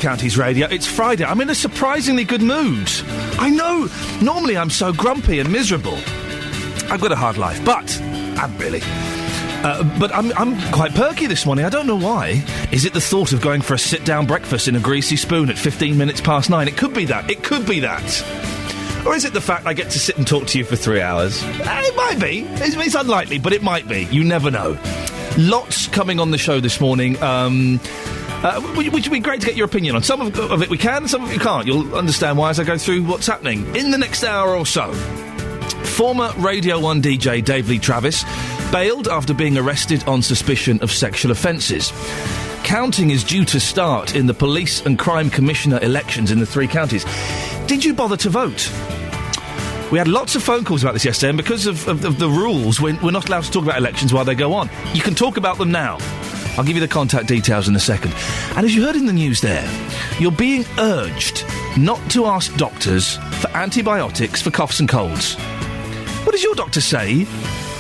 Counties Radio. It's Friday. I'm in a surprisingly good mood. I know, normally I'm so grumpy and miserable. I've got a hard life, but I'm really. But I'm quite perky this morning. I don't know why. Is it the thought of going for a sit-down breakfast in a greasy spoon at 15 minutes past 9? It could be that. It could be that. Or is it the fact I get to sit and talk to you for 3 hours? It might be. It's unlikely, but it might be. You never know. Lots coming on the show this morning. Which would be great to get your opinion on. Some of it we can, some of it we can't. You'll understand why as I go through what's happening in the next hour or so. Former Radio 1 DJ Dave Lee Travis bailed after being arrested on suspicion of sexual offences. Counting is due to start in the Police and Crime Commissioner elections in the 3 counties. Did you bother to vote? We had lots of phone calls about this yesterday, and because of the rules, we're not allowed to talk about elections while they go on. You can talk about them now. I'll give you the contact details in a second. And as you heard in the news there, you're being urged not to ask doctors for antibiotics for coughs and colds. What does your doctor say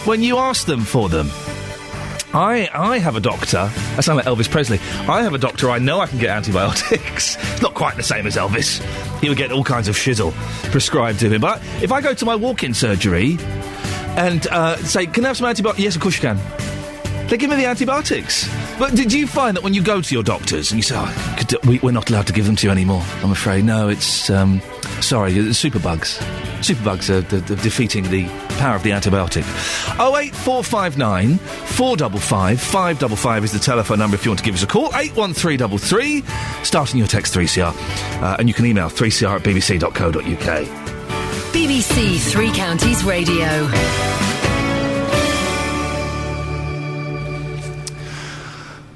when you ask them for them? I have a doctor. I sound like Elvis Presley. I have a doctor I know I can get antibiotics. It's not quite the same as Elvis. He would get all kinds of shizzle prescribed to him. But if I go to my walk-in surgery and say, can I have some antibiotics? Yes, of course you can. They give me the antibiotics. But did you find that when you go to your doctors and you say, we're not allowed to give them to you anymore, I'm afraid. No, it's, sorry, superbugs. Superbugs are defeating the power of the antibiotic. 08459 455 555 is the telephone number if you want to give us a call. 81333, starting your text 3CR. And you can email 3cr at bbc.co.uk. BBC Three Counties Radio.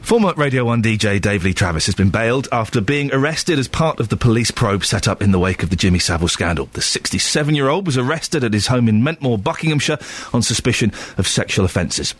Former Radio 1 DJ Dave Lee Travis has been bailed after being arrested as part of the police probe set up in the wake of the Jimmy Savile scandal. The 67-year-old was arrested at his home in Mentmore, Buckinghamshire, on suspicion of sexual offences.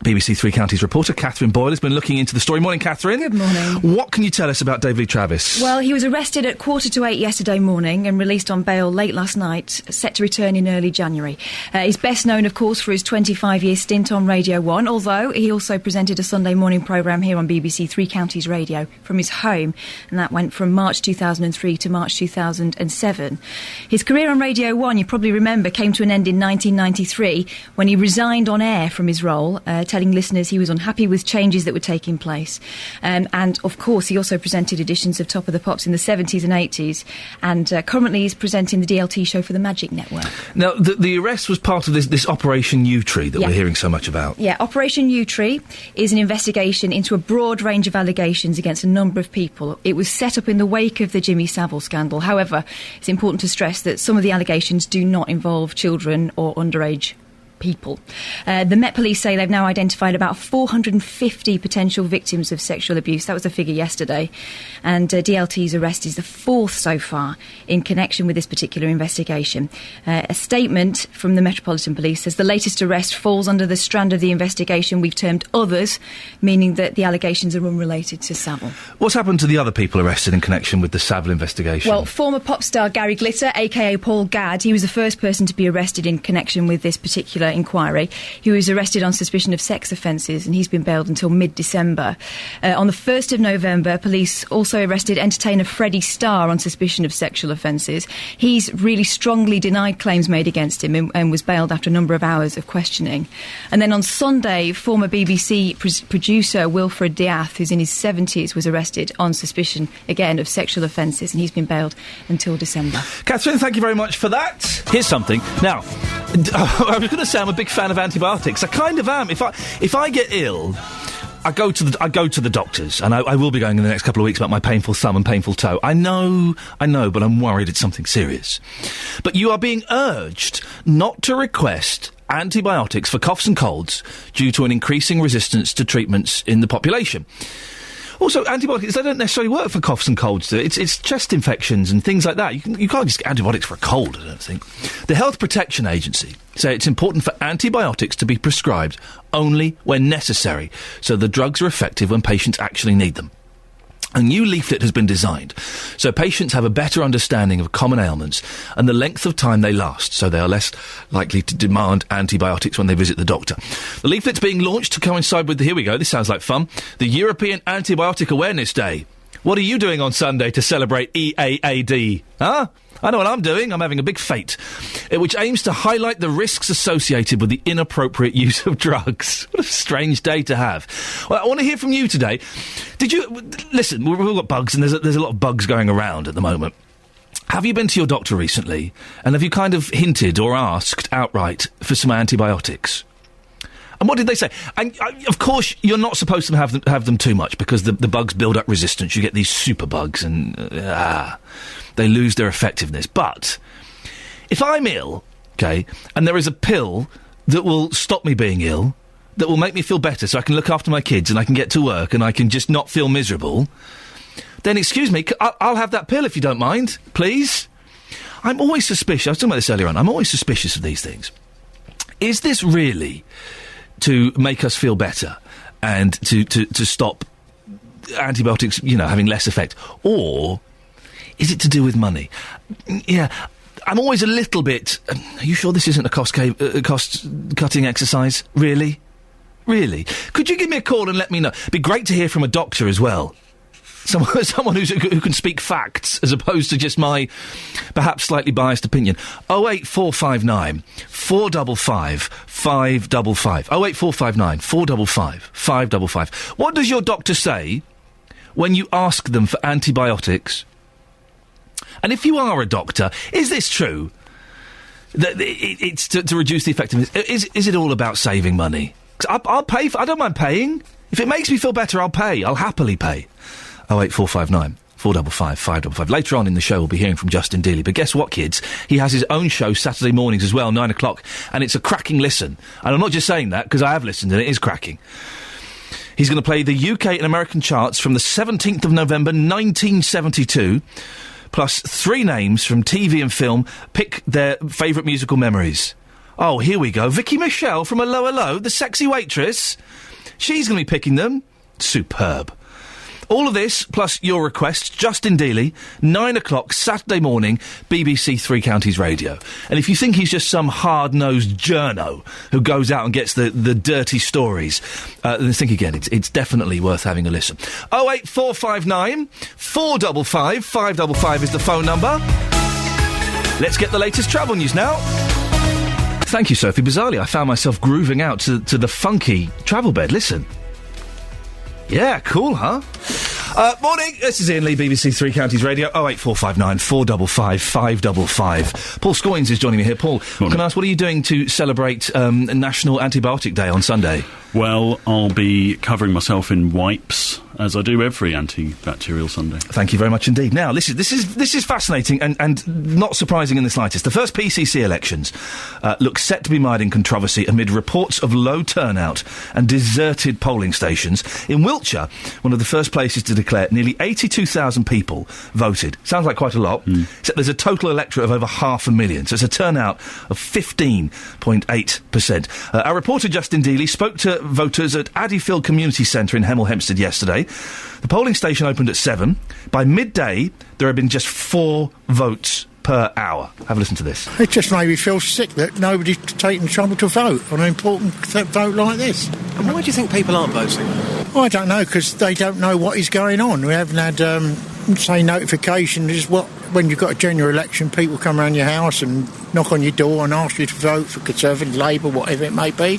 BBC Three Counties reporter Catherine Boyle has been looking into the story. Morning, Catherine. Good morning. What can you tell us about Dave Lee Travis? Well, he was arrested at 8:45 yesterday morning and released on bail late last night, set to return in early January. He's best known, of course, for his 25-year stint on Radio 1, although he also presented a Sunday morning programme here on BBC Three Counties Radio from his home, and that went from March 2003 to March 2007. His career on Radio 1, you probably remember, came to an end in 1993 when he resigned on air from his role, telling listeners he was unhappy with changes that were taking place. And, of course, he also presented editions of Top of the Pops in the 70s and 80s, and currently he's presenting the DLT show for the Magic Network. Now, the arrest was part of this Operation U-Tree that we're hearing so much about. Yeah, Operation U-Tree is an investigation into a broad range of allegations against a number of people. It was set up in the wake of the Jimmy Savile scandal. However, it's important to stress that some of the allegations do not involve children or underage people. The Met Police say they've now identified about 450 potential victims of sexual abuse. That was the figure yesterday. And DLT's arrest is the 4th so far in connection with this particular investigation. A statement from the Metropolitan Police says the latest arrest falls under the strand of the investigation we've termed others, meaning that the allegations are unrelated to Savile. What's happened to the other people arrested in connection with the Savile investigation? Well, former pop star Gary Glitter, a.k.a. Paul Gadd, he was the first person to be arrested in connection with this particular inquiry. He was arrested on suspicion of sex offences and he's been bailed until mid-December. On the 1st of November, police also arrested entertainer Freddie Starr on suspicion of sexual offences. He's really strongly denied claims made against him and was bailed after a number of hours of questioning. And then on Sunday, former BBC producer Wilfred Diath, who's in his 70s, was arrested on suspicion, again, of sexual offences, and he's been bailed until December. Catherine, thank you very much for that. Here's something. Now, I was going to say I'm a big fan of antibiotics. I kind of am. If I get ill, I go to the doctors, and I will be going in the next couple of weeks about my painful thumb and painful toe. I know, but I'm worried it's something serious. But you are being urged not to request antibiotics for coughs and colds due to an increasing resistance to treatments in the population. Also, antibiotics, they don't necessarily work for coughs and colds, do it? It's chest infections and things like that. You can't just get antibiotics for a cold, I don't think. The Health Protection Agency say it's important for antibiotics to be prescribed only when necessary, so the drugs are effective when patients actually need them. A new leaflet has been designed so patients have a better understanding of common ailments and the length of time they last, so they are less likely to demand antibiotics when they visit the doctor. The leaflet's being launched to coincide with here we go, this sounds like fun, the European Antibiotic Awareness Day. What are you doing on Sunday to celebrate EAAD? Huh? I know what I'm doing. I'm having a big fete, which aims to highlight the risks associated with the inappropriate use of drugs. What a strange day to have. Well, I want to hear from you today. Did you... Listen, we've all got bugs, and there's a lot of bugs going around at the moment. Have you been to your doctor recently, and have you kind of hinted or asked outright for some antibiotics? And what did they say? And, of course, you're not supposed to have them too much, because the bugs build up resistance. You get these super bugs, and they lose their effectiveness. But if I'm ill, okay, and there is a pill that will stop me being ill, that will make me feel better so I can look after my kids and I can get to work and I can just not feel miserable, then, excuse me, I'll have that pill if you don't mind, please. I'm always suspicious. I was talking about this earlier on. I'm always suspicious of these things. Is this really to make us feel better and to stop antibiotics, having less effect? Or is it to do with money? Yeah, I'm always a little bit... Are you sure this isn't a cost-cutting exercise? Really? Really? Could you give me a call and let me know? It'd be great to hear from a doctor as well. Someone who can speak facts as opposed to just my perhaps slightly biased opinion. 08459 455 555. 08459 455 555. What does your doctor say when you ask them for antibiotics? And if you are a doctor, is this true? That it's to reduce the effectiveness? Is it all about saving money? I'll pay I don't mind paying. If it makes me feel better, I'll pay. I'll happily pay. 08459 455 555. Later on in the show, we'll be hearing from Justin Dealey. But guess what, kids? He has his own show Saturday mornings as well, 9 o'clock. And it's a cracking listen. And I'm not just saying that, because I have listened and it is cracking. He's going to play the UK and American charts from the 17th of November 1972, plus 3 names from TV and film. Pick their favourite musical memories. Oh, here we go. Vicky Michelle from Hello Hello, the sexy waitress. She's going to be picking them. Superb. All of this, plus your requests, Justin Dealey, 9 o'clock, Saturday morning, BBC Three Counties Radio. And if you think he's just some hard-nosed journo who goes out and gets the dirty stories, then think again. It's definitely worth having a listen. 08459 455 555 is the phone number. Let's get the latest travel news now. Thank you, Sophie. Bizarrely, I found myself grooving out to the funky travel bed. Listen. Yeah, cool, huh? Morning, this is Iain Lee, BBC Three Counties Radio, 08459 455 555. Paul Scoynes is joining me here. Paul, can I ask, what are you doing to celebrate National Antibiotic Day on Sunday? Well, I'll be covering myself in wipes, as I do every antibacterial Sunday. Thank you very much indeed. Now, listen, this is fascinating and not surprising in the slightest. The first PCC elections look set to be mired in controversy amid reports of low turnout and deserted polling stations. In Wiltshire, one of the first places to declare, nearly 82,000 people voted. Sounds like quite a lot. Except there's a total electorate of over 500,000, so it's a turnout of 15.8%. Our reporter Justin Dealey spoke to voters at Addyfield Community Centre in Hemel Hempstead yesterday. The polling station opened at 7. By midday, there had been just 4 votes per hour. Have a listen to this. It just made me feel sick that nobody's taking the trouble to vote on an important vote like this. And why do you think people aren't voting? Well, I don't know, because they don't know what is going on. We haven't had, say, notification. Is what when you've got a general election, people come around your house and knock on your door and ask you to vote for Conservative, Labour, whatever it may be.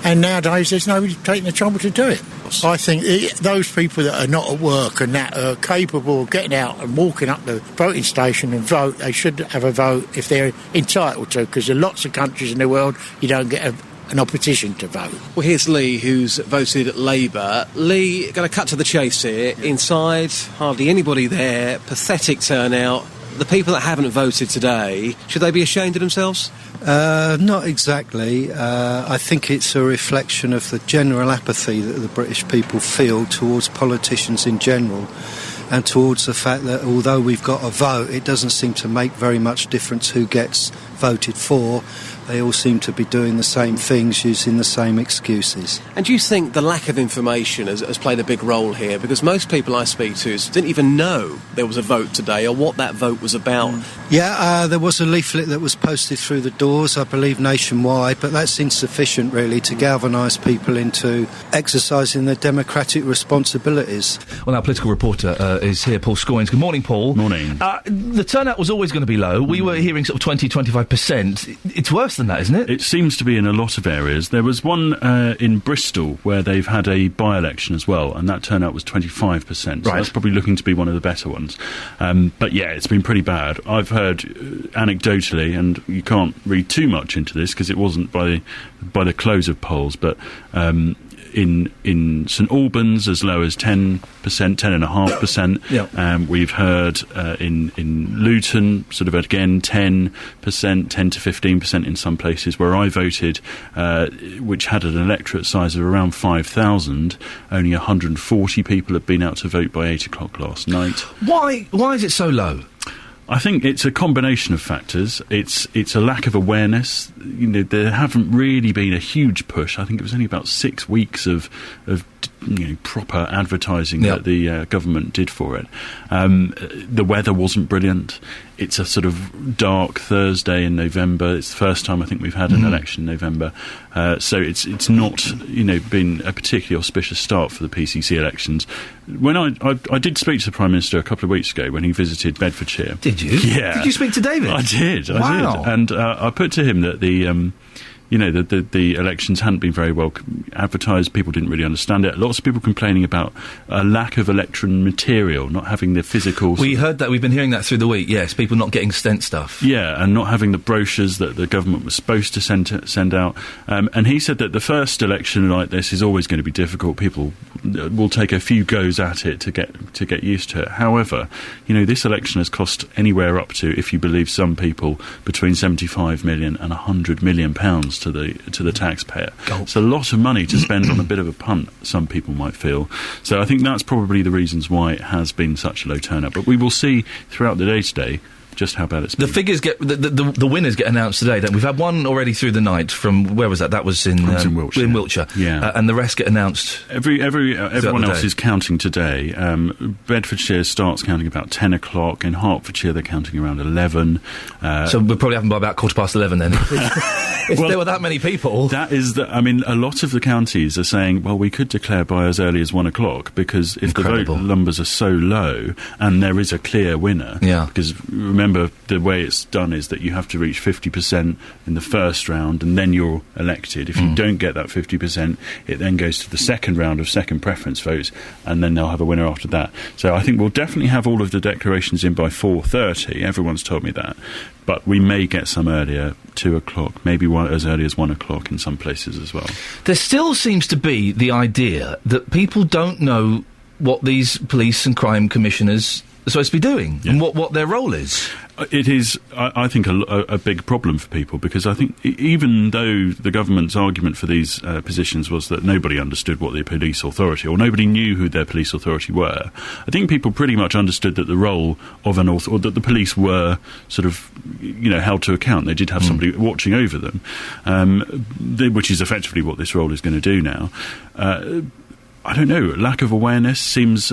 And nowadays, there's nobody taking the trouble to do it. I think those people that are not at work and that are capable of getting out and walking up the voting station and vote, they should have a vote if they're entitled to, because in lots of countries in the world, you don't get an opposition to vote. Well, here's Lee, who's voted Labour. Lee, going to cut to the chase here. Inside, hardly anybody there, pathetic turnout. The people that haven't voted today, should they be ashamed of themselves? Not exactly. I think it's a reflection of the general apathy that the British people feel towards politicians in general, and towards the fact that although we've got a vote, it doesn't seem to make very much difference who gets voted for, They all seem to be doing the same things, using the same excuses. And do you think the lack of information has played a big role here? Because most people I speak to didn't even know there was a vote today or what that vote was about. Yeah, there was a leaflet that was posted through the doors, I believe nationwide, but that's insufficient really to galvanise people into exercising their democratic responsibilities. Well, our political reporter is here, Paul Scoynes. Good morning, Paul. Morning. The turnout was always going to be low. We were hearing sort of 20-25%. It's worse than that, isn't it? It seems to be in a lot of areas. There was one in Bristol where they've had a by-election as well, and that turnout was 25%. So Right. that's probably looking to be one of the better ones. But yeah, it's been pretty bad. I've heard anecdotally, and you can't read too much into this because it wasn't by the close of polls, but in St Albans as low as 10%, 10.5%. Yeah. We've heard in Luton, sort of again 10%, 10 to 15% in some places. Where I voted, which had an electorate size of around 5,000, only 140 people had been out to vote by 8 o'clock last night. Why is it so low? I think it's a combination of factors. It's a lack of awareness. You know, there haven't really been a huge push. I think it was only about 6 weeks of proper advertising that the government did for it. The weather wasn't brilliant. It's a sort of dark Thursday in November. It's the first time I think we've had an election in November. So it's not, been a particularly auspicious start for the PCC elections. When I did speak to the Prime Minister a couple of weeks ago when he visited Bedfordshire. Did you? Yeah. Did you speak to David? I did. Wow. And I put to him that the elections hadn't been very well advertised. People didn't really understand it. Lots of people complaining about a lack of election material, not having the physical... We heard that. We've been hearing that through the week, yes. People not getting stent stuff. Yeah, and not having the brochures that the government was supposed to send out. And he said that the first election like this is always going to be difficult. People will take a few goes at it to get used to it. However, this election has cost anywhere up to, if you believe some people, between 75 million and 100 million pounds to the taxpayer. It's a lot of money to spend on a bit of a punt, some people might feel. So I think that's probably the reasons why it has been such a low turnout. But we will see throughout the day today just how bad it's been. The figures the winners get announced today. Then we've had one already through the night from where was that? That was in Wiltshire. In Wiltshire. Yeah, and the rest get announced. Everyone else is counting today. Bedfordshire starts counting about 10 o'clock. In Hertfordshire, they're counting around 11. So we'll probably have them by about 11:15 then. If there were that many people, that is a lot of the counties are saying, well, we could declare by as early as 1 o'clock because if the vote numbers are so low and there is a clear winner, because remember the way it's done is that you have to reach 50% in the first round and then you're elected. If you don't get that 50%, it then goes to the second round of second preference votes and then they'll have a winner after that. So I think we'll definitely have all of the declarations in by 4:30. Everyone's told me that. But we may get some earlier, 2 o'clock, maybe as early as 1 o'clock in some places as well. There still seems to be the idea that people don't know what these police and crime commissioners are supposed to be doing and what their role is. It is, I think, a big problem for people because I think even though the government's argument for these positions was that nobody understood what their police authority or nobody knew who their police authority were, I think people pretty much understood that the role of or that the police were sort of, held to account. They did have somebody watching over them, which is effectively what this role is going to do now. I don't know, lack of awareness seems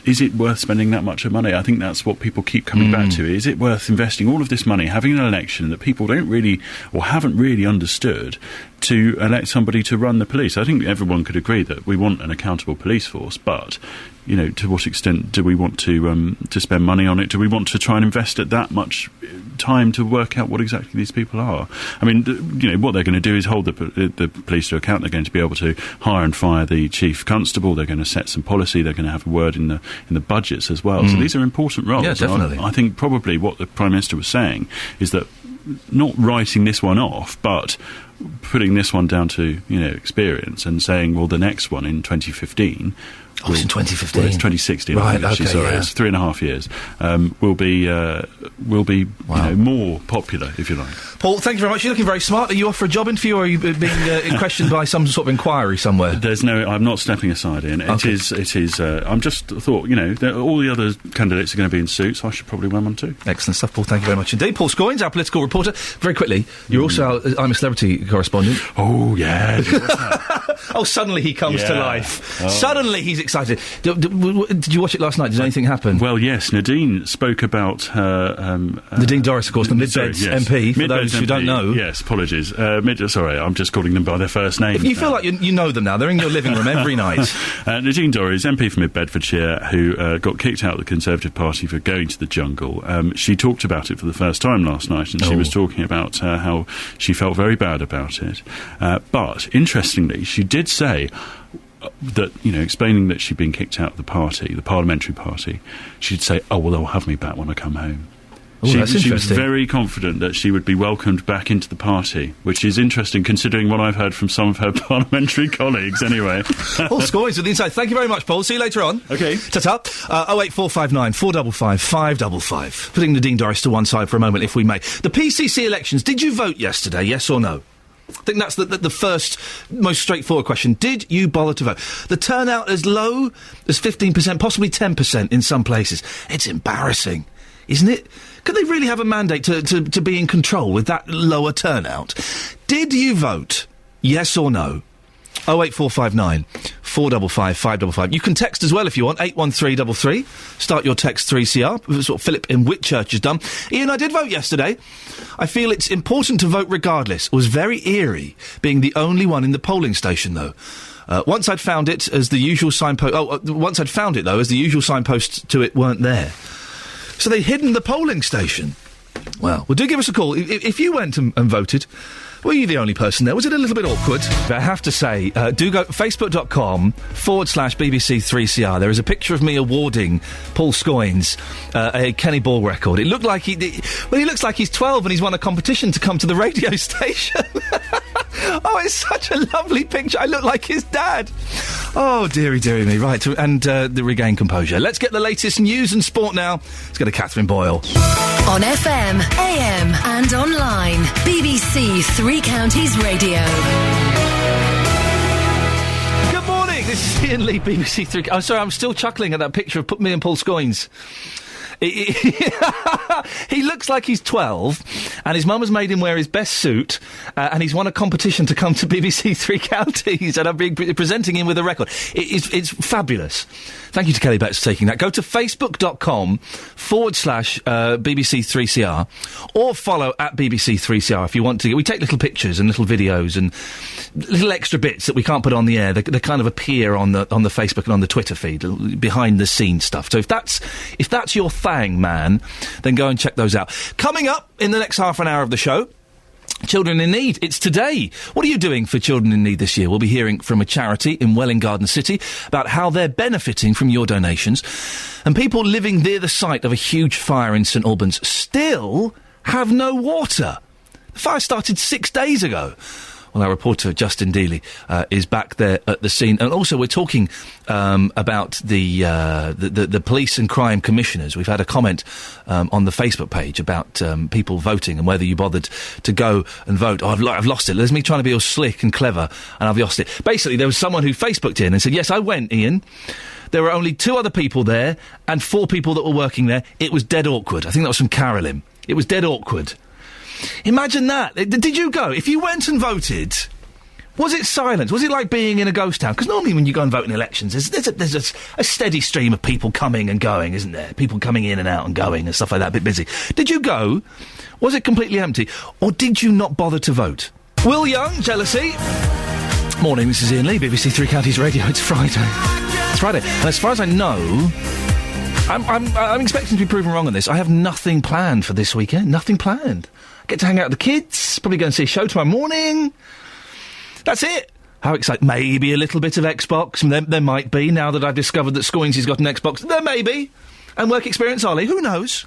is it worth spending that much money? I think that's what people keep coming back to. Is it worth investing all of this money, having an election that people don't really or haven't really understood, to elect somebody to run the police? I think everyone could agree that we want an accountable police force, but to what extent do we want to spend money on it? Do we want to try and invest at that much time to work out what exactly these people are? I mean, what they're going to do is hold the police to account. They're going to be able to hire and fire the chief constable. They're going to set some policy. They're going to have a word in the budgets as well. So these are important roles. Yeah, definitely. I think probably what the Prime Minister was saying is that not writing this one off, but putting this one down to experience and saying, well, the next one in 2015 Oh, it's in 2015. Well, it's 2016. Right, actually, okay, sorry, yeah. it's 3.5 years. Will be more popular, if you like. Paul, thank you very much. You're looking very smart. Are you off for a job interview, or are you being questioned by some sort of inquiry somewhere? I'm not stepping aside, Ian. It is. I'm just thought, all the other candidates are going to be in suits, so I should probably wear one too. Excellent stuff, Paul. Thank you very much indeed. Paul Scoins, our political reporter. Very quickly, you're also I'm a Celebrity correspondent. Oh, yeah. Oh, suddenly he comes to life. Oh. Suddenly he's excited. Did you watch it last night? Did anything happen? Well, yes. Nadine spoke about her... Nadine Dorries, of course, the Mid-Beds MP, for those who don't know. Yes, apologies. Sorry, I'm just calling them by their first name. If you feel like you know them now, they're in your living room every night. Nadine Dorries, MP for Mid-Bedfordshire, who got kicked out of the Conservative Party for going to the jungle. She talked about it for the first time last night, and she was talking about how she felt very bad about it. But, interestingly, she did say that, explaining that she'd been kicked out of the party, the parliamentary party, she'd say, oh, well, they'll have me back when I come home. Ooh, she was very confident that she would be welcomed back into the party, which is interesting considering what I've heard from some of her parliamentary colleagues, anyway. Paul Scoins with the Inside. Thank you very much, Paul. See you later on. OK. Ta-ta. 08459 455 555. Putting Nadine Dorries to one side for a moment, if we may. The PCC elections, did you vote yesterday, yes or no? I think that's the first, most straightforward question. Did you bother to vote? The turnout as low as 15%, possibly 10% in some places. It's embarrassing, isn't it? Could they really have a mandate to be in control with that lower turnout? Did you vote? Yes or no? 08459 455 555. You can text as well if you want, 81333. Start your text 3CR. That's what Philip in Whitchurch has done. Ian, I did vote yesterday. I feel it's important to vote regardless. It was very eerie being the only one in the polling station, though. Once I'd found it as the usual signpost... once I'd found it, though, as the usual signposts to it weren't there. So they'd hidden the polling station. Well, do give us a call. If you went and voted... Were you the only person there? Was it a little bit awkward? I have to say, do go facebook.com/BBC3CR. There is a picture of me awarding Paul Scoins a Kenny Ball record. It looked like he looks like he's 12 and he's won a competition to come to the radio station. Oh, it's such a lovely picture. I look like his dad. Oh, dearie me. Right, and the regain composure. Let's get the latest news and sport now. Let's go to Catherine Boyle. On FM, AM and online. BBC Three Counties Radio. Good morning. This is Iain Lee, BBC Three. I'm sorry, I'm still chuckling at that picture of me and Paul Scoins. He looks like he's 12, and his mum has made him wear his best suit, and he's won a competition to come to BBC Three Counties, and I'm presenting him with a record. It's fabulous. Thank you to Kelly Betts for taking that. Go to facebook.com/BBC3CR, or follow at BBC3CR if you want to. We take little pictures and little videos and little extra bits that we can't put on the air. They kind of appear on the Facebook and on the Twitter feed, behind the scenes stuff. So if that's your thing, man, then go and check those out. Coming up in the next half an hour of the show, Children in Need. It's today. What are you doing for Children in Need this year? We'll be hearing from a charity in Welwyn Garden City about how they're benefiting from your donations. And people living near the site of a huge fire in St Albans still have no water. The fire started 6 days ago. Well, our reporter, Justin Dealey, is back there at the scene. And also we're talking about the police and crime commissioners. We've had a comment on the Facebook page about people voting and whether you bothered to go and vote. Oh, I've lost it. There's me trying to be all slick and clever, and I've lost it. Basically, there was someone who Facebooked in and said, yes, I went, Ian. There were only 2 other people there and 4 people that were working there. It was dead awkward. I think that was from Carolyn. It was dead awkward. Imagine that. Did you go? If you went and voted, was it silent? Was it like being in a ghost town? Because normally when you go and vote in elections, there's a steady stream of people coming and going, isn't there? People coming in and out and going and stuff like that, a bit busy. Did you go? Was it completely empty? Or did you not bother to vote? Will Young, Jealousy. Morning, this is Iain Lee, BBC Three Counties Radio. It's Friday. It's Friday. And as far as I know, I'm expecting to be proven wrong on this. I have nothing planned for this weekend. Nothing planned. Get to hang out with the kids, probably go and see a show tomorrow morning. That's it. How exciting. Maybe a little bit of Xbox. And there might be, now that I've discovered that Scoinsy's got an Xbox. There may be. And work experience Ollie. Who knows?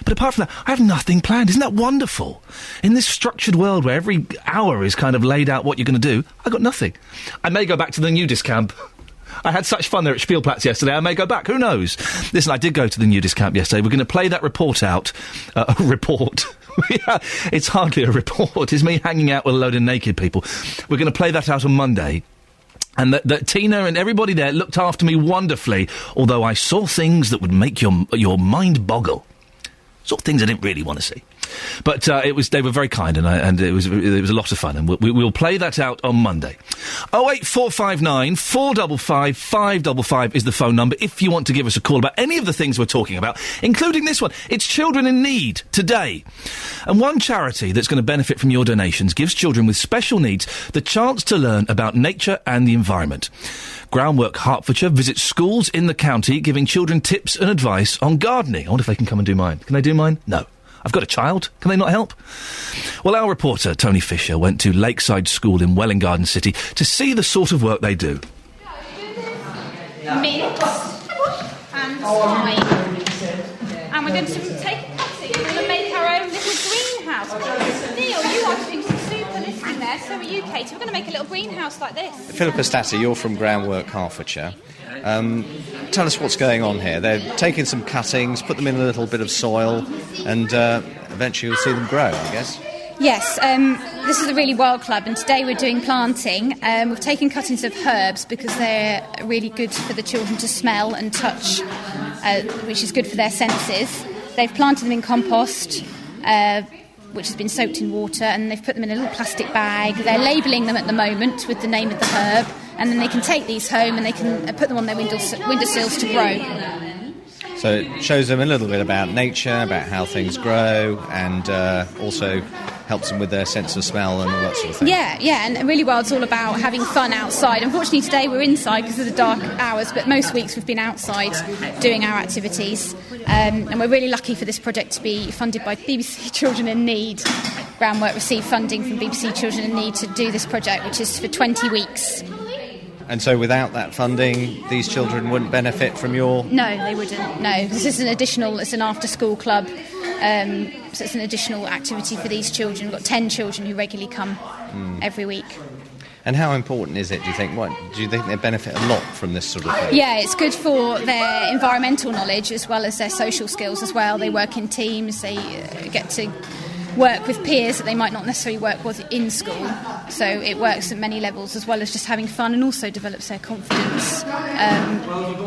But apart from that, I have nothing planned. Isn't that wonderful? In this structured world where every hour is kind of laid out what you're going to do, I've got nothing. I may go back to the nudist camp. I had such fun there at Spielplatz yesterday, I may go back, who knows? Listen, I did go to the nudist camp yesterday. We're going to play that report out. A report. Yeah, it's hardly a report. It's me hanging out with a load of naked people. We're going to play that out on Monday. And that Tina and everybody there looked after me wonderfully, although I saw things that would make your mind boggle. Saw things I didn't really want to see. But they were very kind, and it was a lot of fun, and we'll play that out on Monday. 08459 455 555 is the phone number if you want to give us a call about any of the things we're talking about, including this one. It's Children in Need today. And one charity that's going to benefit from your donations gives children with special needs the chance to learn about nature and the environment. Groundwork Hertfordshire visits schools in the county giving children tips and advice on gardening. I wonder if they can come and do mine. Can they do mine? No. I've got a child. Can they not help? Well, our reporter, Tony Fisher, went to Lakeside School in Welwyn Garden City to see the sort of work they do. Mint and thyme. And we're going to take a cutting and we're going to make our own little greenhouse. Neil, you are doing some super listening there, so are you, Kate. We're going to make a little greenhouse like this. Philippa Statter, you're from Groundwork Hertfordshire. Tell us what's going on here. They're taking some cuttings, put them in a little bit of soil, and eventually you'll see them grow, I guess. Yes, this is a really wild club, and today we're doing planting. We've taken cuttings of herbs because they're really good for the children to smell and touch, which is good for their senses. They've planted them in compost, which has been soaked in water, and they've put them in a little plastic bag. They're labelling them at the moment with the name of the herb, and then they can take these home and they can put them on their windowsills to grow. So it shows them a little bit about nature, about how things grow, and also helps them with their sense of smell and all that sort of thing. Yeah, and Really Wild's all about having fun outside. Unfortunately today we're inside because of the dark hours, but most weeks we've been outside doing our activities. And we're really lucky for this project to be funded by BBC Children in Need. Groundwork received funding from BBC Children in Need to do this project, which is for 20 weeks. And so without that funding, these children wouldn't benefit from your... No, they wouldn't, no. This is it's an after-school club, so it's an additional activity for these children. We've got 10 children who regularly come every week. And how important is it, do you think? Do you think they benefit a lot from this sort of thing? Yeah, it's good for their environmental knowledge as well as their social skills as well. They work in teams, they get to work with peers that they might not necessarily work with in school. So it works at many levels as well as just having fun, and also develops their confidence,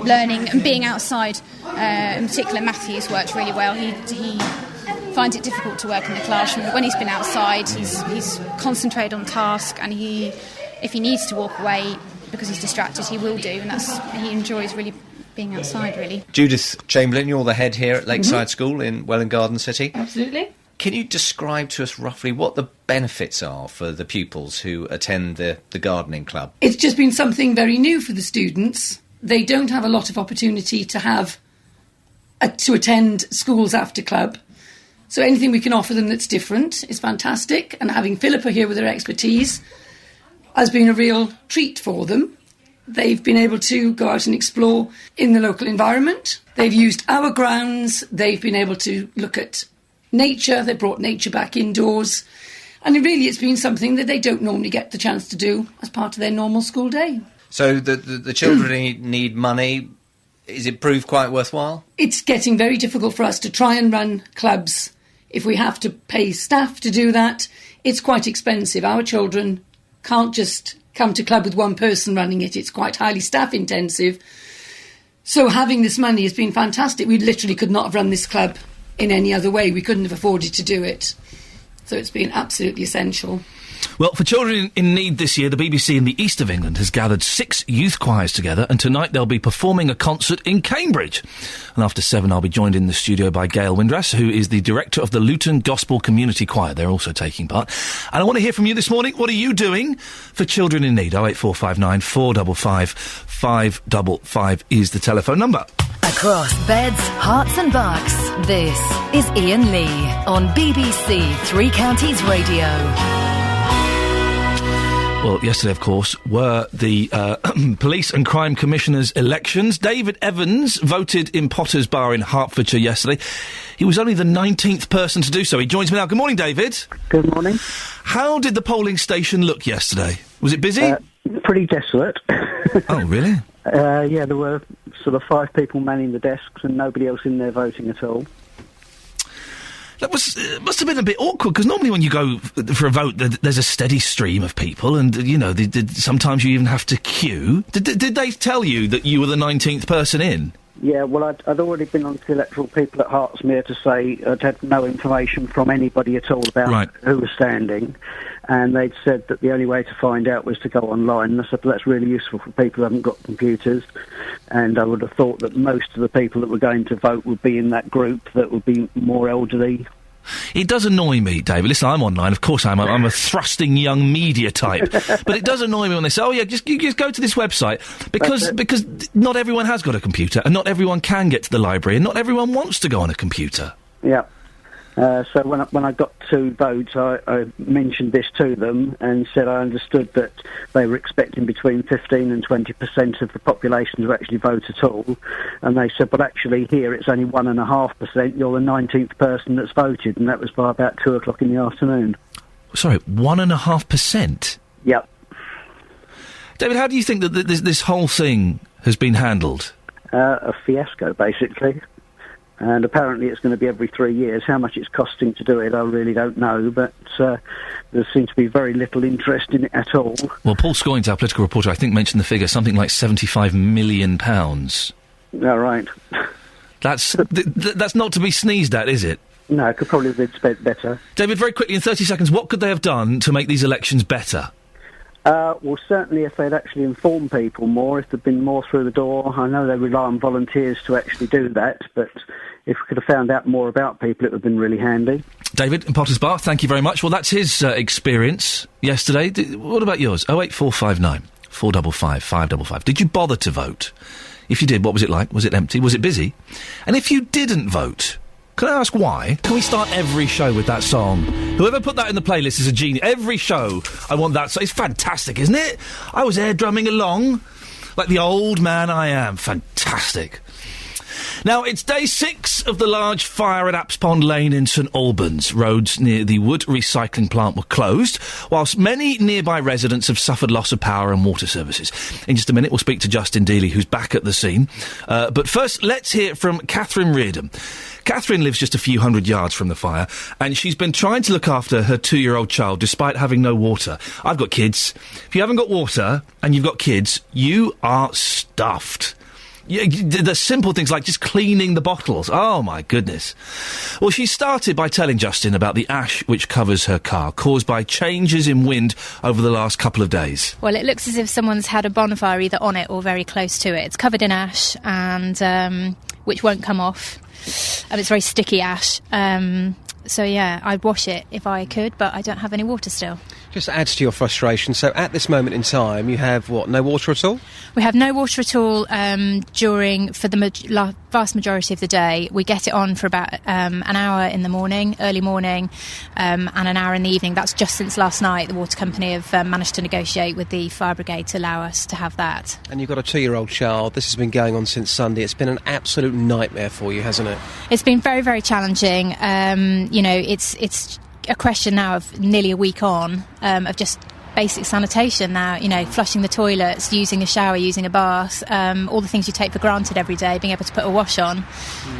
learning and being outside. In particular, Matthew's worked really well. He finds it difficult to work in the classroom, but when he's been outside, he's concentrated on task, and if he needs to walk away because he's distracted, he will do, and he enjoys really being outside, really. Judith Chamberlain, you're the head here at Lakeside School in Welwyn Garden City. Absolutely. Can you describe to us roughly what the benefits are for the pupils who attend the gardening club? It's just been something very new for the students. They don't have a lot of opportunity to attend schools after club. So anything we can offer them that's different is fantastic. And having Philippa here with her expertise has been a real treat for them. They've been able to go out and explore in the local environment. They've used our grounds. They've been able to look at nature. They brought nature back indoors, and it's been something that they don't normally get the chance to do as part of their normal school day. So the children need money. Is it proved quite worthwhile? It's getting very difficult for us to try and run clubs. If we have to pay staff to do that, it's quite expensive. Our children can't just come to club with one person running it. It's quite highly staff intensive. So having this money has been fantastic. We literally could not have run this club in any other way. We couldn't have afforded to do it. So it's been absolutely essential. Well, for Children in Need this year, the BBC in the east of England has gathered 6 youth choirs together, and tonight they'll be performing a concert in Cambridge. And after 7, I'll be joined in the studio by Gail Windras, who is the director of the Luton Gospel Community Choir. They're also taking part. And I want to hear from you this morning. What are you doing for Children in Need? 08459 455 555 is the telephone number. Across beds, hearts and bucks, this is Iain Lee on BBC Three Counties Radio. Well, yesterday, of course, were the Police and Crime Commissioners' elections. David Evans voted in Potters Bar in Hertfordshire yesterday. He was only the 19th person to do so. He joins me now. Good morning, David. Good morning. How did the polling station look yesterday? Was it busy? Pretty desolate. Oh, really? Yeah, there were sort of 5 people manning the desks and nobody else in there voting at all. That must have been a bit awkward, because normally when you go for a vote, there's a steady stream of people, and, sometimes you even have to queue. Did they tell you that you were the 19th person in? Yeah, well, I'd already been on to the electoral people at Hertsmere to say I'd had no information from anybody at all about who was standing, and they'd said that the only way to find out was to go online, and I said, well, that's really useful for people who haven't got computers, and I would have thought that most of the people that were going to vote would be in that group that would be more elderly. It does annoy me, David. Listen, I'm online. Of course I am. I'm a thrusting young media type. But it does annoy me when they say, oh, yeah, just go to this website. Because not everyone has got a computer, and not everyone can get to the library, and not everyone wants to go on a computer. Yeah. So when I got to vote, I mentioned this to them and said I understood that they were expecting between 15 and 20% of the population to actually vote at all. And they said, but actually here it's only 1.5%. You're the 19th person that's voted, and that was by about 2 o'clock in the afternoon. Sorry, 1.5%? Yep. David, how do you think that this whole thing has been handled? A fiasco, basically. And apparently it's going to be every 3 years. How much it's costing to do it, I really don't know, but there seems to be very little interest in it at all. Well, Paul Scoynes, our political reporter, I think mentioned the figure, something like £75 million. Yeah, right. That's not to be sneezed at, is it? No, it could probably have been spent better. David, very quickly, in 30 seconds, what could they have done to make these elections better? Well, certainly if they'd actually informed people more, if there'd been more through the door. I know they rely on volunteers to actually do that, but if we could have found out more about people, it would have been really handy. David in Potters Bar, thank you very much. Well, that's his experience yesterday. What about yours? 08459 455 555. Did you bother to vote? If you did, what was it like? Was it empty? Was it busy? And if you didn't vote, can I ask why? Can we start every show with that song? Whoever put that in the playlist is a genius. Every show, I want that song. It's fantastic, isn't it? I was air drumming along like the old man I am. Fantastic. Now, it's day 6 of the large fire at Apps Pond Lane in St Albans. Roads near the wood recycling plant were closed, whilst many nearby residents have suffered loss of power and water services. In just a minute, we'll speak to Justin Dealey, who's back at the scene. But first, let's hear from Catherine Reardon. Catherine lives just a few hundred yards from the fire, and she's been trying to look after her 2-year-old child despite having no water. I've got kids. If you haven't got water and you've got kids, you are stuffed. The simple things like just cleaning the bottles. Oh, my goodness. Well, she started by telling Justin about the ash which covers her car, caused by changes in wind over the last couple of days. Well, it looks as if someone's had a bonfire either on it or very close to it. It's covered in ash, and which won't come off. And it's very sticky ash. So, yeah, I'd wash it if I could, but I don't have any water still. Just adds to your frustration. So at this moment in time, you have, no water at all? We have no water at all for the vast majority of the day. We get it on for about an hour in the morning, early morning, and an hour in the evening. That's just since last night. The water company have managed to negotiate with the fire brigade to allow us to have that. And you've got a 2-year-old child. This has been going on since Sunday. It's been an absolute nightmare for you, hasn't it? It's been very, very challenging. It's a question now of nearly a week on of just basic sanitation now, flushing the toilets, using a shower, using a bath, all the things you take for granted every day, being able to put a wash on,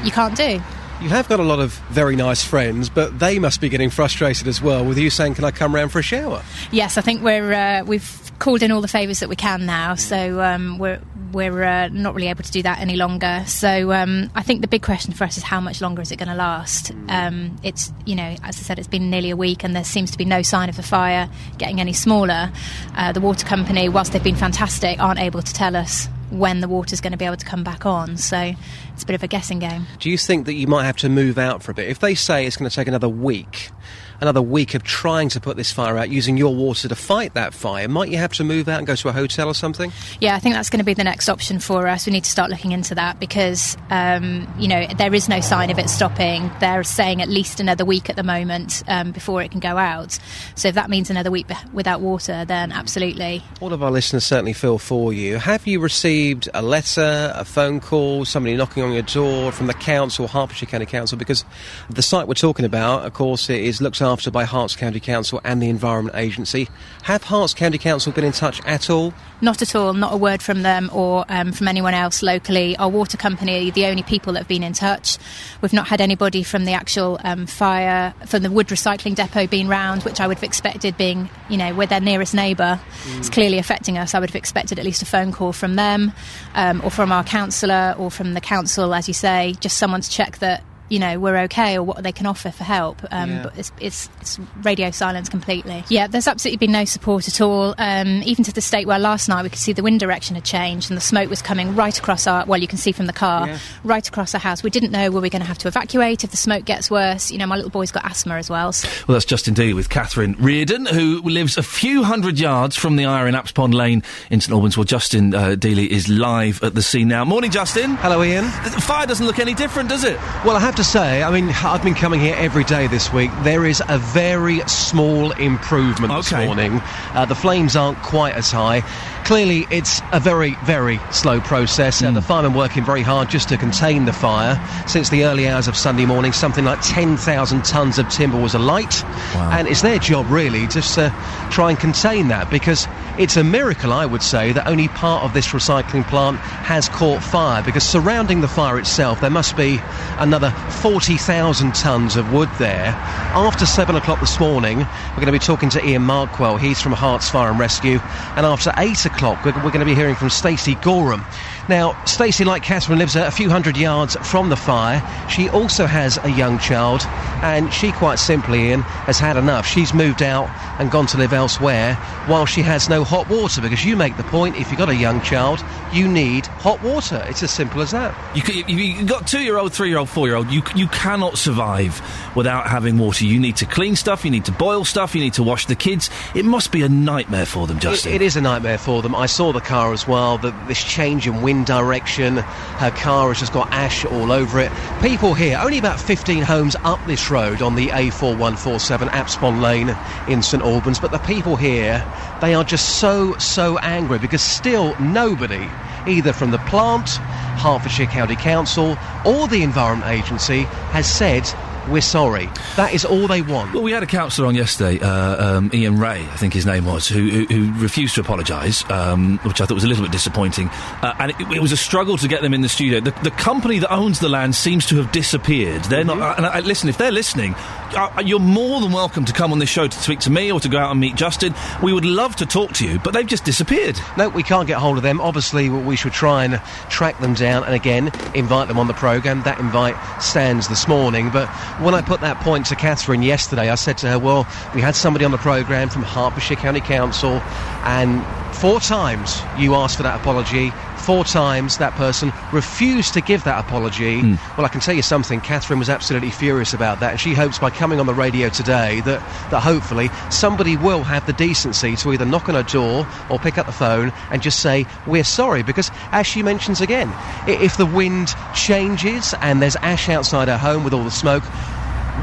you can't do. You have got a lot of very nice friends, but they must be getting frustrated as well with you saying, can I come round for a shower? Yes, I think we've called in all the favours that we can now, so we're not really able to do that any longer. So I think the big question for us is how much longer is it going to last? It's, as I said, it's been nearly a week and there seems to be no sign of the fire getting any smaller. The water company, whilst they've been fantastic, aren't able to tell us when the water's going to be able to come back on, so it's a bit of a guessing game. Do you think that you might have to move out for a bit? If they say it's going to take another week of trying to put this fire out, using your water to fight that fire, might you have to move out and go to a hotel or something? Yeah, I think that's going to be the next option for us. We need to start looking into that because, there is no sign of it stopping. They're saying at least another week at the moment before it can go out. So if that means another week without water, then absolutely. All of our listeners certainly feel for you. Have you received a letter, a phone call, somebody knocking on your door from the council, Hertfordshire County Council, because the site we're talking about, of course, it is looked after by Herts County Council and the Environment Agency. Have Herts County Council been in touch at all? Not at all, not a word from them or from anyone else locally. Our water company are the only people that have been in touch. We've not had anybody from the actual fire, from the wood recycling depot being round, which I would have expected, being, you know, we're their nearest neighbour. It's clearly affecting us. I would have expected at least a phone call from them, or from our councillor, or from the council, as you say, just someone to check that, you know, we're okay, or what they can offer for help. But it's radio silence completely. Yeah, there's absolutely been no support at all, even to the state where last night we could see the wind direction had changed and the smoke was coming right across our, well, you can see from the car, right across our house. We didn't know, were we going to have to evacuate if the smoke gets worse? You know, my little boy's got asthma as well. So. Well, that's Justin Dealey with Catherine Reardon, who lives a few hundred yards from the Iain Apps Pond Lane in St Albans. Well, Justin Dealey is live at the scene now. Morning, Justin. Hello, Ian. The fire doesn't look any different, does it? Well, I have to say, I mean, I've been coming here every day this week. There is a very small improvement this morning. The flames aren't quite as high. Clearly, it's a very, very slow process. The firemen working very hard just to contain the fire. Since the early hours of Sunday morning, something like 10,000 tonnes of timber was alight. Wow. And it's their job, really, just to try and contain that, because it's a miracle, I would say, that only part of this recycling plant has caught fire, because surrounding the fire itself, there must be another 40,000 tonnes of wood there. After 7 o'clock this morning, we're going to be talking to Iain Markwell. He's from Herts Fire and Rescue. And after 8 o'clock, we're going to be hearing from Stacey Gorham. Now, Stacey, like Catherine, lives a few hundred yards from the fire. She also has a young child, and she quite simply, Ian, has had enough. She's moved out and gone to live elsewhere while she has no hot water, because you make the point, if you've got a young child, you need hot water. It's as simple as that. You've got 2-year-old, 3-year-old, 4-year-old. You cannot survive without having water. You need to clean stuff, you need to boil stuff, you need to wash the kids. It must be a nightmare for them, Justin. It is a nightmare for them. I saw the car as well, this change in wind direction. Her car has just got ash all over it. People here, only about 15 homes up this road on the A4147 Apps Pond Lane in St Albans, but the people here, they are just so angry, because still nobody, either from the plant, Hertfordshire County Council or the Environment Agency, has said, we're sorry. That is all they want. Well, we had a councillor on yesterday, Ian Ray, I think his name was, who refused to apologise, which I thought was a little bit disappointing. And it was a struggle to get them in the studio. The company that owns the land seems to have disappeared. They're not... And listen, if they're listening, you're more than welcome to come on this show to speak to me or to go out and meet Justin. We would love to talk to you, but they've just disappeared. No, we can't get hold of them. Obviously, we should try and track them down and, again, invite them on the programme. That invite stands this morning, but when I put that point to Catherine yesterday, I said to her, well, we had somebody on the programme from Hertfordshire County Council, and 4 times you asked for that apology, 4 times that person refused to give that apology. Well, I can tell you something, Catherine was absolutely furious about that, and she hopes by coming on the radio today that hopefully somebody will have the decency to either knock on her door or pick up the phone and just say, we're sorry, because as she mentions again, if the wind changes and there's ash outside her home with all the smoke,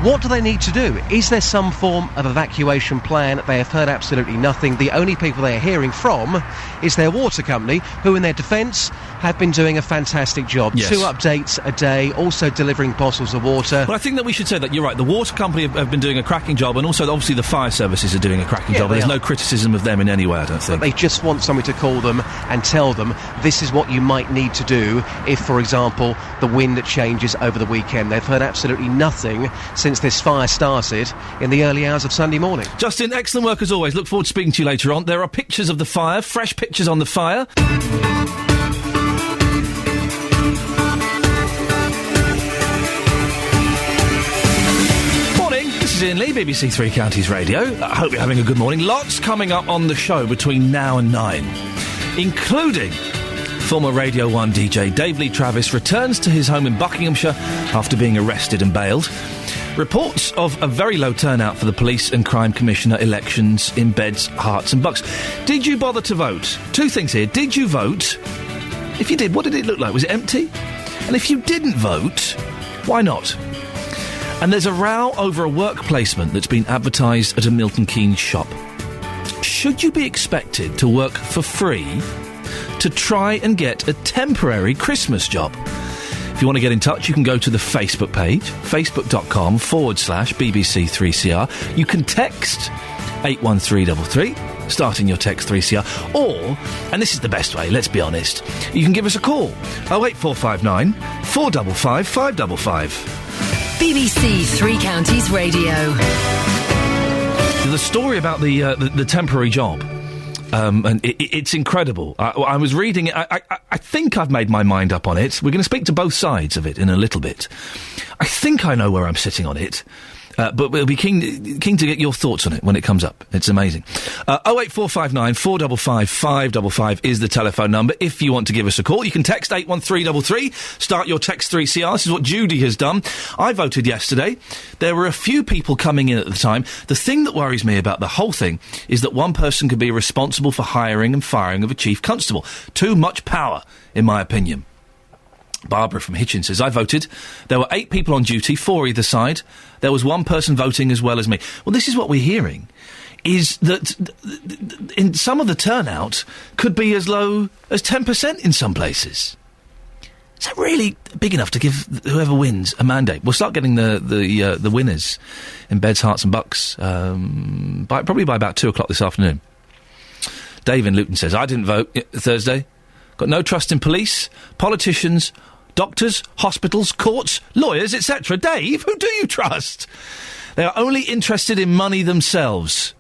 what do they need to do? Is there some form of evacuation plan? They have heard absolutely nothing. The only people they are hearing from is their water company, who in their defence have been doing a fantastic job. Yes. 2 updates a day, also delivering bottles of water. Well, I think that we should say that you're right. The water company have been doing a cracking job, and also obviously the fire services are doing a cracking job. There's no criticism of them in any way, I don't think. But they just want somebody to call them and tell them this is what you might need to do if, for example, the wind changes over the weekend. They've heard absolutely nothing since this fire started in the early hours of Sunday morning. Justin, excellent work as always. Look forward to speaking to you later on. There are pictures of the fire, fresh pictures on the fire. Morning, this is Ian Lee, BBC Three Counties Radio. I hope you're having a good morning. Lots coming up on the show between now and 9, including... former Radio 1 DJ Dave Lee Travis returns to his home in Buckinghamshire after being arrested and bailed. Reports of a very low turnout for the Police and Crime Commissioner elections in Beds, Herts and Bucks. Did you bother to vote? 2 things here. Did you vote? If you did, what did it look like? Was it empty? And if you didn't vote, why not? And there's a row over a work placement that's been advertised at a Milton Keynes shop. Should you be expected to work for free to try and get a temporary Christmas job? If you want to get in touch, you can go to the Facebook page, facebook.com/BBC3CR. You can text 81333, starting your text 3CR, or, and this is the best way, let's be honest, you can give us a call, 08459 455 555. BBC Three Counties Radio. The story about the temporary job, and it's incredible. I was reading it. I think I've made my mind up on it. We're going to speak to both sides of it in a little bit. I think I know where I'm sitting on it. But we'll be keen to get your thoughts on it when it comes up. It's amazing. 08459 455 555 is the telephone number. If you want to give us a call, you can text 81333. Start your text 3CR. This is what Judy has done. I voted yesterday. There were a few people coming in at the time. The thing that worries me about the whole thing is that one person can be responsible for hiring and firing of a chief constable. Too much power, in my opinion. Barbara from Hitchin says, I voted. There were 8 people on duty, 4 either side. There was one person voting as well as me. Well, this is what we're hearing, is that in some of the turnout could be as low as 10% in some places. Is that really big enough to give whoever wins a mandate? We'll start getting the winners in Beds, Herts and Bucks probably by about 2 o'clock this afternoon. Dave in Luton says, I didn't vote Thursday. Got no trust in police, politicians, doctors, hospitals, courts, lawyers, etc. Dave, who do you trust? They are only interested in money themselves.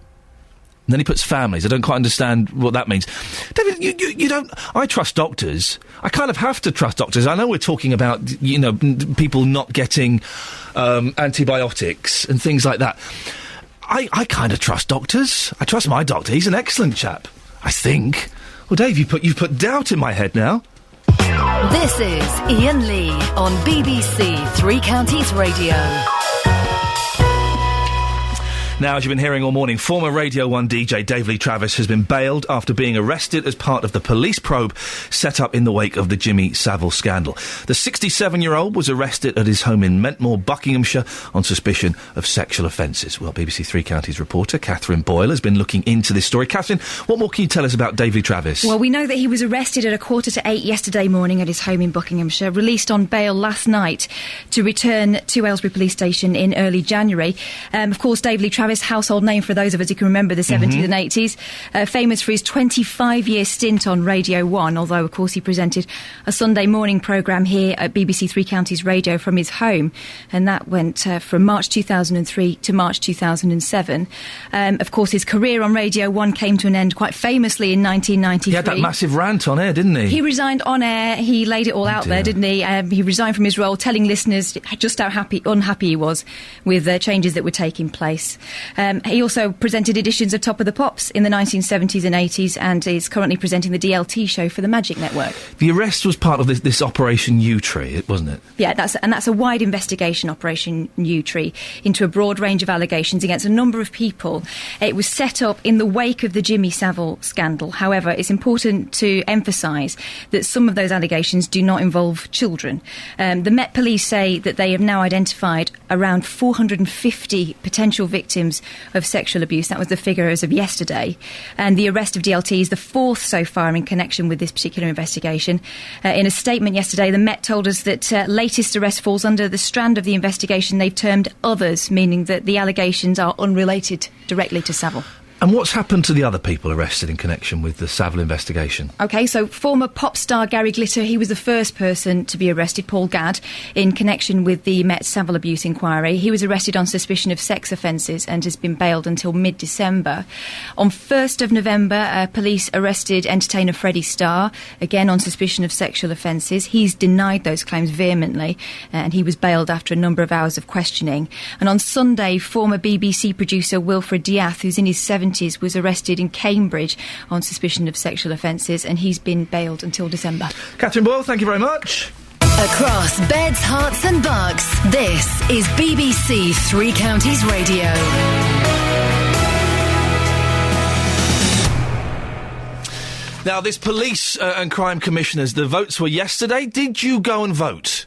And then he puts families. I don't quite understand what that means. David, you don't... I trust doctors. I kind of have to trust doctors. I know we're talking about, people not getting antibiotics and things like that. I kind of trust doctors. I trust my doctor. He's an excellent chap, I think. Well, Dave, you've put doubt in my head now. This is Iain Lee on BBC Three Counties Radio. Now, as you've been hearing all morning, former Radio 1 DJ Dave Lee Travis has been bailed after being arrested as part of the police probe set up in the wake of the Jimmy Savile scandal. The 67-year-old was arrested at his home in Mentmore, Buckinghamshire, on suspicion of sexual offences. Well, BBC Three Counties reporter Catherine Boyle has been looking into this story. Catherine, what more can you tell us about Dave Lee Travis? Well, we know that he was arrested at 7:45 yesterday morning at his home in Buckinghamshire, released on bail last night to return to Aylesbury Police Station in early January. Of course, Dave Lee Travis, household name for those of us who can remember the 70s and 80s, famous for his 25-year stint on Radio 1, although, of course, he presented a Sunday morning programme here at BBC Three Counties Radio from his home, and that went from March 2003 to March 2007. Of course, his career on Radio 1 came to an end quite famously in 1993. He had that massive rant on air, didn't he? He resigned on air. He laid it all out there, didn't he? He resigned from his role, telling listeners just how unhappy he was with changes that were taking place. He also presented editions of Top of the Pops in the 1970s and 80s, and is currently presenting the DLT show for the Magic Network. The arrest was part of this Operation U-Tree, wasn't it? Yeah, that's a wide investigation, Operation U-Tree, into a broad range of allegations against a number of people. It was set up in the wake of the Jimmy Savile scandal. However, it's important to emphasise that some of those allegations do not involve children. The Met Police say that they have now identified around 450 potential victims of sexual abuse. That was the figure as of yesterday. And the arrest of DLT is the 4th so far in connection with this particular investigation. In a statement yesterday, the Met told us that latest arrest falls under the strand of the investigation they've termed others, meaning that the allegations are unrelated directly to Savile. And what's happened to the other people arrested in connection with the Savile investigation? OK, so former pop star Gary Glitter, he was the first person to be arrested, Paul Gadd, in connection with the Met Savile abuse inquiry. He was arrested on suspicion of sex offences and has been bailed until mid-December. On 1st of November, police arrested entertainer Freddie Starr, again on suspicion of sexual offences. He's denied those claims vehemently, and he was bailed after a number of hours of questioning. And on Sunday, former BBC producer Wilfred Diath, who's in his 70s, was arrested in Cambridge on suspicion of sexual offences, and he's been bailed until December. Catherine Boyle, thank you very much. Across Beds, Herts and Bucks, this is BBC Three Counties Radio. Now, this police and crime commissioners, the votes were yesterday. Did you go and vote?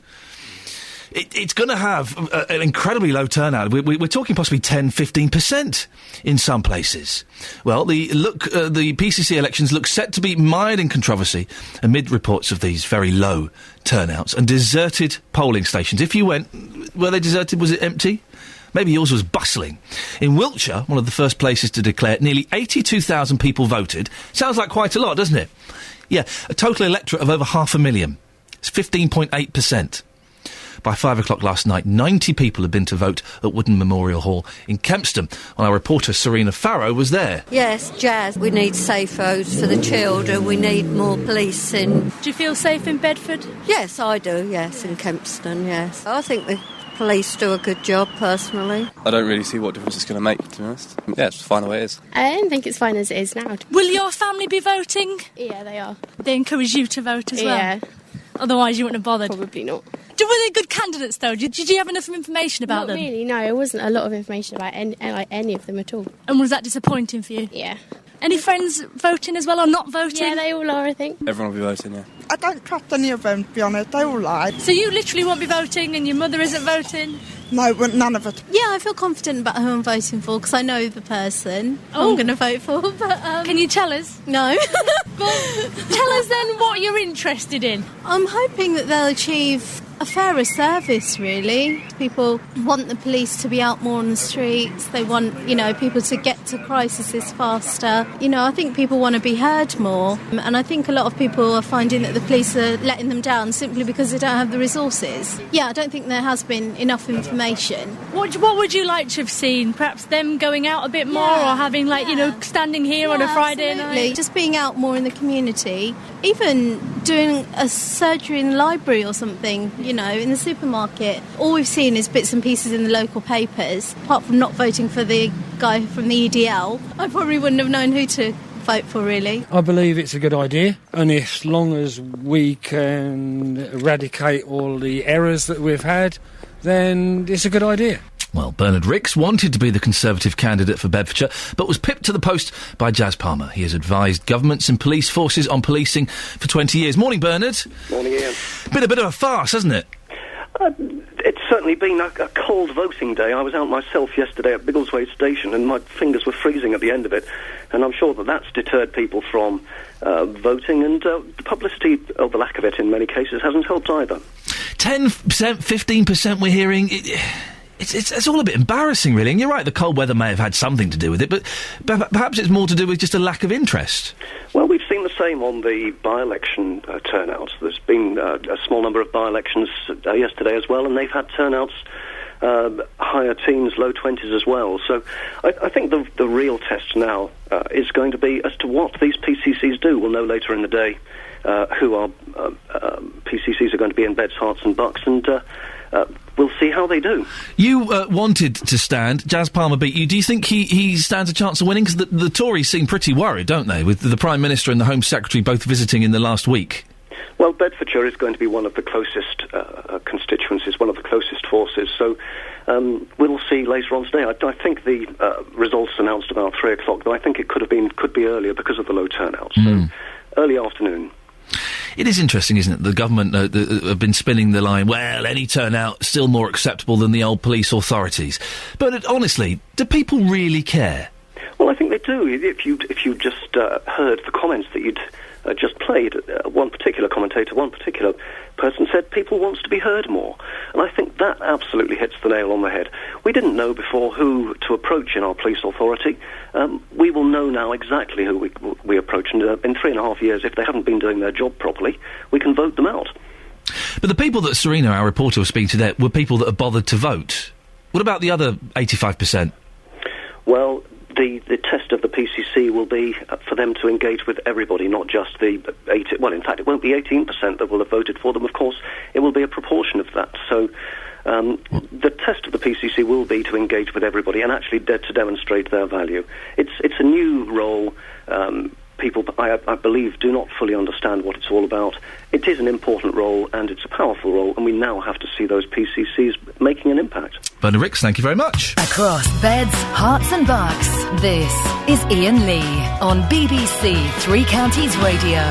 it's going to have an incredibly low turnout. We're talking possibly 10-15% in some places. Well, the PCC elections look set to be mired in controversy amid reports of these very low turnouts and deserted polling stations. If you went, were they deserted? Was it empty? Maybe yours was bustling. In Wiltshire, one of the first places to declare, nearly 82,000 people voted. Sounds like quite a lot, doesn't it? Yeah, a total electorate of over 500,000. It's 15.8%. By 5 o'clock last night, 90 people had been to vote at Wooden Memorial Hall in Kempston. Well, our reporter, Serena Farrow, was there. Yes, Jazz. We need safe roads for the children. We need more policing. Do you feel safe in Bedford? Yes, I do, yes, in Kempston, yes. I think the police do a good job, personally. I don't really see what difference it's going to make, to be honest. Yeah, it's fine the way it is. I don't think it's fine as it is now. Will your family be voting? Yeah, they are. They encourage you to vote as well? Yeah. Otherwise you wouldn't have bothered? Probably not. Were they good candidates, though? Did you have enough information about them? Not really, no. It wasn't a lot of information about any of them at all. And was that disappointing for you? Yeah. Any friends voting as well, or not voting? Yeah, they all are, I think. Everyone will be voting, yeah. I don't trust any of them, to be honest. They all lie. So you literally won't be voting and your mother isn't voting? No, none of it. Yeah, I feel confident about who I'm voting for because I know the person I'm going to vote for. But can you tell us? No. Well, tell us then what you're interested in. I'm hoping that they'll achieve a fairer service, really. People want the police to be out more on the streets. They want, people to get to crises faster. I think people want to be heard more. And I think a lot of people are finding that the police are letting them down simply because they don't have the resources. Yeah, I don't think there has been enough information. What would you like to have seen? Perhaps them going out a bit more or having, standing here on a Friday night? Just being out more in the community. Even doing a surgery in the library or something, in the supermarket. All we've seen is bits and pieces in the local papers. Apart from not voting for the guy from the EDL, I probably wouldn't have known who to vote for, really. I believe it's a good idea, and as long as we can eradicate all the errors that we've had, then it's a good idea. Well, Bernard Ricks wanted to be the Conservative candidate for Bedfordshire, but was pipped to the post by Jazz Palmer. He has advised governments and police forces on policing for 20 years. Morning, Bernard. Morning, Ian. Been a bit of a farce, hasn't it? It's certainly been a cold voting day. I was out myself yesterday at Biggleswade Station and my fingers were freezing at the end of it, and I'm sure that's deterred people from voting, and the publicity, or the lack of it in many cases, hasn't helped either. 10%, 15% we're hearing... It's all a bit embarrassing, really. And you're right, the cold weather may have had something to do with it, but perhaps it's more to do with just a lack of interest. Well, we've seen the same on the by-election turnouts. There's been a small number of by-elections yesterday as well, and they've had turnouts higher teens, low 20s as well. So I think the real test now is going to be as to what these PCCs do. We'll know later in the day who our PCCs are going to be in Beds, Herts and Bucks, and we'll see how they do. You wanted to stand. Jazz Palmer beat you. Do you think he stands a chance of winning? Because the Tories seem pretty worried, don't they, with the Prime Minister and the Home Secretary both visiting in the last week? Well, Bedfordshire is going to be one of the closest constituencies, one of the closest forces, so we'll see later on today. I think the results announced about 3 o'clock, though I think it could be earlier because of the low turnout, so early afternoon. It is interesting, isn't it? The government have been spinning the line, well, any turnout still more acceptable than the old police authorities. But honestly, do people really care? Well, I think they do. If you just heard the comments that you'd just played, one particular commentator, one particular person said people wants to be heard more. And I think that absolutely hits the nail on the head. We didn't know before who to approach in our police authority. We will know now exactly who we approach. And in 3.5 years, if they haven't been doing their job properly, we can vote them out. But the people that Serena, our reporter, was speaking to there, were people that have bothered to vote. What about the other 85%? Well, the test of the PCC will be for them to engage with everybody, not just the 80... Well, in fact, it won't be 18% that will have voted for them, of course. It will be a proportion of that. So the test of the PCC will be to engage with everybody and actually to demonstrate their value. It's a new role. People, I believe, do not fully understand what it's all about. It is an important role and it's a powerful role, and we now have to see those PCCs making an impact. Bernard Ricks, thank you very much. Across Beds, Herts and Bucks, this is Iain Lee on BBC Three Counties Radio.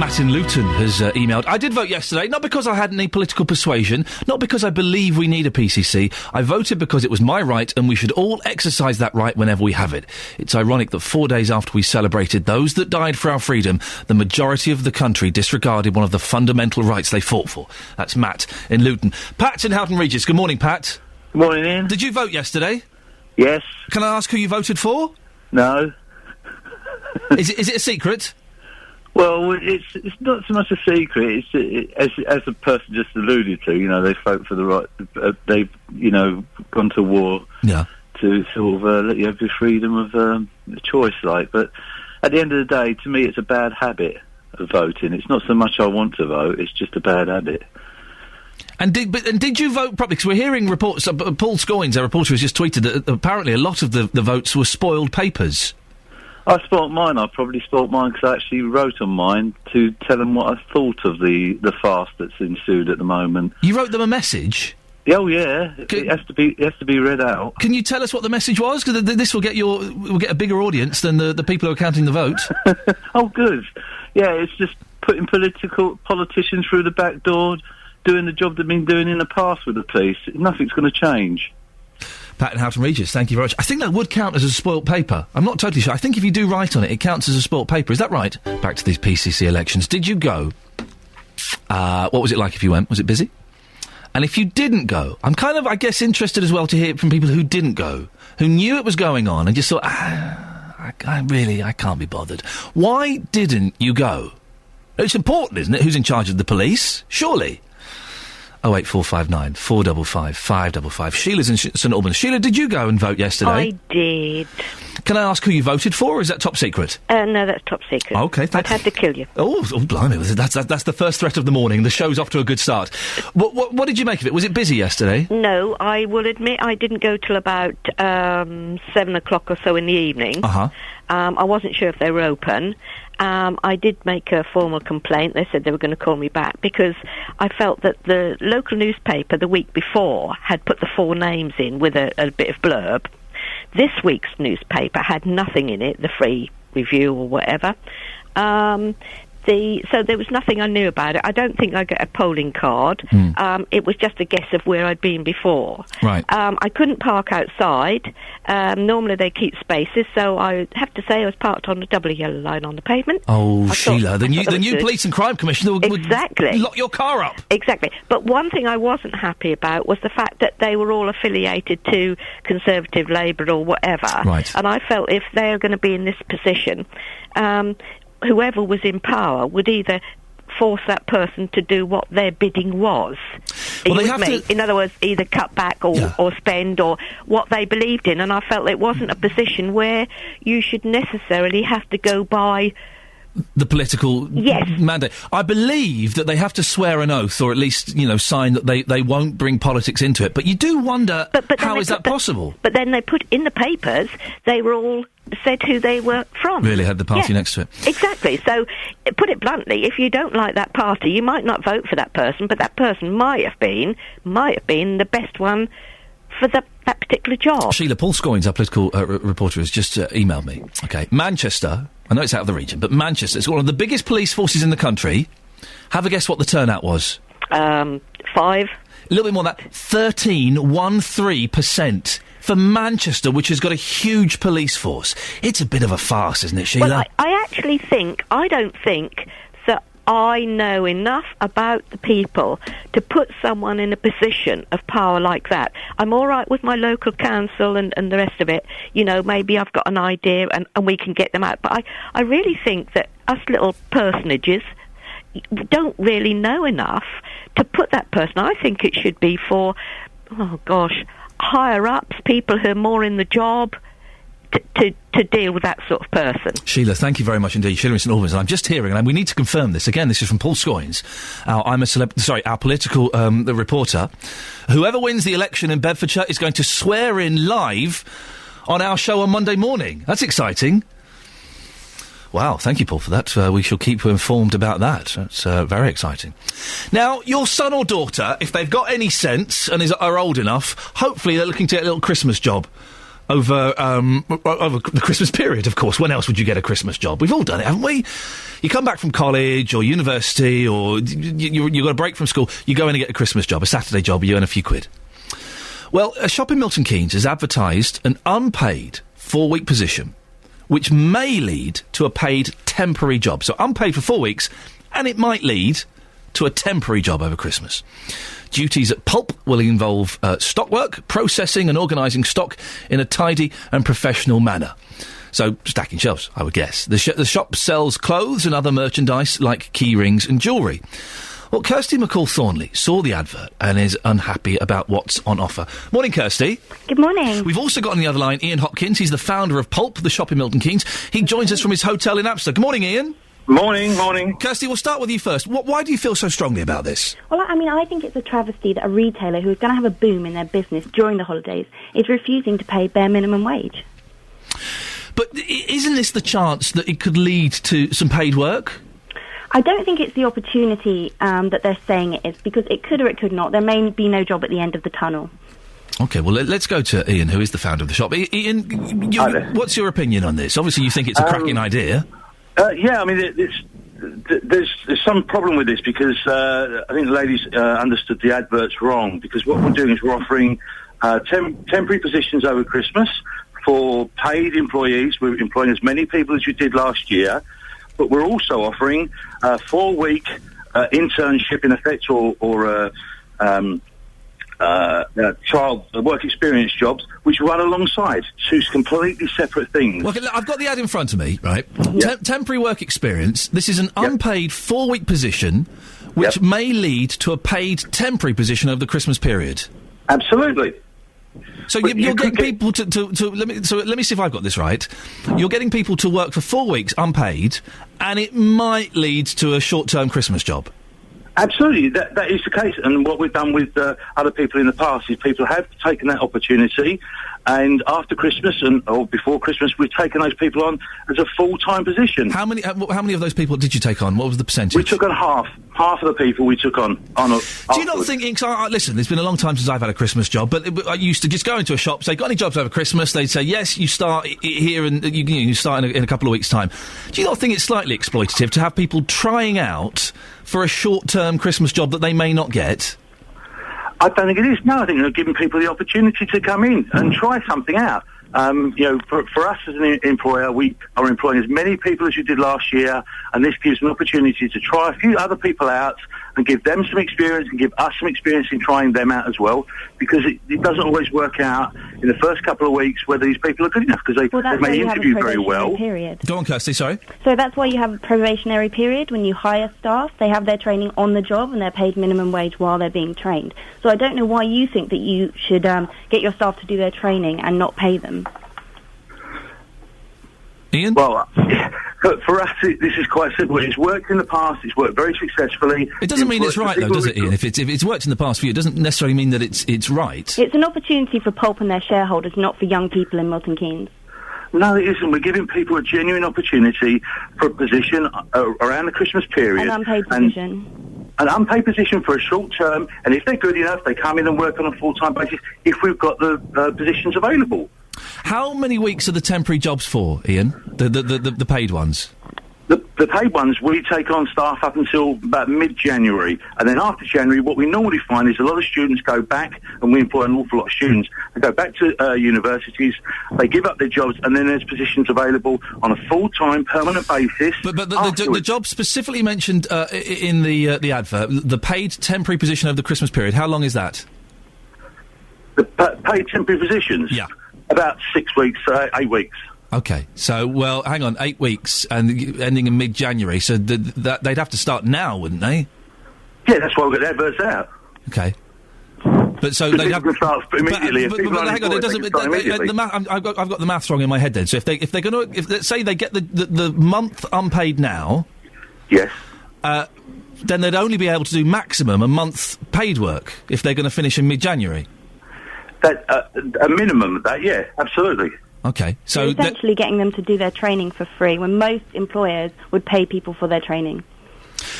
Matt in Luton has emailed. I did vote yesterday, not because I had any political persuasion, not because I believe we need a PCC. I voted because it was my right and we should all exercise that right whenever we have it. It's ironic that 4 days after we celebrated those that died for our freedom, the majority of the country disregarded one of the fundamental rights they fought for. That's Matt in Luton. Pat in Houghton Regis. Good morning, Pat. Good morning, Ian. Did you vote yesterday? Yes. Can I ask who you voted for? No. Is it a secret? Well, it's not so much a secret. As the person just alluded to, you know, they fought for the right. They've, you know, gone to war to sort of let you have your freedom of choice, like. But at the end of the day, to me, it's a bad habit of voting. It's not so much I want to vote; it's just a bad habit. And did you vote properly? Because we're hearing reports. Paul Scoins, our reporter, has just tweeted that apparently a lot of the votes were spoiled papers. I spoilt mine. I probably spoilt mine because I actually wrote on mine to tell them what I thought of the fast that's ensued at the moment. You wrote them a message? Oh yeah, it has to be read out. Can you tell us what the message was? Because this will get a bigger audience than the people who are counting the vote. Oh, good. Yeah, it's just putting politicians through the back door, doing the job they've been doing in the past with the police. Nothing's going to change. Pat and Houghton Regis, thank you very much. I think that would count as a spoilt paper. I'm not totally sure. I think if you do write on it, it counts as a spoilt paper. Is that right? Back to these PCC elections. Did you go? What was it like if you went? Was it busy? And if you didn't go, I'm kind of, I guess, interested as well to hear from people who didn't go, who knew it was going on and just thought, I can't be bothered. Why didn't you go? It's important, isn't it? Who's in charge of the police? Surely. 08459 455 555. Sheila's in St Albans. Sheila, did you go and vote yesterday? I did. Can I ask who you voted for, or is that top secret? No, that's top secret. OK, I've had to kill you. Oh, blimey, that's the first threat of the morning. The show's off to a good start. What did you make of it? Was it busy yesterday? No, I will admit I didn't go till about 7 o'clock or so in the evening. Uh-huh. I wasn't sure if they were open. I did make a formal complaint. They said they were going to call me back because I felt that the local newspaper the week before had put the 4 names in with a bit of blurb. This week's newspaper had nothing in it, the Free Review or whatever. So there was nothing I knew about it. I don't think I got a polling card. It was just a guess of where I'd been before. Right. I couldn't park outside. Normally they keep spaces, so I have to say I was parked on a double yellow line on the pavement. Oh, Sheila, the new Police and Crime Commissioner would lock your car up. Exactly. But one thing I wasn't happy about was the fact that they were all affiliated to Conservative, Labour or whatever. Right. And I felt if they're going to be in this position, whoever was in power would either force that person to do what their bidding was. Well, they have to... In other words, either cut back or spend or what they believed in. And I felt it wasn't a position where you should necessarily have to go by the political mandate. I believe that they have to swear an oath, or at least, sign that they won't bring politics into it. But you do wonder, how is that possible? But then they put in the papers, they were all said who they were from. Really had the party next to it. Exactly. So, put it bluntly, if you don't like that party, you might not vote for that person, but that person might have been the best one for that particular job. Sheila, Paul Scoins, our political reporter, has just emailed me. Okay, Manchester, I know it's out of the region, but Manchester is one of the biggest police forces in the country. Have a guess what the turnout was? 5. A little bit more than that. 13% for Manchester, which has got a huge police force. It's a bit of a farce, isn't it, Sheila? Well, I don't think that I know enough about the people to put someone in a position of power like that. I'm all right with my local council and the rest of it. Maybe I've got an idea and we can get them out. But I really think that us little personages don't really know enough to put that person. I think it should be for, higher-ups, people who are more in the job, to deal with that sort of person. Sheila, thank you very much indeed. Sheila in St Albans. And I'm just hearing, and we need to confirm this. Again, this is from Paul Scoins, our political reporter. Whoever wins the election in Bedfordshire is going to swear in live on our show on Monday morning. That's exciting. Wow, thank you, Paul, for that. We shall keep you informed about that. That's very exciting. Now, your son or daughter, if they've got any sense and are old enough, hopefully they're looking to get a little Christmas job over the Christmas period, of course. When else would you get a Christmas job? We've all done it, haven't we? You come back from college or university, or you got a break from school, you go in and get a Christmas job, a Saturday job, you earn a few quid. Well, a shop in Milton Keynes has advertised an unpaid 4-week position, which may lead to a paid temporary job. So unpaid for 4 weeks, and it might lead to a temporary job over Christmas. Duties at Pulp will involve stock work, processing and organising stock in a tidy and professional manner. So, stacking shelves, I would guess. The shop sells clothes and other merchandise like key rings and jewellery. Well, Kirsty McCall-Thornley saw the advert and is unhappy about what's on offer. Morning, Kirsty. Good morning. We've also got on the other line Iain Hopkins. He's the founder of Pulp, the shop in Milton Keynes. He joins us from his hotel in Amsterdam. Good morning, Iain. Morning. Kirsty, we'll start with you first. Why do you feel so strongly about this? Well, I mean, I think it's a travesty that a retailer who is going to have a boom in their business during the holidays is refusing to pay bare minimum wage. But isn't this the chance that it could lead to some paid work? I don't think it's the opportunity that they're saying it is, because it could or it could not. There may be no job at the end of the tunnel. OK, well, let's go to Iain, who is the founder of the shop. Iain, what's your opinion on this? Obviously, you think it's a cracking idea. Yeah, I mean, there's some problem with this, because I think the ladies understood the adverts wrong, because what we're doing is we're offering temporary positions over Christmas for paid employees. We're employing as many people as you did last year, but we're also offering a 4-week internship in effect, or child work experience jobs, which run alongside two completely separate things. Well, I've got the ad in front of me, right? Yep. Temporary work experience. This is an unpaid 4-week position, which may lead to a paid temporary position over the Christmas period. Absolutely. So you're getting people to let me see if I've got this right. You're getting people to work for 4 weeks unpaid, and it might lead to a short-term Christmas job. Absolutely, that is the case. And what we've done with other people in the past is people have taken that opportunity, and after Christmas or before Christmas, we've taken those people on as a full-time position. How many of those people did you take on? What was the percentage? We took on half of the people we took on. Do you not think? Listen, it's been a long time since I've had a Christmas job, but I used to just go into a shop, say, "Got any jobs over Christmas?" They'd say, "Yes, you start here, and you start in a couple of weeks' time." Do you not think it's slightly exploitative to have people trying out for a short-term Christmas job that they may not get? I don't think it is. No, I think they're giving people the opportunity to come in and try something out. For us as an employer, we are employing as many people as you did last year, and this gives an opportunity to try a few other people out and give them some experience and give us some experience in trying them out as well, because it doesn't always work out in the first couple of weeks whether these people are good enough, because they may interview very well. Period. Go on, Kirsty, sorry. So that's why you have a probationary period. When you hire staff, they have their training on the job and they're paid minimum wage while they're being trained. So I don't know why you think that you should get your staff to do their training and not pay them. Iain? Well, for us, this is quite simple. It's worked in the past. It's worked very successfully. It doesn't mean it's right, though, does it, Iain? If it's worked in the past for you, it doesn't necessarily mean that it's right. It's an opportunity for Pulp and their shareholders, not for young people in Milton Keynes. No, it isn't. We're giving people a genuine opportunity for a position around the Christmas period. An unpaid position. An unpaid position for a short term, and if they're good enough, they come in and work on a full-time basis if we've got the positions available. How many weeks are the temporary jobs for, Iain? The paid ones? The paid ones, we take on staff up until about mid-January, and then after January, what we normally find is a lot of students go back, and we employ an awful lot of students. They go back to universities, they give up their jobs, and then there's positions available on a full-time, permanent basis. But the job specifically mentioned in the advert, the paid temporary position over the Christmas period, how long is that? The paid temporary positions? Yeah. About 6 weeks, 8 weeks. OK, so, well, hang on, 8 weeks and ending in mid-January, so they'd have to start now, wouldn't they? Yeah, that's why we've got the adverts out. OK. But so they'd have to start immediately. But hang on, it doesn't. I've got the maths wrong in my head. Then, so if they're going to, if let's say they get the month unpaid now, yes, then they'd only be able to do maximum a month paid work if they're going to finish in mid-January. That a minimum of that, yeah, absolutely. Okay, so you're essentially getting them to do their training for free when most employers would pay people for their training.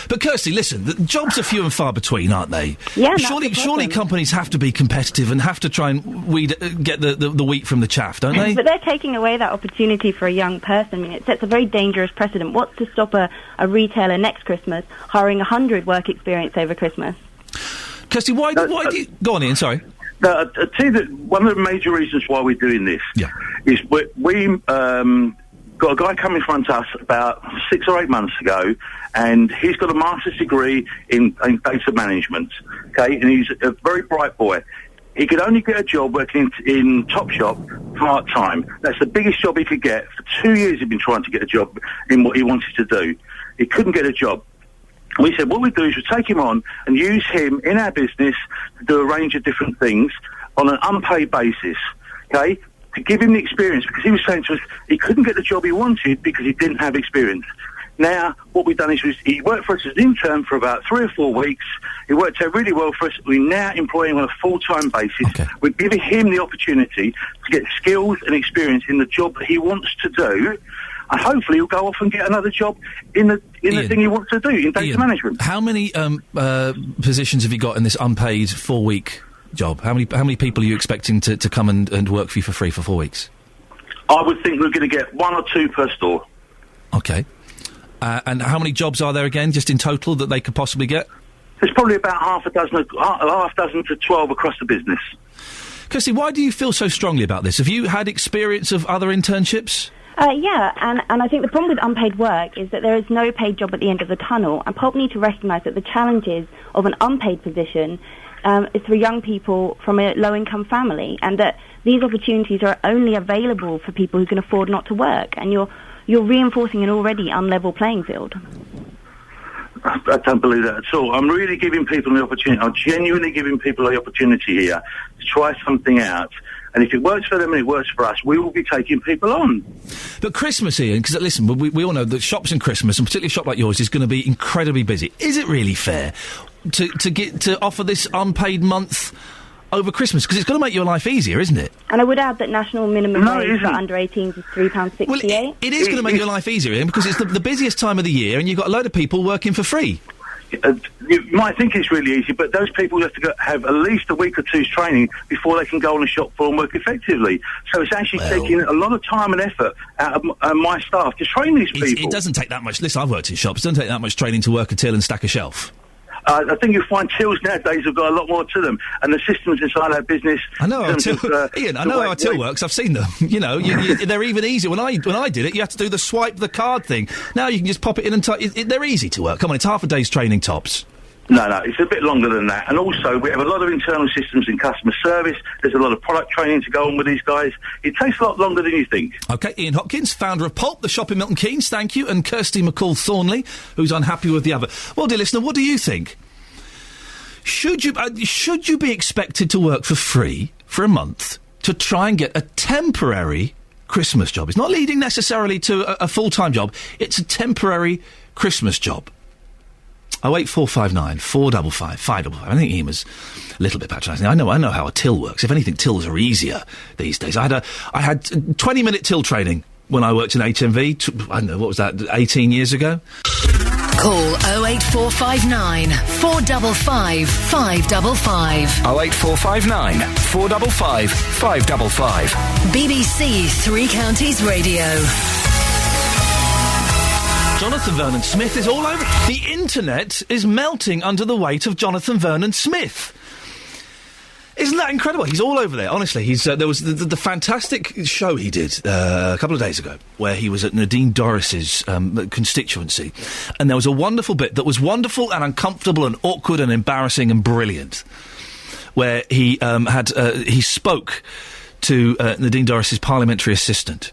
But Kirsty, listen, the jobs are few and far between, aren't they? Yeah, surely companies have to be competitive and have to try and get the wheat from the chaff, don't they? But they're taking away that opportunity for a young person. I mean, it sets a very dangerous precedent. What's to stop a retailer next Christmas hiring 100 work experience over Christmas? Kirsty, why do you... Go on, Ian, sorry. No, I'll tell you that one of the major reasons why we're doing this is we got a guy come in front of us about 6 or 8 months ago, and he's got a master's degree in data management, okay, and he's a very bright boy. He could only get a job working in Topshop part-time. That's the biggest job he could get. For 2 years he'd been trying to get a job in what he wanted to do. He couldn't get a job. We said what we do is we take him on and use him in our business to do a range of different things on an unpaid basis, okay, to give him the experience, because he was saying to us he couldn't get the job he wanted because he didn't have experience. Now, what we've done is he worked for us as an intern for about 3 or 4 weeks. He worked out really well for us. We now employ him on a full-time basis. Okay. We're giving him the opportunity to get skills and experience in the job that he wants to do, and hopefully he'll go off and get another job in the thing he wants to do, in data management. How many positions have you got in this unpaid 4-week job? How many people are you expecting to come and work for you for free for 4 weeks? I would think we're going to get 1 or 2 per store. Okay. And how many jobs are there again, just in total, that they could possibly get? There's probably about half a dozen to 12 across the business. Kirsty, why do you feel so strongly about this? Have you had experience of other internships? Yeah, and I think the problem with unpaid work is that there is no paid job at the end of the tunnel, and people need to recognise that the challenges of an unpaid position is for young people from a low-income family, and that these opportunities are only available for people who can afford not to work, and you're reinforcing an already unlevel playing field. I don't believe that at all. I'm really giving people the opportunity. I'm genuinely giving people the opportunity here to try something out. And if it works for them and it works for us, we will be taking people on. But Christmas, Ian, because listen, we all know that shops in Christmas, and particularly a shop like yours, is going to be incredibly busy. Is it really fair to offer this unpaid month over Christmas? Because it's going to make your life easier, isn't it? And I would add that national minimum wage for under 18s is £3.68. Well, it is going to make your life easier, Ian, because it's the busiest time of the year, and you've got a load of people working for free. You might think it's really easy, but those people have to have at least a week or two's training before they can go on the shop floor and work effectively. So it's actually taking a lot of time and effort out of my staff to train these people. It doesn't take that much. Listen, I've worked in shops. It doesn't take that much training to work a till and stack a shelf. I think you'll find tills nowadays have got a lot more to them, and the systems inside our business. I know how Ian. I know how a till works. I've seen them. You know, they're even easier. When I did it, you had to do the swipe the card thing. Now you can just pop it in and they're easy to work. Come on, it's half a day's training tops. No, it's a bit longer than that. And also, we have a lot of internal systems in customer service. There's a lot of product training to go on with these guys. It takes a lot longer than you think. OK, Ian Hopkins, founder of Pulp, the shop in Milton Keynes, thank you, and Kirsty McCall-Thornley, who's unhappy with the other. Well, dear listener, what do you think? Should you be expected to work for free for a month to try and get a temporary Christmas job? It's not leading necessarily to a full-time job. It's a temporary Christmas job. 08459 455 555. I think Ian was a little bit patronising. I know how a till works. If anything, tills are easier these days. I had 20-minute till training when I worked in HMV. I don't know, what was that, 18 years ago? Call 08459 455 555. 08459 455 555. BBC Three Counties Radio. Jonathan Vernon Smith is all over. The internet is melting under the weight of Jonathan Vernon Smith. Isn't that incredible? He's all over there, honestly. There was the fantastic show he did a couple of days ago where he was at Nadine Dorris's constituency, and there was a wonderful bit that was wonderful and uncomfortable and awkward and embarrassing and brilliant, where he spoke to Nadine Dorris's parliamentary assistant.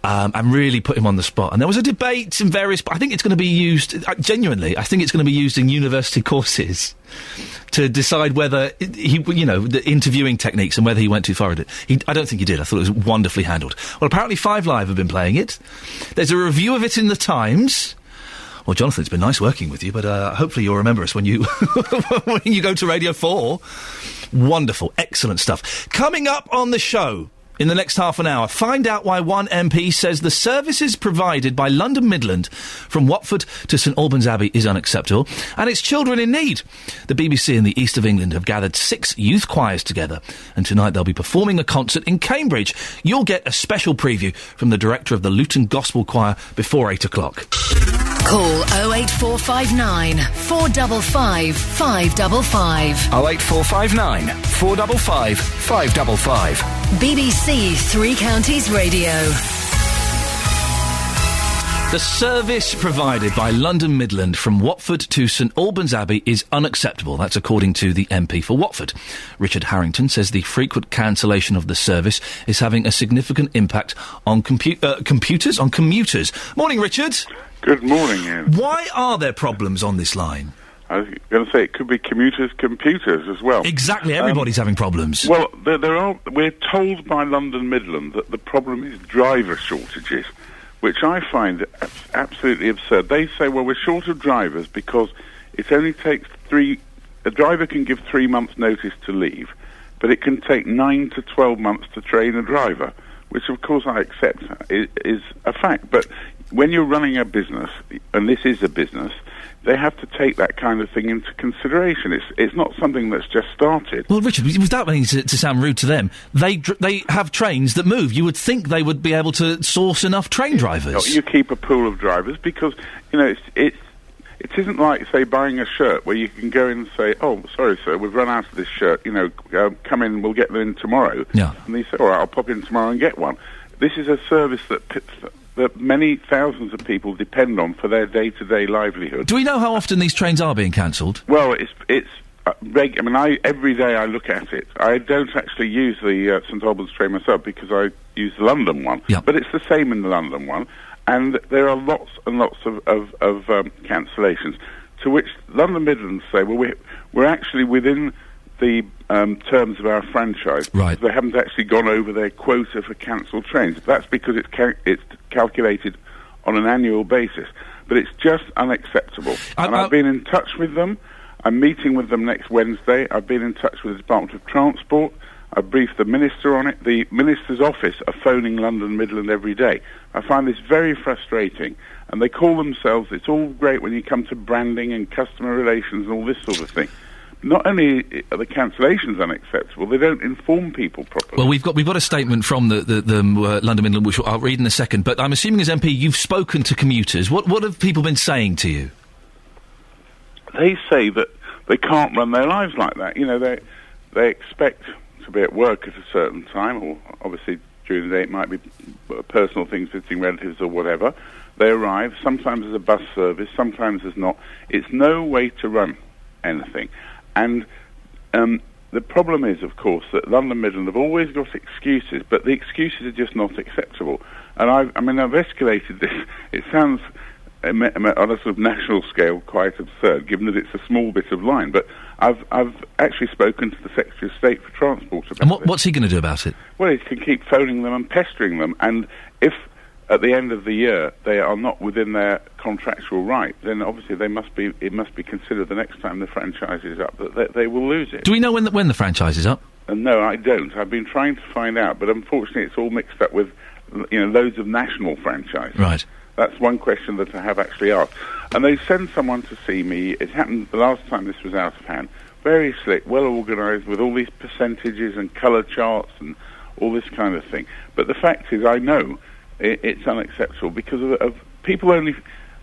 And really put him on the spot. And there was a debate in various... I think it's going to be used... genuinely, I think it's going to be used in university courses to decide whether the interviewing techniques and whether he went too far with it. I don't think he did. I thought it was wonderfully handled. Well, apparently 5 Live have been playing it. There's a review of it in the Times. Well, Jonathan, it's been nice working with you, but hopefully you'll remember us when you when you go to Radio 4. Wonderful. Excellent stuff. Coming up on the show... in the next half an hour. Find out why one MP says the services provided by London Midland from Watford to St Albans Abbey is unacceptable, and it's children in need. The BBC and the East of England have gathered 6 youth choirs together, and tonight they'll be performing a concert in Cambridge. You'll get a special preview from the director of the Luton Gospel Choir before 8 o'clock. Call 08459 455 555. 08459 455 555. BBC Three Counties Radio. The service provided by London Midland from Watford to St Albans Abbey is unacceptable. That's according to the MP for Watford. Richard Harrington says the frequent cancellation of the service is having a significant impact on commuters. Morning, Richard. Good morning, Ian. Why are there problems on this line? I was going to say it could be computers as well. Exactly, everybody's having problems. Well, we're told by London Midland that the problem is driver shortages, which I find absolutely absurd. They say, well, we're short of drivers because it only takes a driver can give 3 months' notice to leave, but it can take 9 to 12 months to train a driver, which of course I accept is a fact. But when you're running a business, and this is a business, they have to take that kind of thing into consideration. It's not something that's just started. Well, Richard, without meaning to sound rude to them, they have trains that move. You would think they would be able to source enough train drivers. You keep a pool of drivers because, it isn't like, say, buying a shirt where you can go in and say, oh, sorry, sir, we've run out of this shirt, come in, we'll get them in tomorrow. Yeah. And they say, all right, I'll pop in tomorrow and get one. This is a service that many thousands of people depend on for their day-to-day livelihood. Do we know how often these trains are being cancelled? Well, every day I look at it. I don't actually use the St Albans train myself because I use the London one. Yeah. But it's the same in the London one, and there are lots and lots of cancellations. To which London Midlands say, well, we're actually within the terms of our franchise. Right. They haven't actually gone over their quota for cancelled trains. That's because it's calculated on an annual basis. But it's just unacceptable. I've been in touch with them. I'm meeting with them next Wednesday. I've been in touch with the Department of Transport. I've briefed the Minister on it. The Minister's office are phoning London Midland every day. I find this very frustrating. And they call themselves, it's all great when you come to branding and customer relations and all this sort of thing. Not only are the cancellations unacceptable, they don't inform people properly. Well, we've got a statement from the London Midland, which I'll read in a second. But I'm assuming as MP, you've spoken to commuters. What have people been saying to you? They say that they can't run their lives like that. They expect to be at work at a certain time, or obviously during the day it might be personal things, visiting relatives or whatever. They arrive. Sometimes there's a bus service, sometimes there's not. It's no way to run anything. And the problem is, of course, that London Midland have always got excuses, but the excuses are just not acceptable. And I've escalated this. It sounds, on a sort of national scale, quite absurd, given that it's a small bit of line. But I've actually spoken to the Secretary of State for Transport about it. And what's he going to do about it? Well, he can keep phoning them and pestering them. And if at the end of the year they are not within their contractual right, then obviously it must be considered the next time the franchise is up that they will lose it. Do we know when the franchise is up? No, I don't. I've been trying to find out, but unfortunately it's all mixed up with loads of national franchises. Right. That's one question that I have actually asked. And they send someone to see me. It happened the last time this was out of hand. Very slick, well organised, with all these percentages and colour charts and all this kind of thing. But the fact is, I know it's unacceptable because of people only...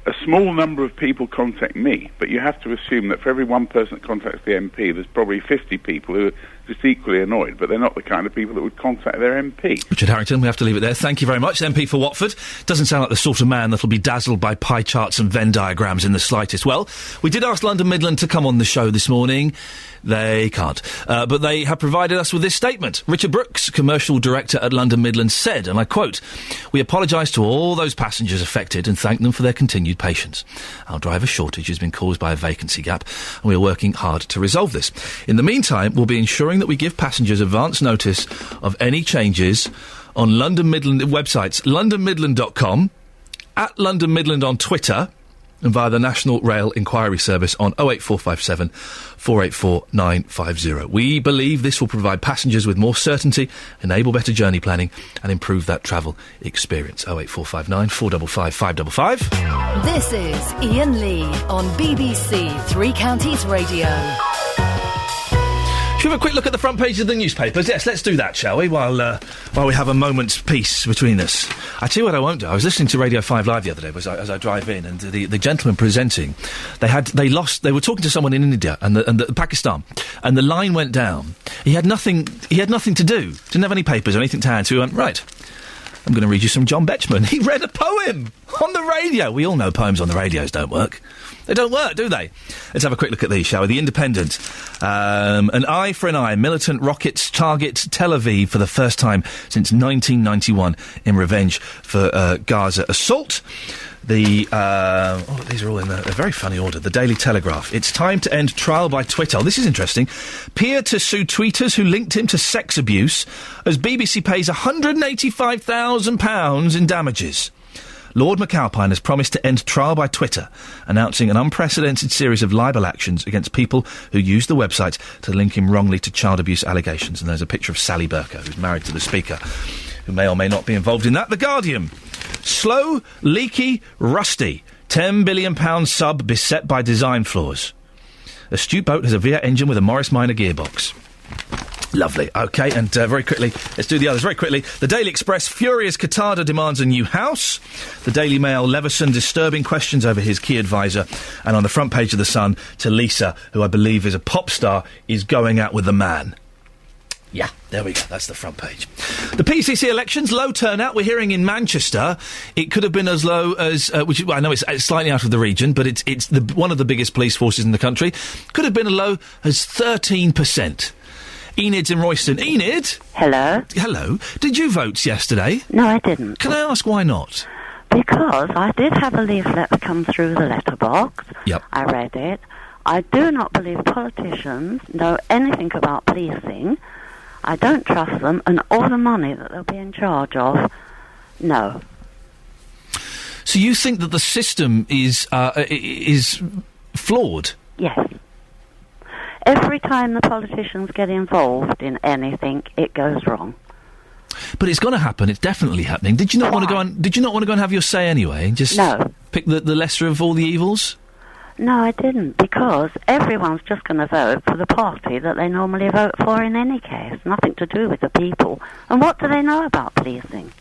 A small number of people contact me, but you have to assume that for every one person that contacts the MP, there's probably 50 people who are just equally annoyed, but they're not the kind of people that would contact their MP. Richard Harrington, we have to leave it there. Thank you very much. MP for Watford. Doesn't sound like the sort of man that'll be dazzled by pie charts and Venn diagrams in the slightest. Well, we did ask London Midland to come on the show this morning. They can't. But they have provided us with this statement. Richard Brooks, Commercial Director at London Midland, said, and I quote, "We apologise to all those passengers affected and thank them for their continued patience. Our driver shortage has been caused by a vacancy gap, and we are working hard to resolve this. In the meantime, we'll be ensuring that we give passengers advance notice of any changes on London Midland websites, londonmidland.com, at London Midland on Twitter, and via the National Rail Inquiry Service on 08457 484 950. We believe this will provide passengers with more certainty, enable better journey planning and improve that travel experience. 08459 455 555. This is Iain Lee on BBC Three Counties Radio. Should we have a quick look at the front page of the newspapers? Yes, let's do that, shall we? While we have a moment's peace between us. I tell you what I won't do. I was listening to Radio 5 Live the other day as I drive in, and the gentleman presenting, they were talking to someone in India and the Pakistan, and the line went down. He had nothing to do. Didn't have any papers or anything to hand, so he went, right, I'm going to read you some John Betjeman. He read a poem on the radio. We all know poems on the radios don't work. They don't work, do they? Let's have a quick look at these, shall we? The Independent. An eye for an eye. Militant rockets target Tel Aviv for the first time since 1991 in revenge for Gaza assault. These are all in a very funny order. The Daily Telegraph. It's time to end trial by Twitter. Oh, this is interesting. Peer to sue tweeters who linked him to sex abuse as BBC pays £185,000 in damages. Lord McAlpine has promised to end trial by Twitter, announcing an unprecedented series of libel actions against people who used the website to link him wrongly to child abuse allegations. And there's a picture of Sally Burker, who's married to the Speaker, who may or may not be involved in that. The Guardian. Slow, leaky, rusty. £10 billion sub beset by design flaws. Astute boat has a V8 engine with a Morris Minor gearbox. Lovely. OK, and very quickly, let's do the others very quickly. The Daily Express, furious Qatada demands a new house. The Daily Mail, Leveson, disturbing questions over his key advisor. And on the front page of The Sun, to Lisa, who I believe is a pop star, is going out with a man. Yeah, there we go. That's the front page. The PCC elections, low turnout. We're hearing in Manchester it could have been as low as, which I know it's slightly out of the region, but it's one of the biggest police forces in the country. Could have been as low as 13%. Enid's in Royston. Enid? Hello. Hello. Did you vote yesterday? No, I didn't. Can I ask why not? Because I did have a leaflet come through the letterbox. Yep. I read it. I do not believe politicians know anything about policing. I don't trust them, and all the money that they'll be in charge of, no. So you think that the system is flawed? Yes. Every time the politicians get involved in anything, it goes wrong. But it's going to happen. It's definitely happening. Did you not want to go and have your say anyway? Just no. Pick the lesser of all the evils? No, I didn't, because everyone's just going to vote for the party that they normally vote for in any case. Nothing to do with the people. And what do they know about policing?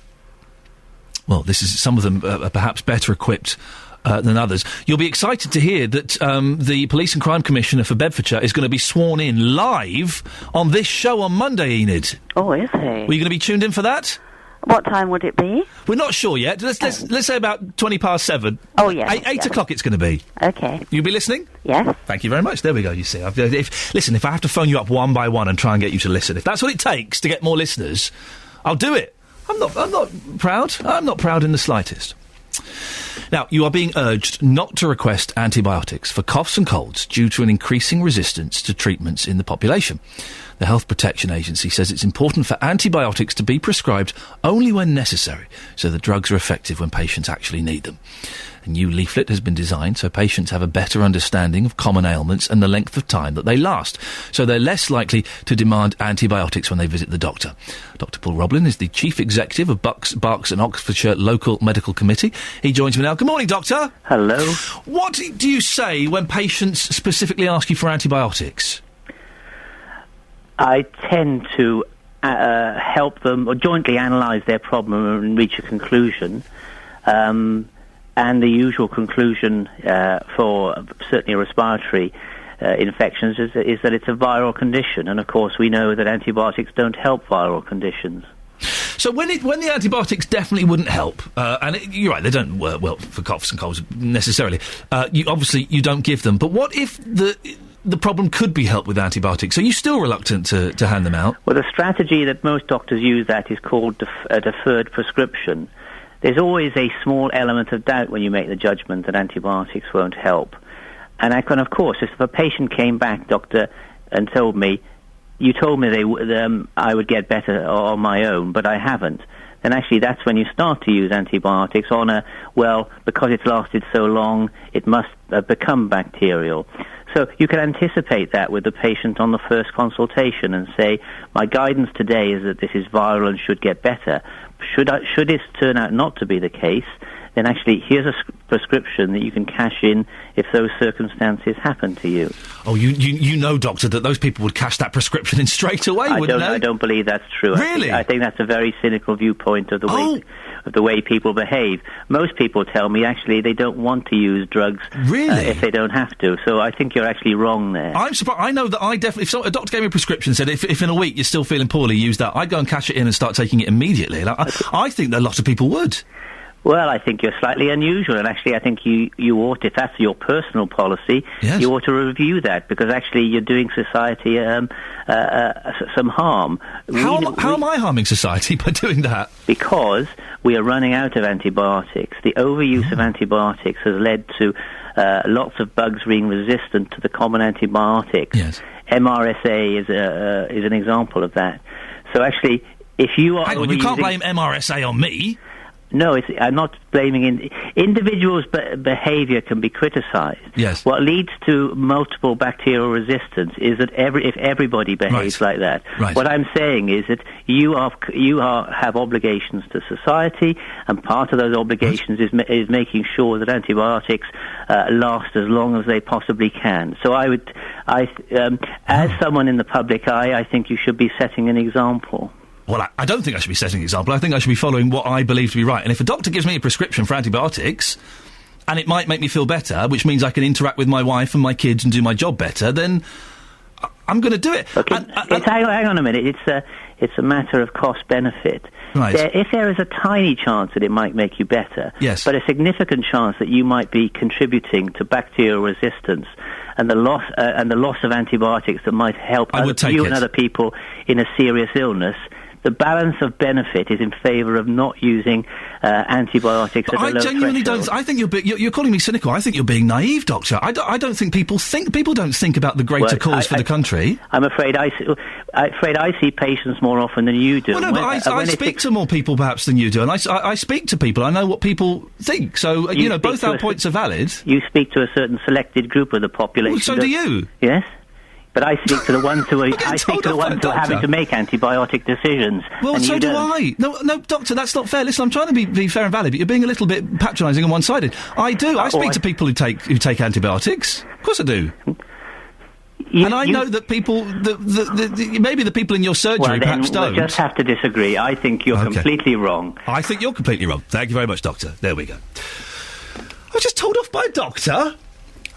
Well, some of them are perhaps better equipped than others. You'll be excited to hear that the Police and Crime Commissioner for Bedfordshire is going to be sworn in live on this show on Monday, Enid. Oh, is he? Were you going to be tuned in for that? What time would it be? We're not sure yet. Let's say about 7:20. Oh, yes. 8 o'clock it's going to be. OK. You'll be listening? Yes. Thank you very much. There we go, you see. Listen, if I have to phone you up one by one and try and get you to listen, if that's what it takes to get more listeners, I'll do it. I'm not proud. I'm not proud in the slightest. Now, you are being urged not to request antibiotics for coughs and colds due to an increasing resistance to treatments in the population. The Health Protection Agency says it's important for antibiotics to be prescribed only when necessary, so the drugs are effective when patients actually need them. A new leaflet has been designed so patients have a better understanding of common ailments and the length of time that they last, so they're less likely to demand antibiotics when they visit the doctor. Dr Paul Roblin is the Chief Executive of Berks and Oxfordshire Local Medical Committee. He joins me now. Good morning, Doctor. Hello. What do you say when patients specifically ask you for antibiotics? I tend to help them or jointly analyse their problem and reach a conclusion. And the usual conclusion for certainly respiratory infections is that it's a viral condition. And, of course, we know that antibiotics don't help viral conditions. So when the antibiotics definitely wouldn't help, you're right, they don't work well for coughs and colds necessarily, you don't give them. But what if the problem could be helped with antibiotics? Are you still reluctant to hand them out? Well, the strategy that most doctors use that is called a deferred prescription. There's always a small element of doubt when you make the judgment that antibiotics won't help. And of course, if a patient came back, doctor, and told me, you told me I would get better on my own, but I haven't, then actually that's when you start to use antibiotics because it's lasted so long, it must become bacterial. So you can anticipate that with the patient on the first consultation and say, my guidance today is that this is viral and should get better. Should this turn out not to be the case, then actually here's a prescription that you can cash in if those circumstances happen to you. Oh, you know, Doctor, that those people would cash that prescription in straight away, wouldn't they? I don't believe that's true. Really? I think that's a very cynical viewpoint of the way people behave. Most people tell me actually they don't want to use drugs if they don't have to. So I think you're actually wrong there. I'm surprised. I know that I definitely, if a doctor gave me a prescription and said if in a week you're still feeling poorly, use that, I'd go and cash it in and start taking it immediately. I think that a lot of people would. Well, I think you're slightly unusual, and actually I think you ought, if that's your personal policy, you ought to review that, because actually you're doing society some harm. How am I harming society by doing that? Because we are running out of antibiotics. The overuse of antibiotics has led to lots of bugs being resistant to the common antibiotics. Yes. MRSA is an example of that. So actually, if you are... Hang on, you can't blame MRSA on me. No, I'm not blaming individuals' behaviour can be criticised. Yes. What leads to multiple bacterial resistance is that if everybody behaves like that. Right. What I'm saying is that you have obligations to society, and part of those obligations is making sure that antibiotics last as long as they possibly can. So as someone in the public eye, I think you should be setting an example. Well, I don't think I should be setting an example. I think I should be following what I believe to be right. And if a doctor gives me a prescription for antibiotics, and it might make me feel better, which means I can interact with my wife and my kids and do my job better, then I'm going to do it. Okay, hang on a minute. It's a matter of cost-benefit. Right. If there is a tiny chance that it might make you better, but a significant chance that you might be contributing to bacterial resistance and the loss of antibiotics that might help you and other people in a serious illness, the balance of benefit is in favour of not using antibiotics at a low threshold. I genuinely don't. I think you're calling me cynical. I think you're being naive, Doctor. I don't think people don't think about the greater cause for the country. I'm afraid I see patients more often than you do. Well, no, but I speak to more people perhaps than you do, and I speak to people. I know what people think. So both our points are valid. You speak to a certain selected group of the population. Well, so do you. Yes. But I speak to the ones who are having to make antibiotic decisions. Well, so do I. No, Doctor, that's not fair. Listen, I'm trying to be fair and valid, but you're being a little bit patronising and one-sided. I do. I speak to people who take antibiotics. Of course I do. I know that people, maybe the people in your surgery perhaps don't. We'll just have to disagree. I think you're completely wrong. I think you're completely wrong. Thank you very much, Doctor. There we go. I was just told off by a doctor.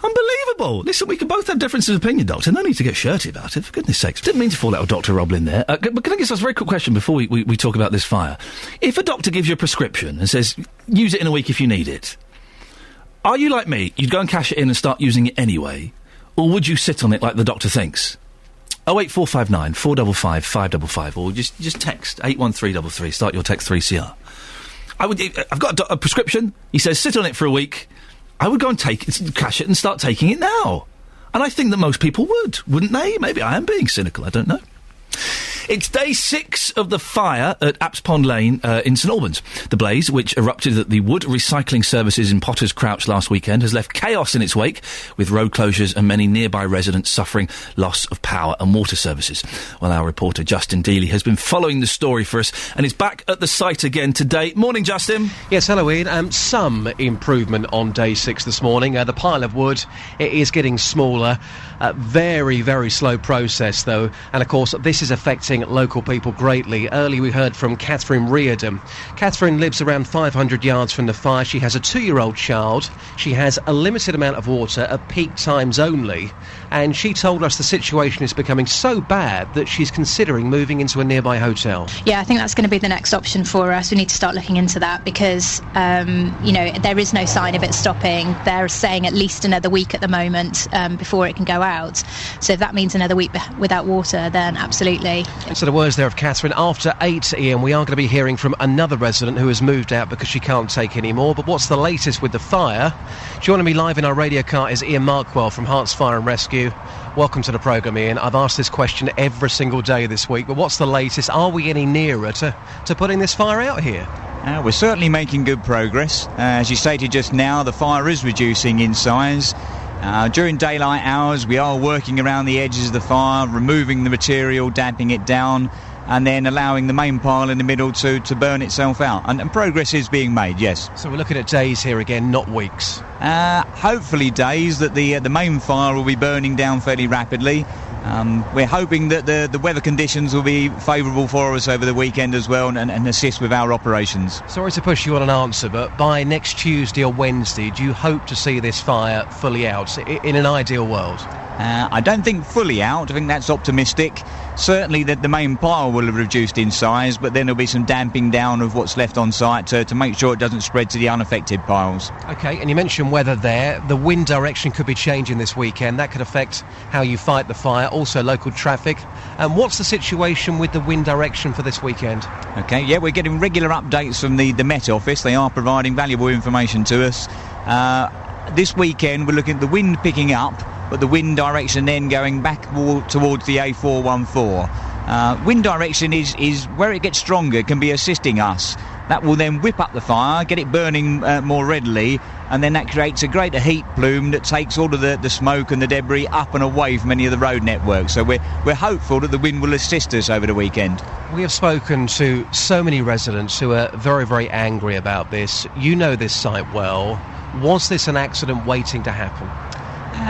Unbelievable. Listen, we can both have differences of opinion, Doctor. No need to get shirty about it, for goodness sakes. Didn't mean to fall out with Dr. Roblin there. But can I just ask a very quick question before we talk about this fire? If a doctor gives you a prescription and says, use it in a week if you need it, are you like me? You'd go and cash it in and start using it anyway? Or would you sit on it like the doctor thinks? 08459 455 555, or just text 81333, start your text 3CR. I've got a prescription, he says sit on it for a week, I would go and cash it and start taking it now. And I think that most people wouldn't they? Maybe I am being cynical, I don't know. It's day 6 of the fire at Apps Pond Lane in St Albans. The blaze, which erupted at the wood recycling services in Potter's Crouch last weekend, has left chaos in its wake, with road closures and many nearby residents suffering loss of power and water services. Well, our reporter Justin Dealey has been following the story for us and is back at the site again today. Morning, Justin. Yes, hello, Ian. Some improvement on day 6 this morning. The pile of wood, it is getting smaller. Very, very slow process, though. And, of course, this is affecting local people greatly. Early we heard from Catherine Reardon. Catherine lives around 500 yards from the fire. She has a 2-year-old child. She has a limited amount of water at peak times only. And she told us the situation is becoming so bad that she's considering moving into a nearby hotel. Yeah, I think that's going to be the next option for us. We need to start looking into that because, there is no sign of it stopping. They're saying at least another week at the moment before it can go out. So if that means another week without water, then absolutely So the words there of Catherine. After 8, Ian, we are going to be hearing from another resident who has moved out because she can't take any more. But what's the latest with the fire? Joining me live in our radio car is Iain Markwell from Hearts Fire and Rescue. Welcome to the programme, Ian. I've asked this question every single day this week, but what's the latest? Are we any nearer to putting this fire out here? We're certainly making good progress. As you stated just now, the fire is reducing in size. During daylight hours, we are working around the edges of the fire, removing the material, damping it down, and then allowing the main pile in the middle to burn itself out. And progress is being made, yes. So we're looking at days here again, not weeks? Hopefully days, that the main fire will be burning down fairly rapidly. We're hoping that the weather conditions will be favourable for us over the weekend as well and assist with our operations. Sorry to push you on an answer, but by next Tuesday or Wednesday, do you hope to see this fire fully out in an ideal world? I don't think fully out. I think that's optimistic. Certainly that the main pile will have reduced in size, but then there'll be some damping down of what's left on site to make sure it doesn't spread to the unaffected piles. OK, and you mentioned weather there. The wind direction could be changing this weekend. That could affect how you fight the fire, also local traffic. And what's the situation with the wind direction for this weekend? OK, yeah, we're getting regular updates from the Met Office. They are providing valuable information to us. This weekend we're looking at the wind picking up, but the wind direction then going back towards the A414. Wind direction is where it gets stronger, can be assisting us. That will then whip up the fire, get it burning more readily, and then that creates a greater heat plume that takes all of the smoke and the debris up and away from any of the road networks. So we're hopeful that the wind will assist us over the weekend. We have spoken to so many residents who are very, very angry about this. You know this site well. Was this an accident waiting to happen?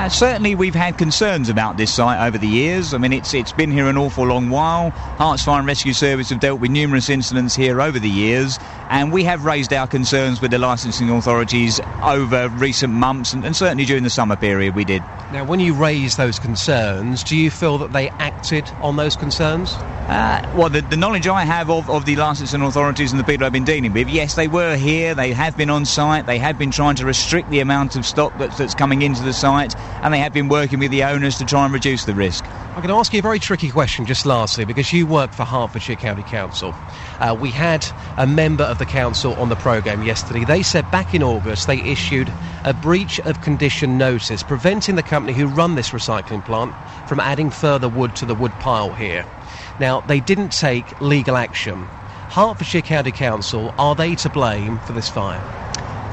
Certainly we've had concerns about this site over the years. I mean, it's been here an awful long while. Hearts Fire and Rescue Service have dealt with numerous incidents here over the years, and we have raised our concerns with the licensing authorities over recent months, and certainly during the summer period we did. Now, when you raise those concerns, do you feel that they acted on those concerns? Well, the knowledge I have of the licensing authorities and the people I've been dealing with, yes, they were here, they have been on site, they have been trying to restrict the amount of stock that's coming into the site, and they have been working with the owners to try and reduce the risk. I'm going to ask you a very tricky question just lastly, because you work for Hertfordshire County Council. We had a member of the council on the programme yesterday. They said back in August they issued a breach of condition notice preventing the company who run this recycling plant from adding further wood to the wood pile here. Now, they didn't take legal action. Hertfordshire County Council, are they to blame for this fire?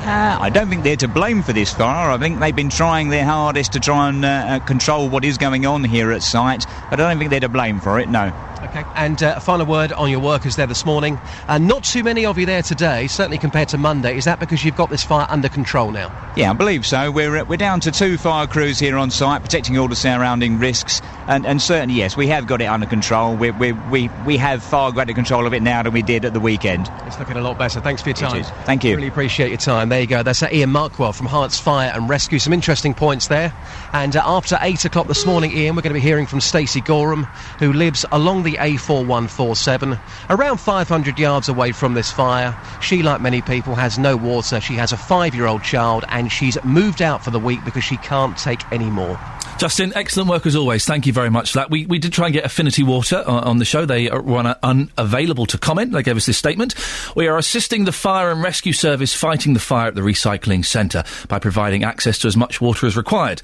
I don't think they're to blame for this fire. I think they've been trying their hardest to try and control what is going on here at site, but I don't think they're to blame for it, no. OK, and a final word on your workers there this morning. Not too many of you there today, certainly compared to Monday. Is that because you've got this fire under control now? Yeah, I believe so. We're down to 2 fire crews here on site, protecting all the surrounding risks, and certainly, yes, we have got it under control. We have far greater control of it now than we did at the weekend. It's looking a lot better. Thanks for your time. Thank you. Really appreciate your time. There you go. That's Iain Markwell from Hearts Fire and Rescue. Some interesting points there. And after 8 o'clock this morning, Iain, we're going to be hearing from Stacey Gorham, who lives along the A4147, around 500 yards away from this fire. She, like many people, has no water. She has a 5-year-old child, and she's moved out for the week because she can't take any more. Justin, excellent work as always. Thank you very much for that. We did try and get Affinity Water on the show. They were unavailable to comment. They gave us this statement. We are assisting the fire and rescue service fighting the fire at the recycling centre by providing access to as much water as required.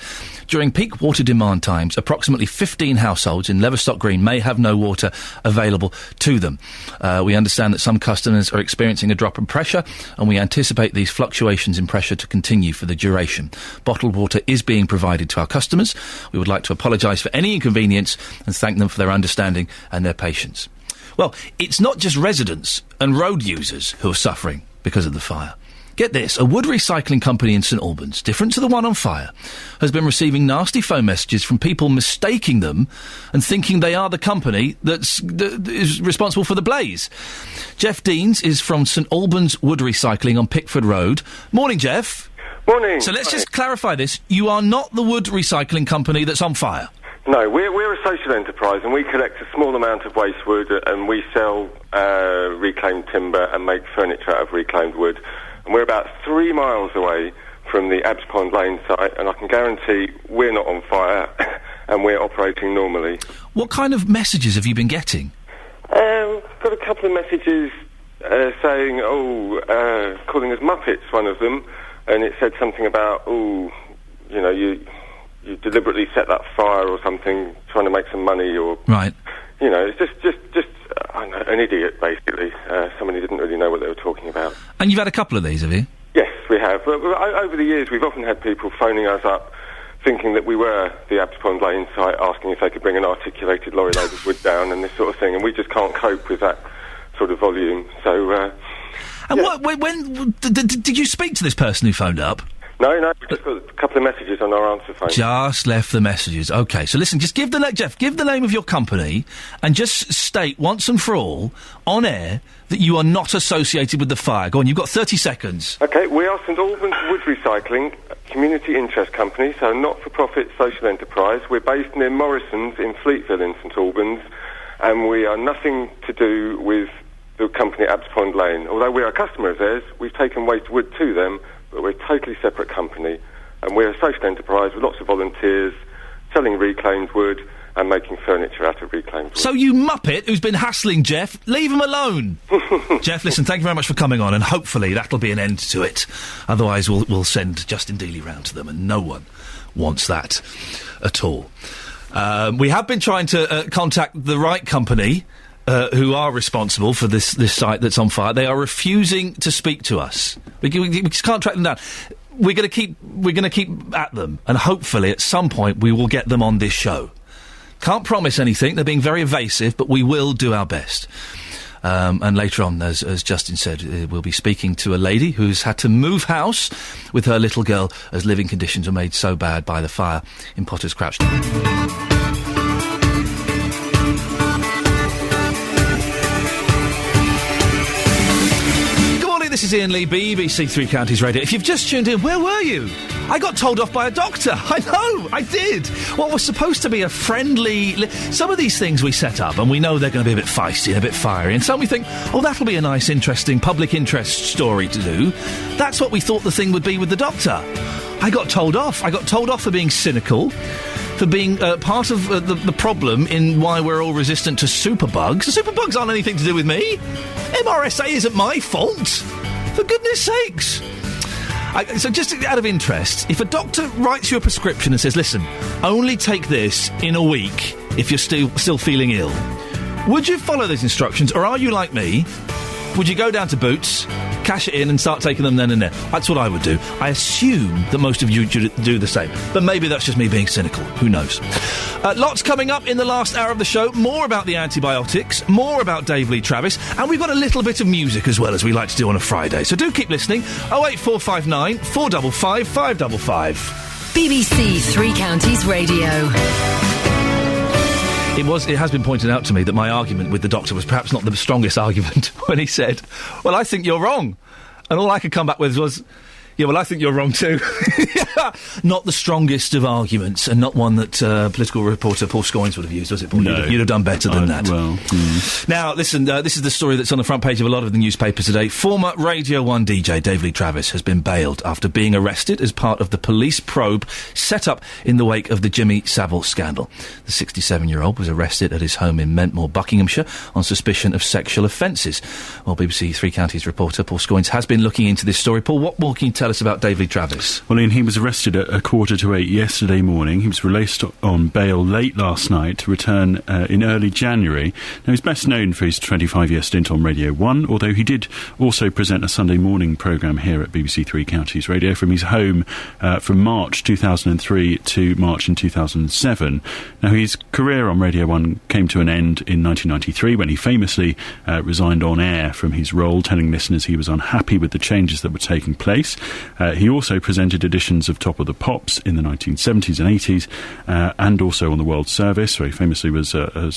During peak water demand times, approximately 15 households in Leverstock Green may have no water available to them. We understand that some customers are experiencing a drop in pressure, and we anticipate these fluctuations in pressure to continue for the duration. Bottled water is being provided to our customers. We would like to apologise for any inconvenience and thank them for their understanding and their patience. Well, it's not just residents and road users who are suffering because of the fire. Get this, a wood recycling company in St Albans, different to the one on fire, has been receiving nasty phone messages from people mistaking them and thinking they are the company that is responsible for the blaze. Jeff Deans is from St Albans Wood Recycling on Pickford Road. Morning, Jeff. Morning. So let's just clarify this. You are not the wood recycling company that's on fire? No, we're a social enterprise, and we collect a small amount of waste wood, and we sell reclaimed timber and make furniture out of reclaimed wood. And we're about 3 miles away from the Abs Pond Lane site, and I can guarantee we're not on fire, and we're operating normally. What kind of messages have you been getting? Got a couple of messages saying, calling us Muppets, one of them, and it said something about, you deliberately set that fire or something, trying to make some money, or... Right. You know, it's just I don't know, an idiot, basically. Somebody who didn't really know what they were talking about. And you've had a couple of these, have you? Yes, we have. Over the years, we've often had people phoning us up thinking that we were the Abscon Lane site, asking if they could bring an articulated lorry load of wood down and this sort of thing, and we just can't cope with that sort of volume. So, when did you speak to this person who phoned up? No, we just got a couple of messages on our answer phone. Just left the messages. OK, so listen, just give the name of your company and just state once and for all, on air, that you are not associated with the fire. Go on, you've got 30 seconds. OK, we are St Albans Wood Recycling, community interest company, so not-for-profit social enterprise. We're based near Morrison's in Fleetville in St Albans, and we are nothing to do with the company Abs Pond Lane. Although we are a customer of theirs, we've taken waste wood to them, but we're a totally separate company, and we're a social enterprise with lots of volunteers, selling reclaimed wood and making furniture out of reclaimed wood. So you muppet who's been hassling Jeff, leave him alone. Jeff, listen, thank you very much for coming on, and hopefully that'll be an end to it. Otherwise we'll send Justin Dealey round to them, and no one wants that at all. We have been trying to contact the right company, who are responsible for this site that's on fire. They are refusing to speak to us. We just can't track them down. We're going to keep at them, and hopefully at some point we will get them on this show. Can't promise anything. They're being very evasive, but we will do our best. And later on, as Justin said, we'll be speaking to a lady who's had to move house with her little girl as living conditions were made so bad by the fire in Potter's Crouch. This is Iain Lee, BBC Three Counties Radio. If you've just tuned in, where were you? I got told off by a doctor. I know, I did. What was supposed to be a friendly... Some of these things we set up, and we know they're going to be a bit feisty and a bit fiery, and some we think, that'll be a nice, interesting public interest story to do. That's what we thought the thing would be with the doctor. I got told off. I got told off for being cynical, for being part of the problem in why we're all resistant to superbugs. The superbugs aren't anything to do with me. MRSA isn't my fault. For goodness sakes. So just out of interest, if a doctor writes you a prescription and says, listen, only take this in a week if you're still feeling ill, would you follow those instructions, or are you like me? Would you go down to Boots, cash it in and start taking them then and there? That's what I would do. I assume that most of you do the same. But maybe that's just me being cynical. Who knows? Lots coming up in the last hour of the show. More about the antibiotics, more about Dave Lee Travis, and we've got a little bit of music as well, as we like to do on a Friday. So do keep listening. 08459 455 555. BBC Three Counties Radio. It has been pointed out to me that my argument with the doctor was perhaps not the strongest argument when he said, well, I think you're wrong. And all I could come back with was, yeah, well, I think you're wrong too. Not the strongest of arguments, and not one that political reporter Paul Scoins would have used, was it, Paul? No. You'd have done better than that. Well, Now, listen, this is the story that's on the front page of a lot of the newspapers today. Former Radio 1 DJ Dave Lee Travis has been bailed after being arrested as part of the police probe set up in the wake of the Jimmy Savile scandal. The 67-year-old was arrested at his home in Mentmore, Buckinghamshire, on suspicion of sexual offences. Well, BBC Three Counties reporter Paul Scoins has been looking into this story. Paul, what more can you tell us about Dave Lee Travis? Well, Ian, he was arrested at 7:45 yesterday morning. He was released on bail late last night to return in early January. Now, he's best known for his 25-year stint on Radio 1, although he did also present a Sunday morning programme here at BBC Three Counties Radio from his home from March 2003 to March in 2007. Now, his career on Radio 1 came to an end in 1993 when he famously resigned on air from his role, telling listeners he was unhappy with the changes that were taking place. He also presented editions of Top of the Pops in the 1970s and 80s, and also on the World Service, where he famously was a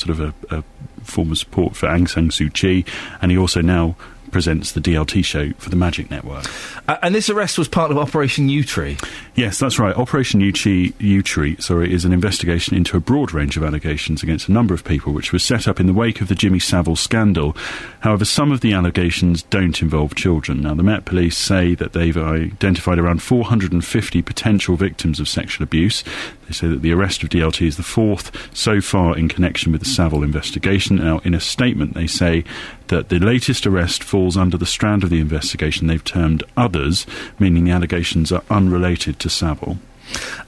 form of support for Aung San Suu Kyi, and he also now presents the DLT show for the Magic Network. And this arrest was part of Operation U-Tree? Yes, that's right. Operation U-Tree is an investigation into a broad range of allegations against a number of people, which was set up in the wake of the Jimmy Savile scandal. However, some of the allegations don't involve children. Now, the Met Police say that they've identified around 450 potential victims of sexual abuse. They say that the arrest of DLT is the fourth so far in connection with the Savile investigation. Now, in a statement, they say that the latest arrest falls under the strand of the investigation they've termed others, meaning the allegations are unrelated to Savile.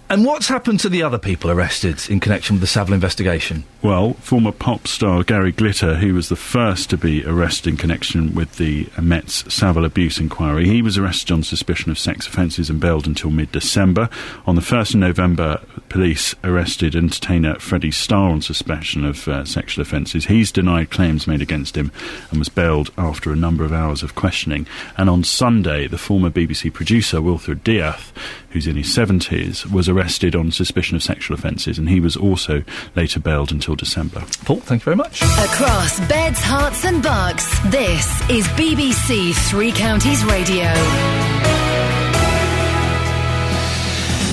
And what's happened to the other people arrested in connection with the Savile investigation? Well, former pop star Gary Glitter, who was the first to be arrested in connection with the Met's Savile abuse inquiry, he was arrested on suspicion of sex offences and bailed until mid-December. On the 1st of November, police arrested entertainer Freddie Starr on suspicion of sexual offences. He's denied claims made against him and was bailed after a number of hours of questioning. And on Sunday, the former BBC producer Wilfred Diath, who's in his 70s, was arrested on suspicion of sexual offences, and he was also later bailed until December. Paul, thank you very much. Across beds, hearts and bucks, this is BBC Three Counties Radio.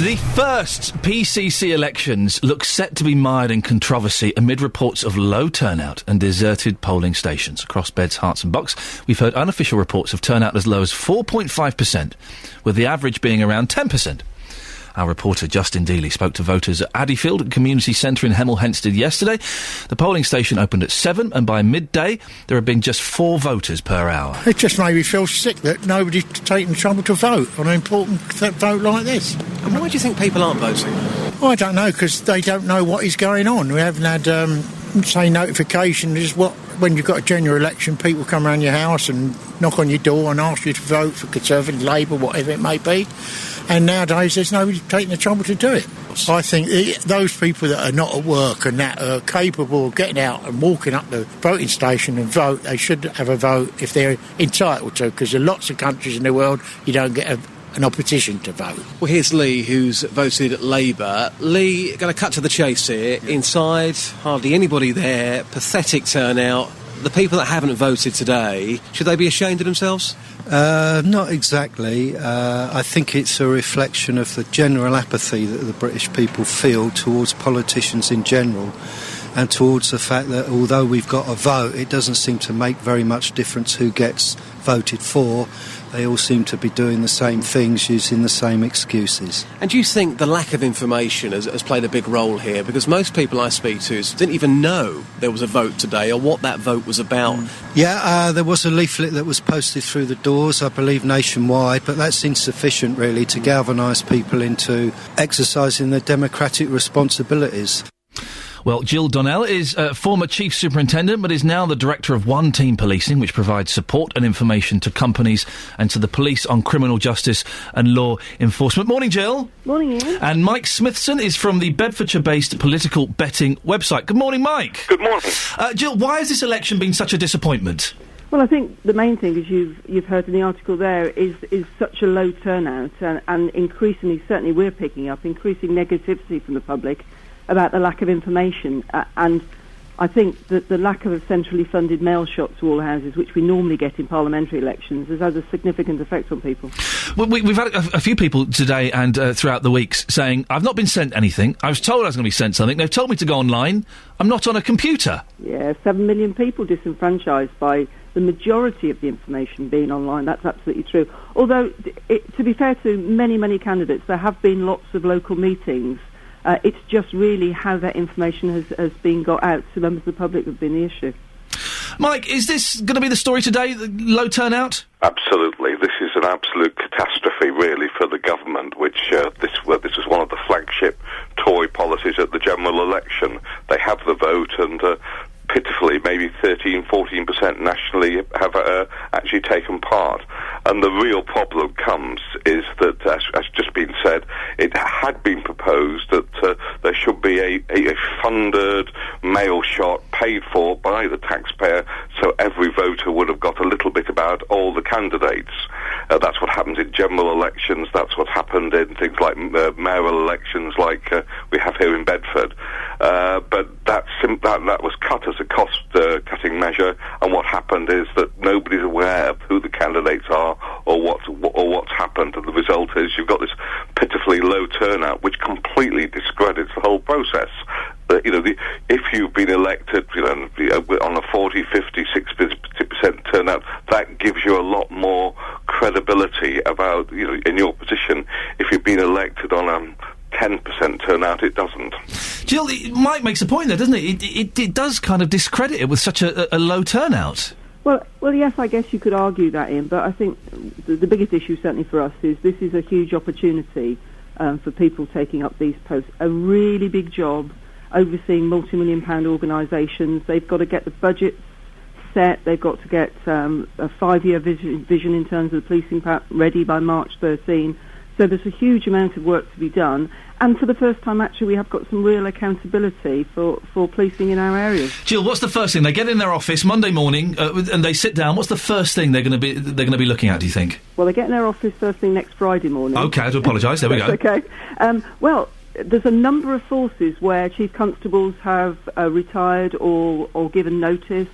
The first PCC elections look set to be mired in controversy amid reports of low turnout and deserted polling stations. Across beds, hearts and bucks, we've heard unofficial reports of turnout as low as 4.5%, with the average being around 10%. Our reporter Justin Dealey spoke to voters at Addyfield Community Centre in Hemel Hempstead yesterday. The polling station opened at 7, and by midday there had been just 4 voters per hour. It just made me feel sick that nobody's taking the trouble to vote on an important vote like this. And why do you think people aren't voting? Well, I don't know, because they don't know what is going on. We haven't had, say, notification. Is what when you've got a general election, people come around your house and knock on your door and ask you to vote for Conservative, Labour, whatever it may be. And nowadays there's nobody taking the trouble to do it. I think those people that are not at work and that are capable of getting out and walking up the voting station and vote, they should have a vote if they're entitled to, because in lots of countries in the world you don't get an opposition to vote. Well, here's Lee, who's voted Labour. Lee, going to cut to the chase here. Inside, hardly anybody there, pathetic turnout. The people that haven't voted today, should they be ashamed of themselves? Not exactly. I think it's a reflection of the general apathy that the British people feel towards politicians in general, and towards the fact that although we've got a vote, it doesn't seem to make very much difference who gets voted for. They all seem to be doing the same things, using the same excuses. And do you think the lack of information has played a big role here? Because most people I speak to didn't even know there was a vote today or what that vote was about. Yeah, there was a leaflet that was posted through the doors, I believe nationwide, but that's insufficient really to galvanise people into exercising their democratic responsibilities. Well, Jill Donnell is former Chief Superintendent, but is now the Director of One Team Policing, which provides support and information to companies and to the police on criminal justice and law enforcement. Morning, Jill. Morning, Ian. And Mike Smithson is from the Bedfordshire-based political betting website. Good morning, Mike. Good morning. Jill, why has this election been such a disappointment? Well, I think the main thing, as you've heard in the article there, is such a low turnout, and increasingly, certainly we're picking up, increasing negativity from the public about the lack of information, and I think that the lack of a centrally funded mail shot to all houses, which we normally get in parliamentary elections, has had a significant effect on people. Well, we've had a few people today and throughout the weeks saying, I've not been sent anything, I was told I was going to be sent something, they've told me to go online, I'm not on a computer. Yeah, 7 million people disenfranchised by the majority of the information being online. That's absolutely true. Although, to be fair to many, many candidates, there have been lots of local meetings. It's just really how that information has been got out to members of the public that have been the issue. Mike, is this going to be the story today, the low turnout? Absolutely. This is an absolute catastrophe, really, for the government, which this was one of the flagship Tory policies at the general election. They have the vote, and pitifully, maybe 13-14% nationally have actually taken part. And the real problem comes is that, as just been said, it had been proposed that there should be a funded mail shot paid for by the taxpayer, so every voter would have got a little bit about all the candidates. That's what happens in general elections. That's what happened in things like mayoral elections, like we have here in Bedford. But that was cut as a cost-cutting measure, and what happened is that nobody's aware of who candidates are or what's happened, and the result is you've got this pitifully low turnout, which completely discredits the whole process. If you've been elected, on a 40, 50, 60% turnout, that gives you a lot more credibility about, in your position. If you've been elected on a 10% turnout, it doesn't. Jill, Mike makes a point there, doesn't it? It does kind of discredit it with such a low turnout. Well, yes, I guess you could argue that, Ian, but I think the biggest issue certainly for us is this is a huge opportunity for people taking up these posts. A really big job overseeing multi-million-pound organisations. They've got to get the budgets set. They've got to get a 5-year vision in terms of the policing ready by March 13. So there's a huge amount of work to be done. And for the first time, actually, we have got some real accountability for policing in our areas. Jill, what's the first thing? They get in their office Monday morning and they sit down. What's the first thing they're going to be looking at, do you think? Well, they get in their office first thing next Friday morning. OK, I do apologise. There we go. OK. Well, there's a number of forces where chief constables have retired or given notice.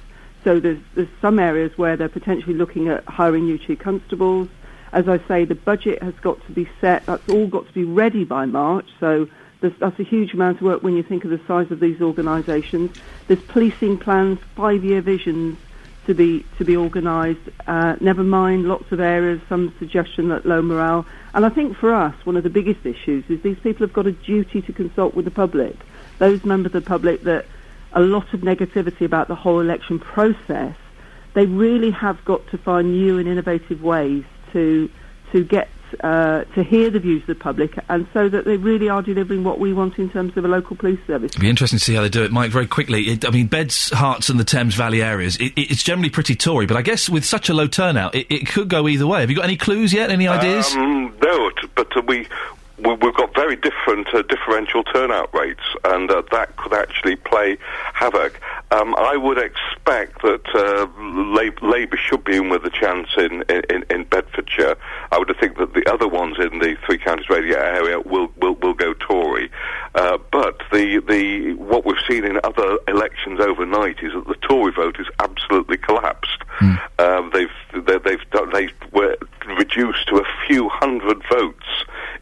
So there's some areas where they're potentially looking at hiring new chief constables. As I say, the budget has got to be set. That's all got to be ready by March. So that's a huge amount of work when you think of the size of these organisations. There's policing plans, 5-year visions to be organised. Never mind, lots of areas, some suggestion that low morale. And I think for us, one of the biggest issues is these people have got a duty to consult with the public. Those members of the public that a lot of negativity about the whole election process, they really have got to find new and innovative ways to get to hear the views of the public, and so that they really are delivering what we want in terms of a local police service. It'd be interesting to see how they do it. Mike, very quickly, Beds, Herts and the Thames Valley areas, it's generally pretty Tory, but I guess with such a low turnout, it could go either way. Have you got any clues yet, any ideas? No, but we've got very different differential turnout rates, and that could actually play havoc. I would expect that Labour should be in with a chance in Bedfordshire. I would think that the other ones in the Three Counties radio area will go Tory. But what we've seen in other elections overnight is that the Tory vote has absolutely collapsed. They were reduced to a few hundred votes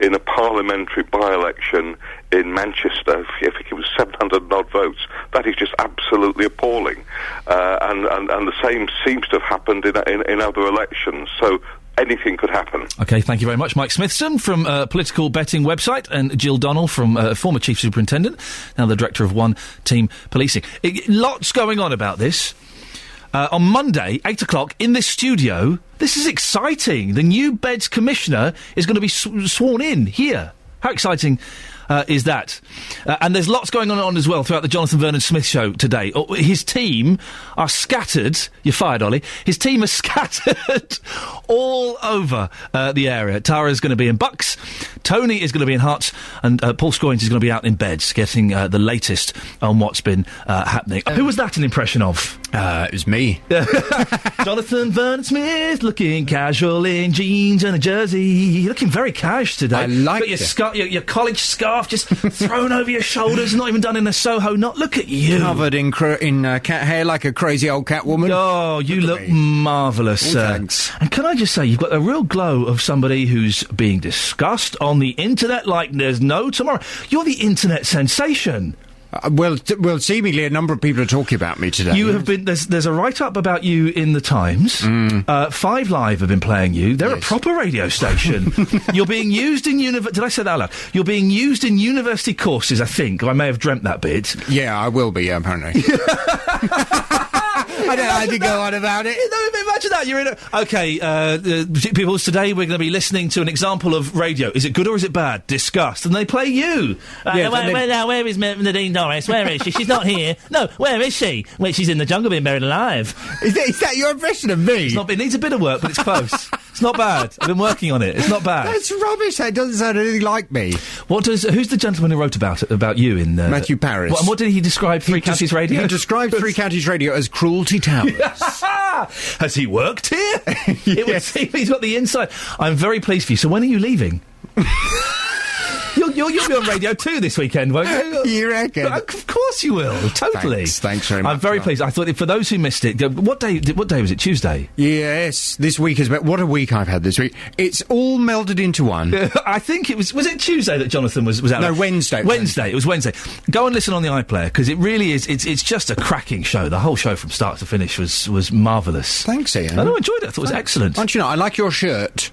in a parliamentary by-election in Manchester. I think it was 700 odd votes. That is just absolutely appalling. And the same seems to have happened in other elections. So anything could happen. OK, thank you very much. Mike Smithson from Political Betting website, and Jill Donnell from former Chief Superintendent, now the Director of One Team Policing. Lots going on about this. On Monday, 8 o'clock, in this studio, this is exciting. The new Beds Commissioner is going to be sworn in here. How exciting is that? And there's lots going on as well throughout the Jonathan Vernon Smith show today. His team are scattered. You're fired, Ollie. His team are scattered all over the area. Tara's going to be in Bucks. Tony is going to be in Herts. And Paul Scoynes is going to be out in Beds, getting the latest on what's been happening. Who was that an impression of? It was me. Jonathan Vernon Smith, looking casual in jeans and a jersey. Looking very cash today. I like it. Your college scarf just thrown over your shoulders, not even done in a Soho knot. Look at you. Covered in cat hair like a crazy old cat woman. Oh, you look marvellous. Thanks. And can I just say, you've got a real glow of somebody who's being discussed on the internet like there's no tomorrow. You're the internet sensation. Well, seemingly a number of people are talking about me today. You have been... There's a write-up about you in the Times. 5 Live have been playing you. They're a proper radio station. You're being used in... Did I say that out loud? You're being used in university courses, I think. I may have dreamt that bit. Yeah, I will be, apparently. I don't know how to go on about it. No, imagine that. You're in a... OK, people, today we're going to be listening to an example of radio. Is it good or is it bad? Discussed. And they play you. Where is Nadine Norris? Where is she? She's not here. No, where is she? Well, she's in the jungle being buried alive. Is that your impression of me? It needs a bit of work, but it's close. It's not bad. I've been working on it. It's not bad. That's rubbish. That doesn't sound anything like me. Who's the gentleman who wrote about you in... Matthew Parris. And what did he describe Three Counties Radio? He described Three Counties Radio as cruelty towers. Has he worked here? It would seem he's got the inside. I'm very pleased for you. So when are you leaving? You'll be on Radio 2 this weekend, won't you? You reckon? Of course you will. Totally. Thanks very much. I'm very pleased. I thought, for those who missed it, what day was it? Tuesday? Yes, this week is... What a week I've had this week. It's all melded into one. I think it was it Tuesday that Jonathan was out? No, Wednesday. Wednesday. It was Wednesday. Go and listen on the iPlayer, because it really is... It's just a cracking show. The whole show from start to finish was marvellous. Thanks, Ian. I enjoyed it. I thought it was excellent. Don't you know, I like your shirt.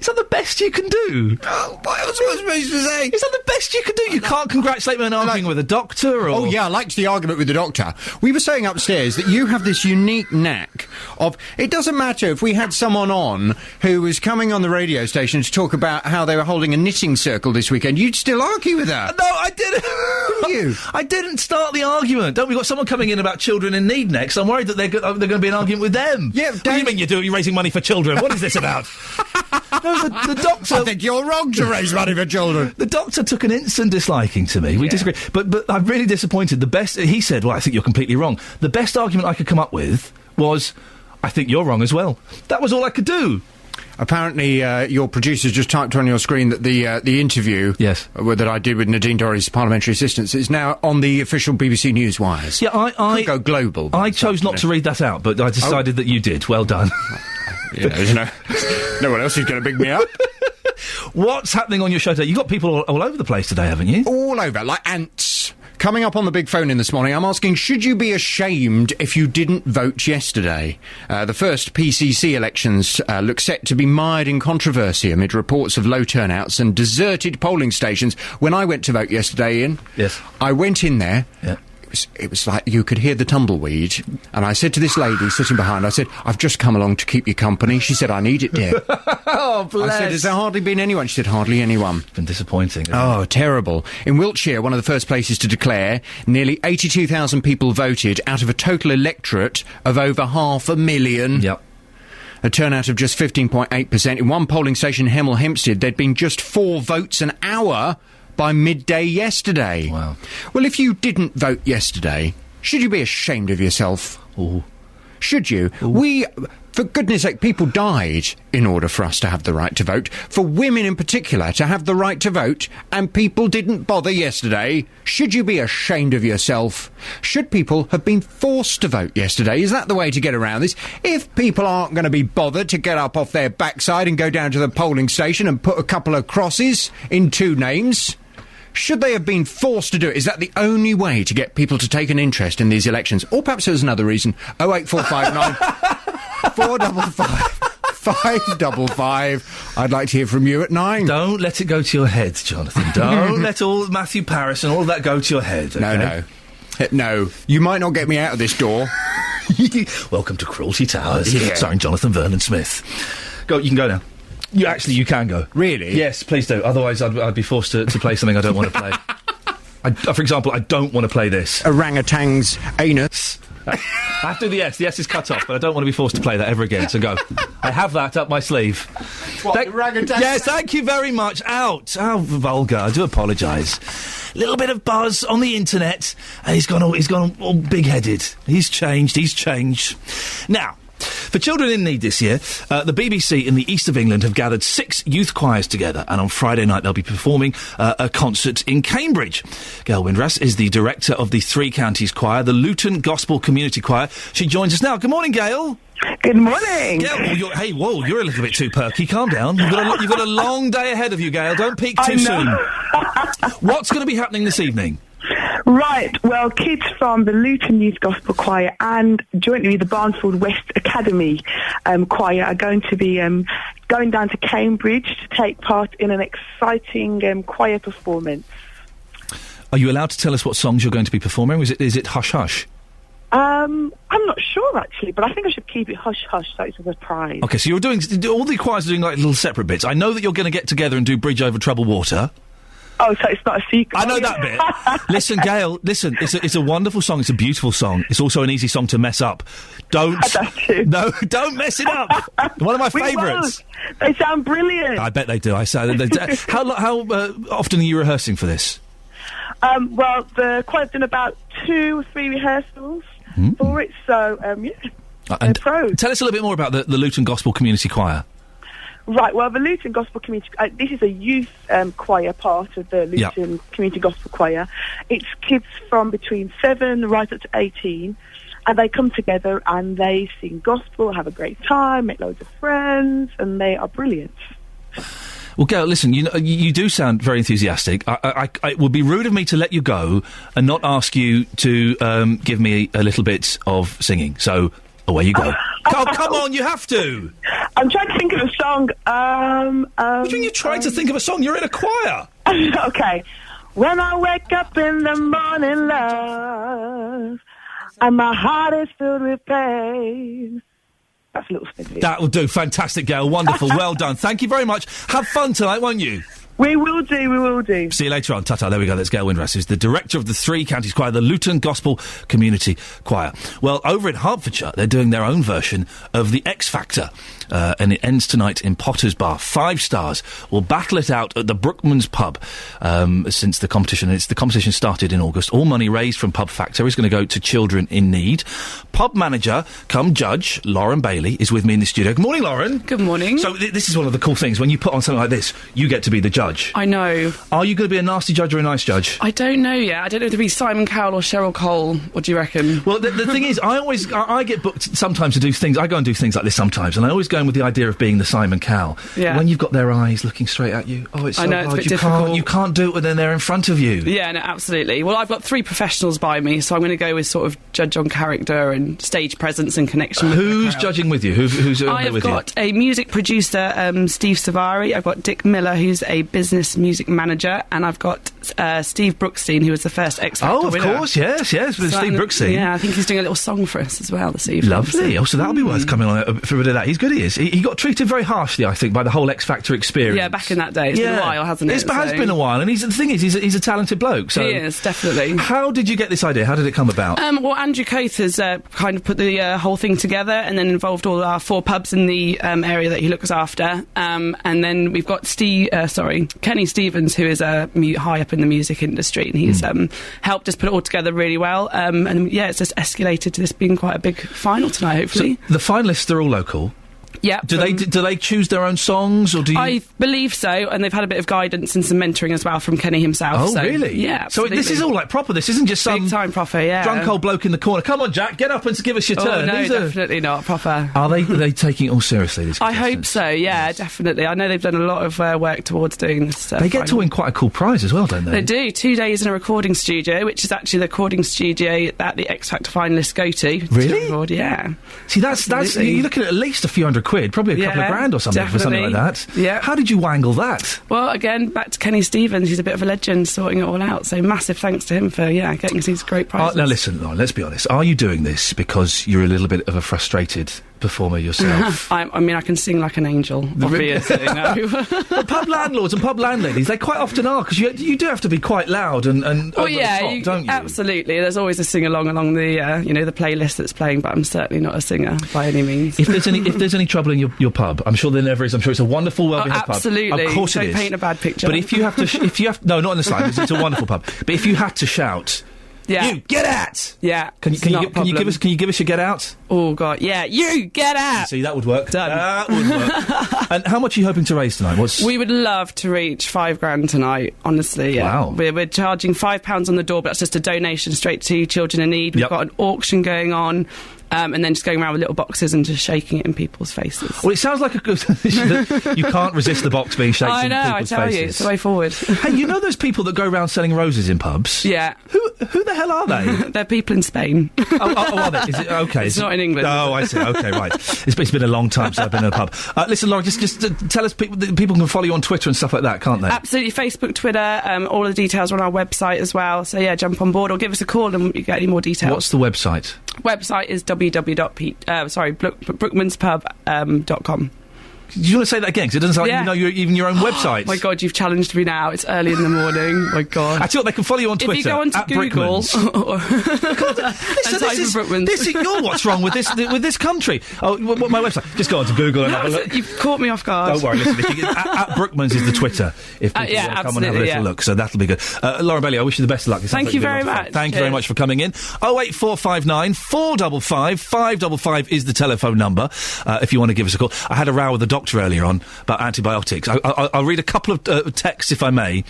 Is that the best you can do? What else was I supposed to say? Is that the best you can do? You can't congratulate me on arguing with a doctor, or... Oh, yeah, I liked the argument with the doctor. We were saying upstairs that you have this unique knack of... It doesn't matter if we had someone on who was coming on the radio station to talk about how they were holding a knitting circle this weekend, you'd still argue with her. No, I didn't. You? I didn't start the argument. We've got someone coming in about children in need next. I'm worried that they're going to be an argument with them. Yeah, what do you mean you're raising money for children? What is this about? No, the doctor... I think you're wrong to raise money for children. The doctor took an instant disliking to me. We disagree. But I'm really disappointed. He said, well, I think you're completely wrong. The best argument I could come up with was, I think you're wrong as well. That was all I could do. Apparently, your producers just typed on your screen that the interview that I did with Nadine Dorries' parliamentary assistants is now on the official BBC News wires. Yeah, I go global. I chose not to read that out, but I decided that you did. Well done. There's no one else who's going to big me up. What's happening on your show today? You've got people all over the place today, haven't you? All over, like ants. Coming up on the big phone in this morning, I'm asking, should you be ashamed if you didn't vote yesterday? The first PCC elections look set to be mired in controversy amid reports of low turnouts and deserted polling stations. When I went to vote yesterday, Ian, I went in there. Yeah. It was like you could hear the tumbleweed. And I said to this lady sitting behind, I said, I've just come along to keep you company. She said, I need it, dear. Oh, bless. I said, has there hardly been anyone? She said, hardly anyone. It's been disappointing. Oh, terrible. In Wiltshire, one of the first places to declare, nearly 82,000 people voted out of a total electorate of over 500,000. Yep. A turnout of just 15.8%. In one polling station in Hemel Hempstead, there'd been just 4 votes an hour by midday yesterday. Wow. Well, if you didn't vote yesterday, should you be ashamed of yourself? Ooh. Should you? Ooh. For goodness sake, people died in order for us to have the right to vote. For women in particular to have the right to vote, and people didn't bother yesterday. Should you be ashamed of yourself? Should people have been forced to vote yesterday? Is that the way to get around this? If people aren't going to be bothered to get up off their backside and go down to the polling station and put a couple of crosses in 2 names... should they have been forced to do it? Is that the only way to get people to take an interest in these elections? Or perhaps there's another reason. 08459 455 555. I'd like to hear from you at 9. Don't let it go to your head, Jonathan. Don't let all Matthew Paris and all of that go to your head. Okay? No. You might not get me out of this door. Welcome to Cruelty Towers. Yeah. Starring Jonathan Vernon Smith. Go. You can go now. You can go. Really? Yes, please do. Otherwise, I'd be forced to play something I don't want to play. For example, I don't want to play this. Orangutan's anus. I have to do the S. The S is cut off, but I don't want to be forced to play that ever again, so go. I have that up my sleeve. What, orangutan? Yes, thank you very much. Out. How vulgar. I do apologise. Little bit of buzz on the internet, and he's gone all big-headed. He's changed. Now, for children in need this year, the BBC in the east of England have gathered 6 youth choirs together, and on Friday night they'll be performing a concert in Cambridge. Gail Windras is the director of the Three Counties Choir, the Luton Gospel Community Choir. She joins us now. Good morning, Gail. Good morning. Gail, you're a little bit too perky. Calm down. You've got a long day ahead of you, Gail. Don't peak too soon. What's going to be happening this evening? Right, well, kids from the Luton Youth Gospel Choir and jointly the Barnfield West Academy Choir are going to be going down to Cambridge to take part in an exciting choir performance. Are you allowed to tell us what songs you're going to be performing? Is it Hush Hush? I'm not sure, actually, but I think I should keep it hush-hush so it's a surprise. OK, so all the choirs are doing like little separate bits. I know that you're going to get together and do Bridge Over Troubled Water. Oh, so it's not a secret. I know that bit. Listen, Gail, it's a wonderful song. It's a beautiful song. It's also an easy song to mess up. Don't mess it up. One of my favourites. They sound brilliant. I bet they do. How often are you rehearsing for this? Well, the choir's done about 2 or 3 rehearsals for it, so, yeah. And tell us a little bit more about the Luton Gospel Community Choir. Right, well, the Luton Gospel Community... this is a youth choir part of the Luton Community Gospel Choir. It's kids from between 7 right up to 18, and they come together and they sing gospel, have a great time, make loads of friends, and they are brilliant. Well, Gail, listen, you do sound very enthusiastic. It would be rude of me to let you go and not ask you to give me a little bit of singing. So, away you go. Come on, you have to. I'm trying to think of a song. What do you mean you're trying to think of a song? You're in a choir. Okay. When I wake up in the morning, love, and my heart is filled with pain. That's a little snippet. That will do. Fantastic, Gail. Wonderful. Well done. Thank you very much. Have fun tonight, won't you? We will do. See you later on. Ta-ta. There we go. That's Gail Windrush, who's the director of the Three Counties Choir, the Luton Gospel Community Choir. Well, over in Hertfordshire, they're doing their own version of the X Factor. And it ends tonight in Potter's Bar. 5 stars will battle it out at the Brookman's Pub since the competition. The competition started in August. All money raised from Pub Factor is going to go to children in need. Pub manager, come judge, Lauren Bailey, is with me in the studio. Good morning, Lauren. Good morning. So this is one of the cool things. When you put on something like this, you get to be the judge. I know. Are you going to be a nasty judge or a nice judge? I don't know yet. I don't know if to be Simon Cowell or Cheryl Cole. What do you reckon? Well, the thing is, I get booked sometimes to do things. I go and do things like this sometimes, and I always go in with the idea of being the Simon Cowell. Yeah. When you've got their eyes looking straight at you, it's so I know, hard. it's a bit difficult. You can't do it when they're in front of you. Yeah, no, absolutely. Well, I've got 3 professionals by me, so I'm going to go with sort of judge on character and stage presence and connection. Who's judging with you? Who's with you? I've got a music producer, Steve Savari. I've got Dick Miller, who's a business music manager, and I've got Steve Brookstein, who was the first X Factor winner. Oh, of course, yes, with Steve Brookstein. Yeah, I think he's doing a little song for us as well this evening. Lovely. So that'll be worth coming on for a bit of that. He's good, he is. He got treated very harshly, I think, by the whole X Factor experience. Yeah, back in that day. It's been a while, hasn't it? It has been a while, and the thing is, he's a talented bloke. So he is, definitely. How did you get this idea? How did it come about? Well, Andrew Coates has kind of put the whole thing together and then involved all our 4 pubs in the area that he looks after. And then we've got Kenny Stevens, who is high up in the music industry, and he's helped us put it all together really well. And yeah, it's just escalated to this being quite a big final tonight, hopefully. So the finalists are all local? Yeah. Do they choose their own songs, or do you? I believe so, and they've had a bit of guidance and some mentoring as well from Kenny himself. Oh, so, really? Yeah. Absolutely. So this is all like proper. This isn't just some big time proper. Yeah. Drunk old bloke in the corner. Come on, Jack, get up and give us your turn. No, definitely not proper. Are they taking it all seriously? These I hope so. Yeah, definitely. I know they've done a lot of work towards doing this. They get to win quite a cool prize as well, don't they? They do. 2 days in a recording studio, which is actually the recording studio that the X Factor finalists go to. Really? To record, yeah. See, that's you're looking at least a few £100, probably a couple of grand or something definitely. For something like that. Yeah. How did you wangle that? Well, again, back to Kenny Stevens. He's a bit of a legend, sorting it all out. So massive thanks to him for getting us these great prizes. Now listen, Lauren, let's be honest. Are you doing this because you're a little bit of a frustrated performer yourself? I mean, I can sing like an angel, obviously. No. But pub landlords and pub landladies, they quite often are, because you do have to be quite loud and over the top, don't you? Absolutely. There's always a sing-along along the the playlist that's playing, but I'm certainly not a singer by any means. If there's any trouble in your pub, I'm sure there never is. I'm sure it's a wonderful, well-behaved pub. Absolutely. Of course it is. Don't paint a bad picture. But if you have to, no, not in the slightest. It's a wonderful pub. But if you had to shout, you get out! Yeah. Can you give us your get out? Oh God, yeah. You get out! See, that would work. Done. That would work. And how much are you hoping to raise tonight? We would love to reach $5,000 tonight. Honestly, yeah. Wow. We're charging £5 on the door, but that's just a donation straight to children in need. We've got an auction going on. And then just going around with little boxes and just shaking it in people's faces. Well, it sounds like a good... you can't resist the box being shaken in people's faces. I tell you, it's the way forward. Hey, you know those people that go around selling roses in pubs? Yeah. Who the hell are they? They're people in Spain. Oh, are they? Is it, okay. It's not in England. Oh, I see. Okay, right. It's been a long time since I've been in a pub. Listen, Laura, just tell us, people can follow you on Twitter and stuff like that, can't they? Absolutely. Facebook, Twitter, all the details are on our website as well. So, yeah, jump on board or give us a call and you get any more details. What's the website? Website is brookmanspub.com. Do you want to say that again? Because it doesn't sound like you know even your own website. My God, you've challenged me now. It's early in the morning. My God. I tell you what, they can follow you on Twitter. If you go onto Google... You're what's wrong with this country. Oh, my website. Just go onto Google and have a look. You've caught me off guard. Don't worry, listen. At Brookman's is the Twitter. If people want to come and have a little look. So that'll be good. Laura Bailey, I wish you the best of luck. Thank you very much. Thank you very much for coming in. 08459 455 555 is the telephone number if you want to give us a call. I had a row with the doctor doctor earlier on about antibiotics. I'll read a couple of texts, if I may.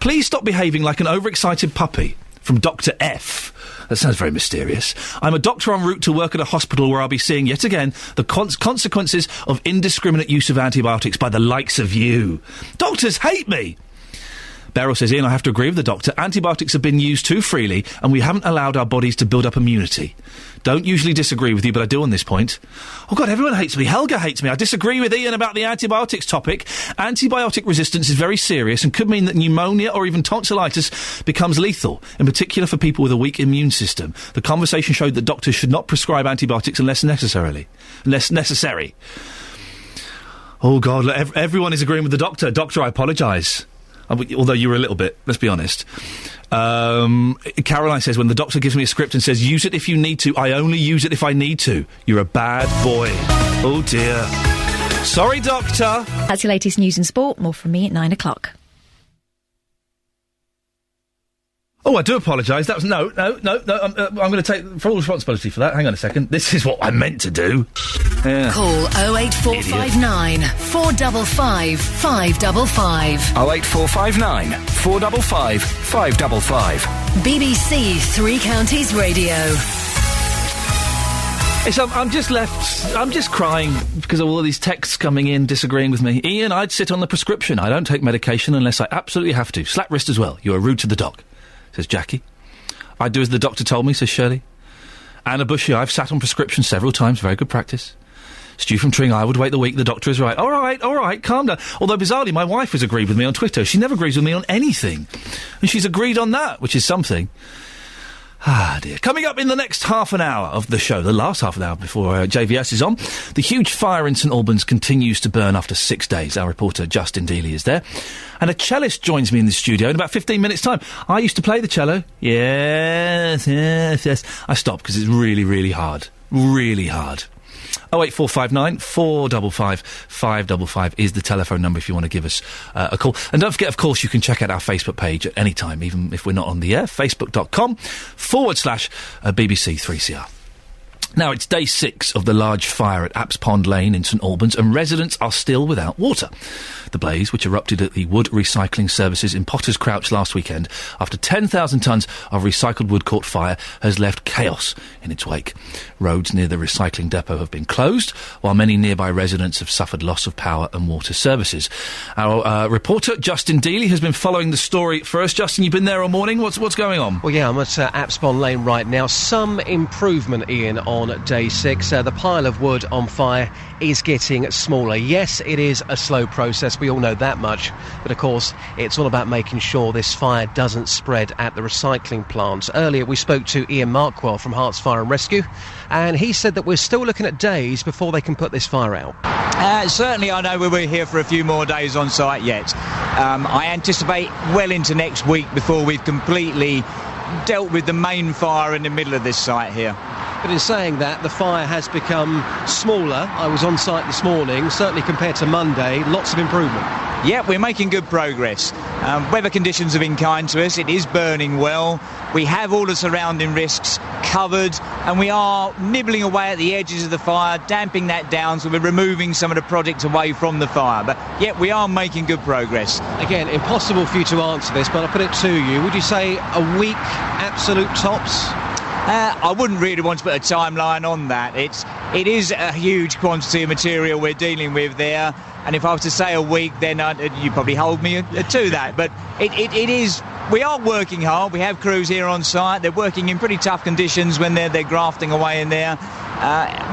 Please stop behaving like an overexcited puppy. From Dr. F. That sounds very mysterious. I'm a doctor en route to work at a hospital where I'll be seeing, yet again, the consequences of indiscriminate use of antibiotics by the likes of you. Doctors hate me! Beryl says, Ian, I have to agree with the doctor. Antibiotics have been used too freely, and we haven't allowed our bodies to build up immunity. Don't usually disagree with you, but I do on this point. Oh, God, everyone hates me. Helga hates me. I disagree with Ian about the antibiotics topic. Antibiotic resistance is very serious and could mean that pneumonia or even tonsillitis becomes lethal, in particular for people with a weak immune system. The conversation showed that doctors should not prescribe antibiotics unless necessary. Oh, God, look, everyone is agreeing with the doctor. Doctor, I apologise. Although you were a little bit, let's be honest. Caroline says, when the doctor gives me a script and says, use it if you need to, I only use it if I need to. You're a bad boy. Oh, dear. Sorry, doctor. That's your latest news and sport. More from me at 9 o'clock. Oh, I do apologise. That was... No. I'm going to take full responsibility for that. Hang on a second. This is what I meant to do. Yeah. Call 08459 455 555. 08459 455 555. BBC Three Counties Radio. I'm just crying because of all of these texts coming in disagreeing with me. Ian, I'd sit on the prescription. I don't take medication unless I absolutely have to. Slap wrist as well. You are rude to the dog, says Jackie. I do as the doctor told me, says Shirley. Anna Bushy, I've sat on prescription several times. Very good practice. Stu from Tring, I would wait the week. The doctor is right. All right, calm down. Although, bizarrely, my wife has agreed with me on Twitter. She never agrees with me on anything. And she's agreed on that, which is something. Ah, dear. Coming up in the next half an hour of the show, the last half an hour before JVS is on, the huge fire in St Albans continues to burn after 6 days. Our reporter Justin Dealey is there. And a cellist joins me in the studio in about 15 minutes' time. I used to play the cello. Yes. I stopped because it's really, really hard. Really hard. 08459 455 555 is the telephone number if you want to give us a call. And don't forget, of course, you can check out our Facebook page at any time, even if we're not on the air, facebook.com/BBC3CR. Now, it's day 6 of the large fire at Apps Pond Lane in St Albans, and residents are still without water. The blaze, which erupted at the wood recycling services in Potter's Crouch last weekend after 10,000 tonnes of recycled wood caught fire, has left chaos in its wake. Roads near the recycling depot have been closed, while many nearby residents have suffered loss of power and water services. Our reporter, Justin Dealey, has been following the story for us. Justin, you've been there all morning. What's going on? Well, yeah, I'm at Apps Pond Lane right now. Some improvement, Ian, on day 6. The pile of wood on fire is getting smaller. Yes, it is a slow process. We all know that much. But, of course, it's all about making sure this fire doesn't spread at the recycling plants. Earlier, we spoke to Iain Markwell from Hearts Fire and Rescue, and he said that we're still looking at days before they can put this fire out. Certainly, I know we're here for a few more days on site yet. I anticipate well into next week before we've completely dealt with the main fire in the middle of this site here. But in saying that, the fire has become smaller. I was on site this morning, certainly compared to Monday, lots of improvement. Yeah, we're making good progress. Weather conditions have been kind to us. It is burning well. We have all the surrounding risks covered, and we are nibbling away at the edges of the fire, damping that down, so we're removing some of the product away from the fire. But, yeah, we are making good progress. Again, impossible for you to answer this, but I'll put it to you. Would you say a week, absolute tops? I wouldn't really want to put a timeline on that. It is a huge quantity of material we're dealing with there, and if I was to say a week, then you'd probably hold me to that. But it is... We are working hard. We have crews here on site. They're working in pretty tough conditions when they're grafting away in there.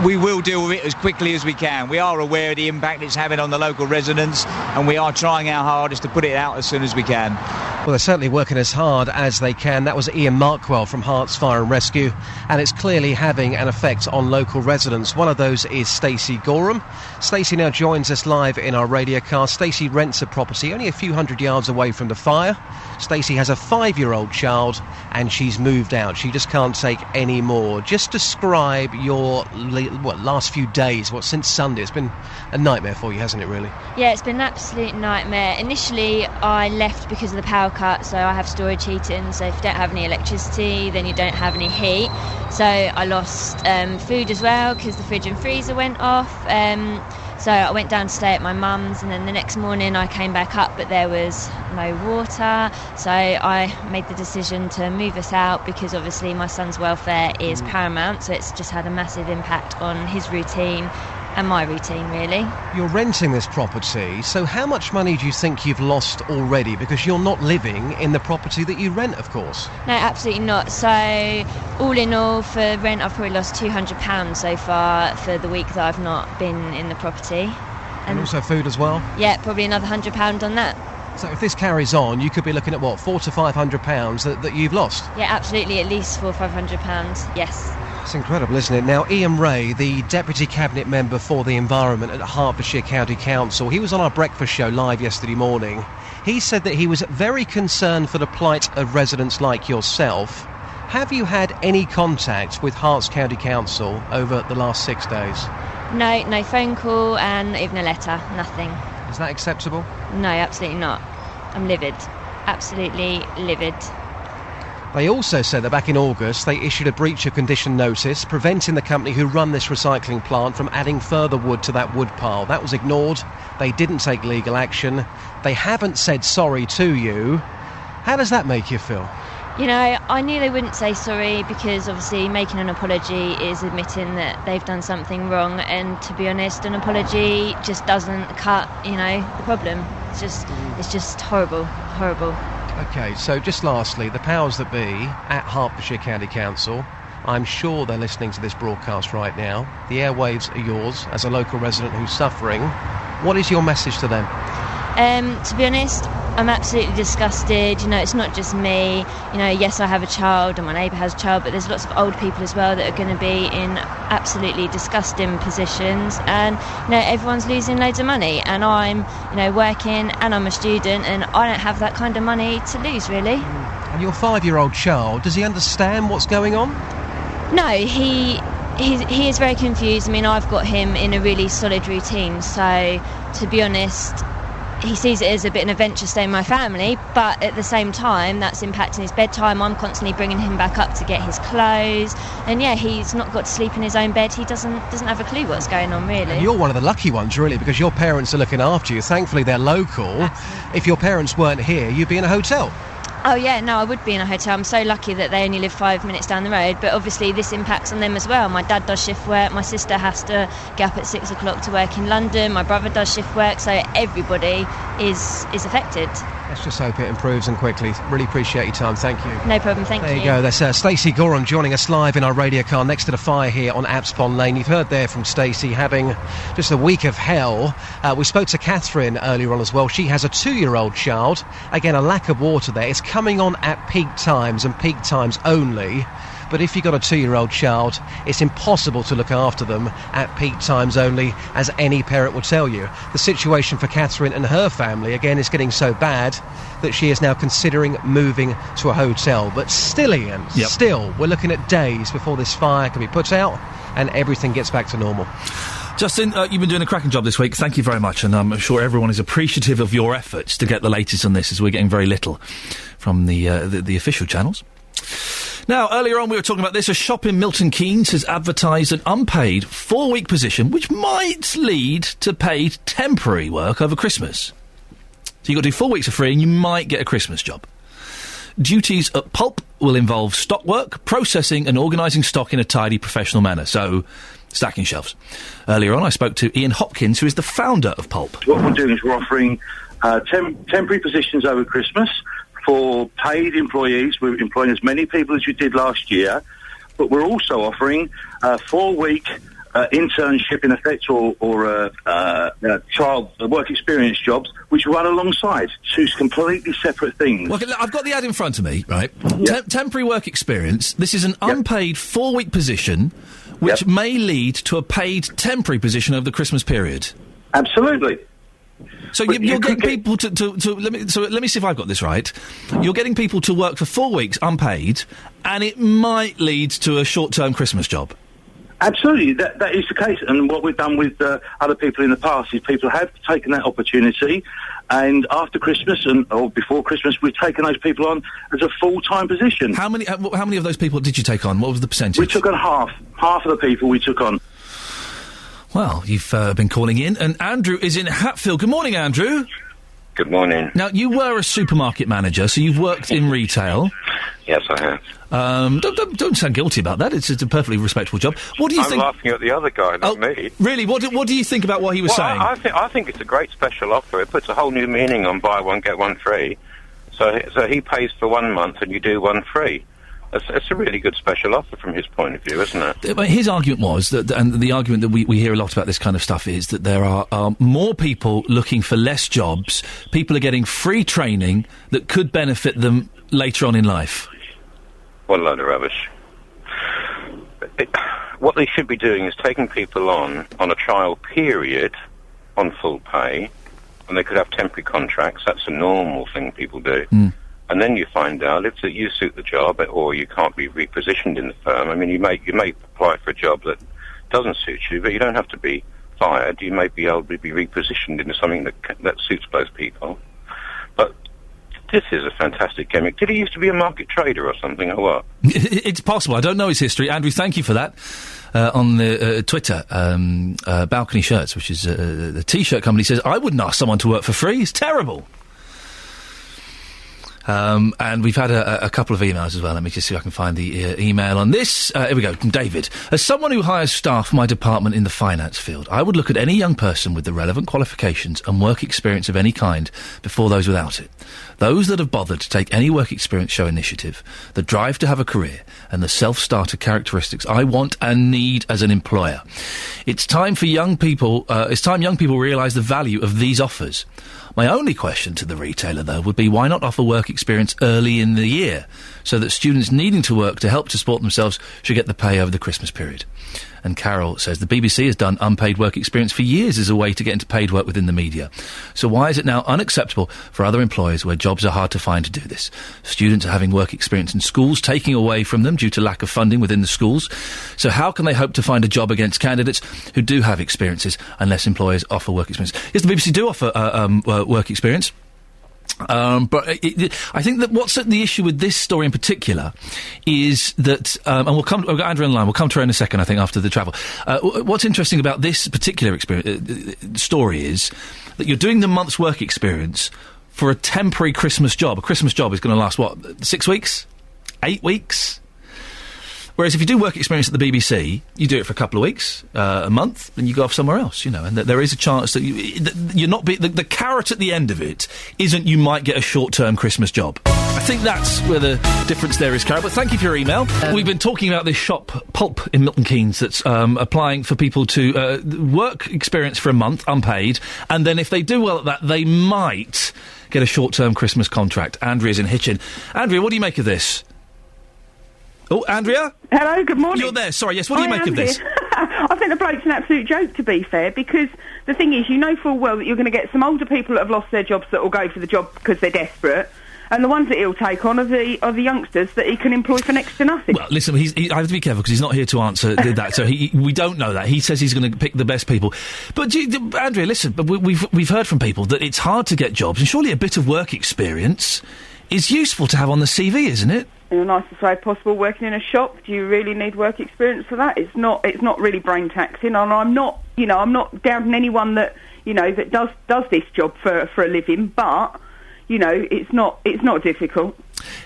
We will deal with it as quickly as we can. We are aware of the impact it's having on the local residents, and we are trying our hardest to put it out as soon as we can. Well, they're certainly working as hard as they can. That was Iain Markwell from Hearts Fire and Rescue, and it's clearly having an effect on local residents. One of those is Stacey Gorham. Stacey now joins us live in our radio car. Stacey rents a property only a few hundred yards away from the fire. Stacey has a 5-year-old child, and she's moved out. She just can't take any more. Just describe your last few days, since Sunday. It's been a nightmare for you, hasn't it, really? Yeah, it's been an absolute nightmare. Initially, I left because of the power cut, so I have storage heating, so if you don't have any electricity, then you don't have any heat. So I lost food as well, because the fridge and freezer went off. So I went down to stay at my mum's, and then the next morning I came back up, but there was no water. So I made the decision to move us out, because obviously my son's welfare is paramount. So it's just had a massive impact on his routine and my routine, really. You're renting this property, so how much money do you think you've lost already? Because you're not living in the property that you rent, of course. No, absolutely not. So all in all, for rent, I've probably lost £200 so far for the week that I've not been in the property. And also food as well? Yeah, probably another £100 on that. So if this carries on, you could be looking at, what, £400 to £500 that you've lost? Yeah, absolutely, at least £400 or £500, yes. It's incredible, isn't it? Now, Iain Ray, the Deputy Cabinet Member for the Environment at Hertfordshire County Council, he was on our breakfast show live yesterday morning. He said that he was very concerned for the plight of residents like yourself. Have you had any contact with Herts County Council over the last 6 days? No phone call and even a letter, nothing. Is that acceptable? No, absolutely not. I'm livid. Absolutely livid. They also said that back in August they issued a breach of condition notice preventing the company who run this recycling plant from adding further wood to that wood pile. That was ignored. They didn't take legal action. They haven't said sorry to you. How does that make you feel? You know, I knew they wouldn't say sorry, because obviously making an apology is admitting that they've done something wrong, and to be honest, an apology just doesn't cut, the problem. It's just horrible. OK, so just lastly, the powers that be at Hertfordshire County Council, I'm sure they're listening to this broadcast right now. The airwaves are yours as a local resident who's suffering. What is your message to them? To be honest, I'm absolutely disgusted. It's not just me. Yes, I have a child and my neighbour has a child, but there's lots of old people as well that are going to be in absolutely disgusting positions, and everyone's losing loads of money, and I'm working and I'm a student, and I don't have that kind of money to lose, really. And your 5-year-old child, does he understand what's going on? No, he is very confused. I mean, I've got him in a really solid routine, so to be honest, he sees it as a bit of an adventure stay in my family, but at the same time that's impacting his bedtime. I'm constantly bringing him back up to get his clothes, and he's not got to sleep in his own bed. He doesn't have a clue what's going on, really. And you're one of the lucky ones, really, because your parents are looking after you. Thankfully they're local. Absolutely. If your parents weren't here, you'd be in a hotel. Oh yeah, no, I would be in a hotel. I'm so lucky that they only live 5 minutes down the road, but obviously this impacts on them as well. My dad does shift work, my sister has to get up at 6 o'clock to work in London, my brother does shift work, so everybody is affected. Let's just hope it improves, and quickly. Really appreciate your time, thank you. No problem, thank you. There you go, that's Stacey Gorham joining us live in our radio car next to the fire here on Abspon Lane. You've heard there from Stacey having just a week of hell. We spoke to Catherine earlier on as well. She has a 2-year-old child. Again, a lack of water there. It's coming on at peak times and peak times only. But if you've got a 2-year-old child, it's impossible to look after them at peak times only, as any parent will tell you. The situation for Catherine and her family, again, is getting so bad that she is now considering moving to a hotel. But still, Iain, still, we're looking at days before this fire can be put out and everything gets back to normal. Justin, you've been doing a cracking job this week. Thank you very much, and I'm sure everyone is appreciative of your efforts to get the latest on this, as we're getting very little from the official channels. Now, earlier on we were talking about this. A shop in Milton Keynes has advertised an unpaid 4-week position which might lead to paid temporary work over Christmas. So you've got to do 4 weeks for free and you might get a Christmas job. Duties at Pulp will involve stock work, processing and organising stock in a tidy professional manner. So, stacking shelves. Earlier on I spoke to Ian Hopkins, who is the founder of Pulp. What we're doing is we're offering temporary positions over Christmas for paid employees. We're employing as many people as we did last year, but we're also offering a 4-week internship in effect or child work experience jobs, which run alongside. 2 completely separate things. Well, I've got the ad in front of me, right? Yep. Temporary work experience. This is an unpaid 4-week position, which may lead to a paid temporary position over the Christmas period. Absolutely. So you're getting people to let me see if I've got this right. You're getting people to work for 4 weeks unpaid, and it might lead to a short-term Christmas job. Absolutely, that is the case. And what we've done with other people in the past is people have taken that opportunity, and after Christmas or before Christmas, we've taken those people on as a full-time position. How many of those people did you take on? What was the percentage? We took on half of the people we took on. Well, you've been calling in, and Andrew is in Hatfield. Good morning, Andrew. Good morning. Now, you were a supermarket manager, so you've worked in retail. Yes, I have. Don't sound guilty about that. It's a perfectly respectable job. What do you I'm think? laughing at the other guy, not me. Really? What do you think about what he was saying? I think it's a great special offer. It puts a whole new meaning on buy one, get one free. So he pays for 1 month and you do one free. It's a really good special offer from his point of view, isn't it? His argument was that, and the argument that we hear a lot about this kind of stuff is that there are more people looking for less jobs. People are getting free training that could benefit them later on in life. What a load of rubbish. What they should be doing is taking people on a trial period on full pay, and they could have temporary contracts. That's a normal thing people do. And then you find out if that you suit the job or you can't be repositioned in the firm. I mean, you may apply for a job that doesn't suit you, but you don't have to be fired. You may be able to be repositioned into something that suits both people. But this is a fantastic gimmick. Did he used to be a market trader or something, or what? It's possible. I don't know his history. Andrew, thank you for that. On the Twitter, Balcony Shirts, which is the T-shirt company, says, I wouldn't ask someone to work for free. It's terrible. And we've had a couple of emails as well. Let me just see if I can find the email on this. Here we go, from David. As someone who hires staff for my department in the finance field, I would look at any young person with the relevant qualifications and work experience of any kind before those without it. Those that have bothered to take any work experience show initiative, the drive to have a career, and the self-starter characteristics I want and need as an employer. It's time young people realise the value of these offers. My only question to the retailer, though, would be why not offer work experience early in the year so that students needing to work to help to support themselves should get the pay over the Christmas period? And Carol says the BBC has done unpaid work experience for years as a way to get into paid work within the media. So why is it now unacceptable for other employers where jobs are hard to find to do this? Students are having work experience in schools taking away from them due to lack of funding within the schools. So how can they hope to find a job against candidates who do have experiences unless employers offer work experience? Yes, the BBC do offer work experience. But I think that what's the issue with this story in particular is that, and we've got Andrew on the line, we'll come to her in a second, I think, after the travel. What's interesting about this particular story is that you're doing the month's work experience for a temporary Christmas job. A Christmas job is going to last, 6 weeks? 8 weeks? Whereas if you do work experience at the BBC, you do it for a couple of weeks, a month, then you go off somewhere else, and there is a chance that you're not the carrot at the end of it isn't you might get a short-term Christmas job. I think that's where the difference there is, Carol. But thank you for your email. We've been talking about this shop, Pulp, in Milton Keynes, that's applying for people to work experience for a month, unpaid, and then if they do well at that, they might get a short-term Christmas contract. Andrea's in Hitchin. Andrea, what do you make of this? Oh, Andrea? Hello, good morning. You're there, sorry, yes, what do you make of this? I think the bloke's an absolute joke, to be fair, because the thing is, you know full well that you're going to get some older people that have lost their jobs that will go for the job because they're desperate, and the ones that he'll take on are the youngsters that he can employ for next to nothing. Well, listen, I have to be careful because he's not here to answer that, so we don't know that. He says he's going to pick the best people. But, Andrea, listen, we've heard from people that it's hard to get jobs, and surely a bit of work experience is useful to have on the CV, isn't it? In the nicest way possible, working in a shop. Do you really need work experience for that? It's not really brain taxing, and I'm not doubting anyone that that does this job for a living, but it's not difficult.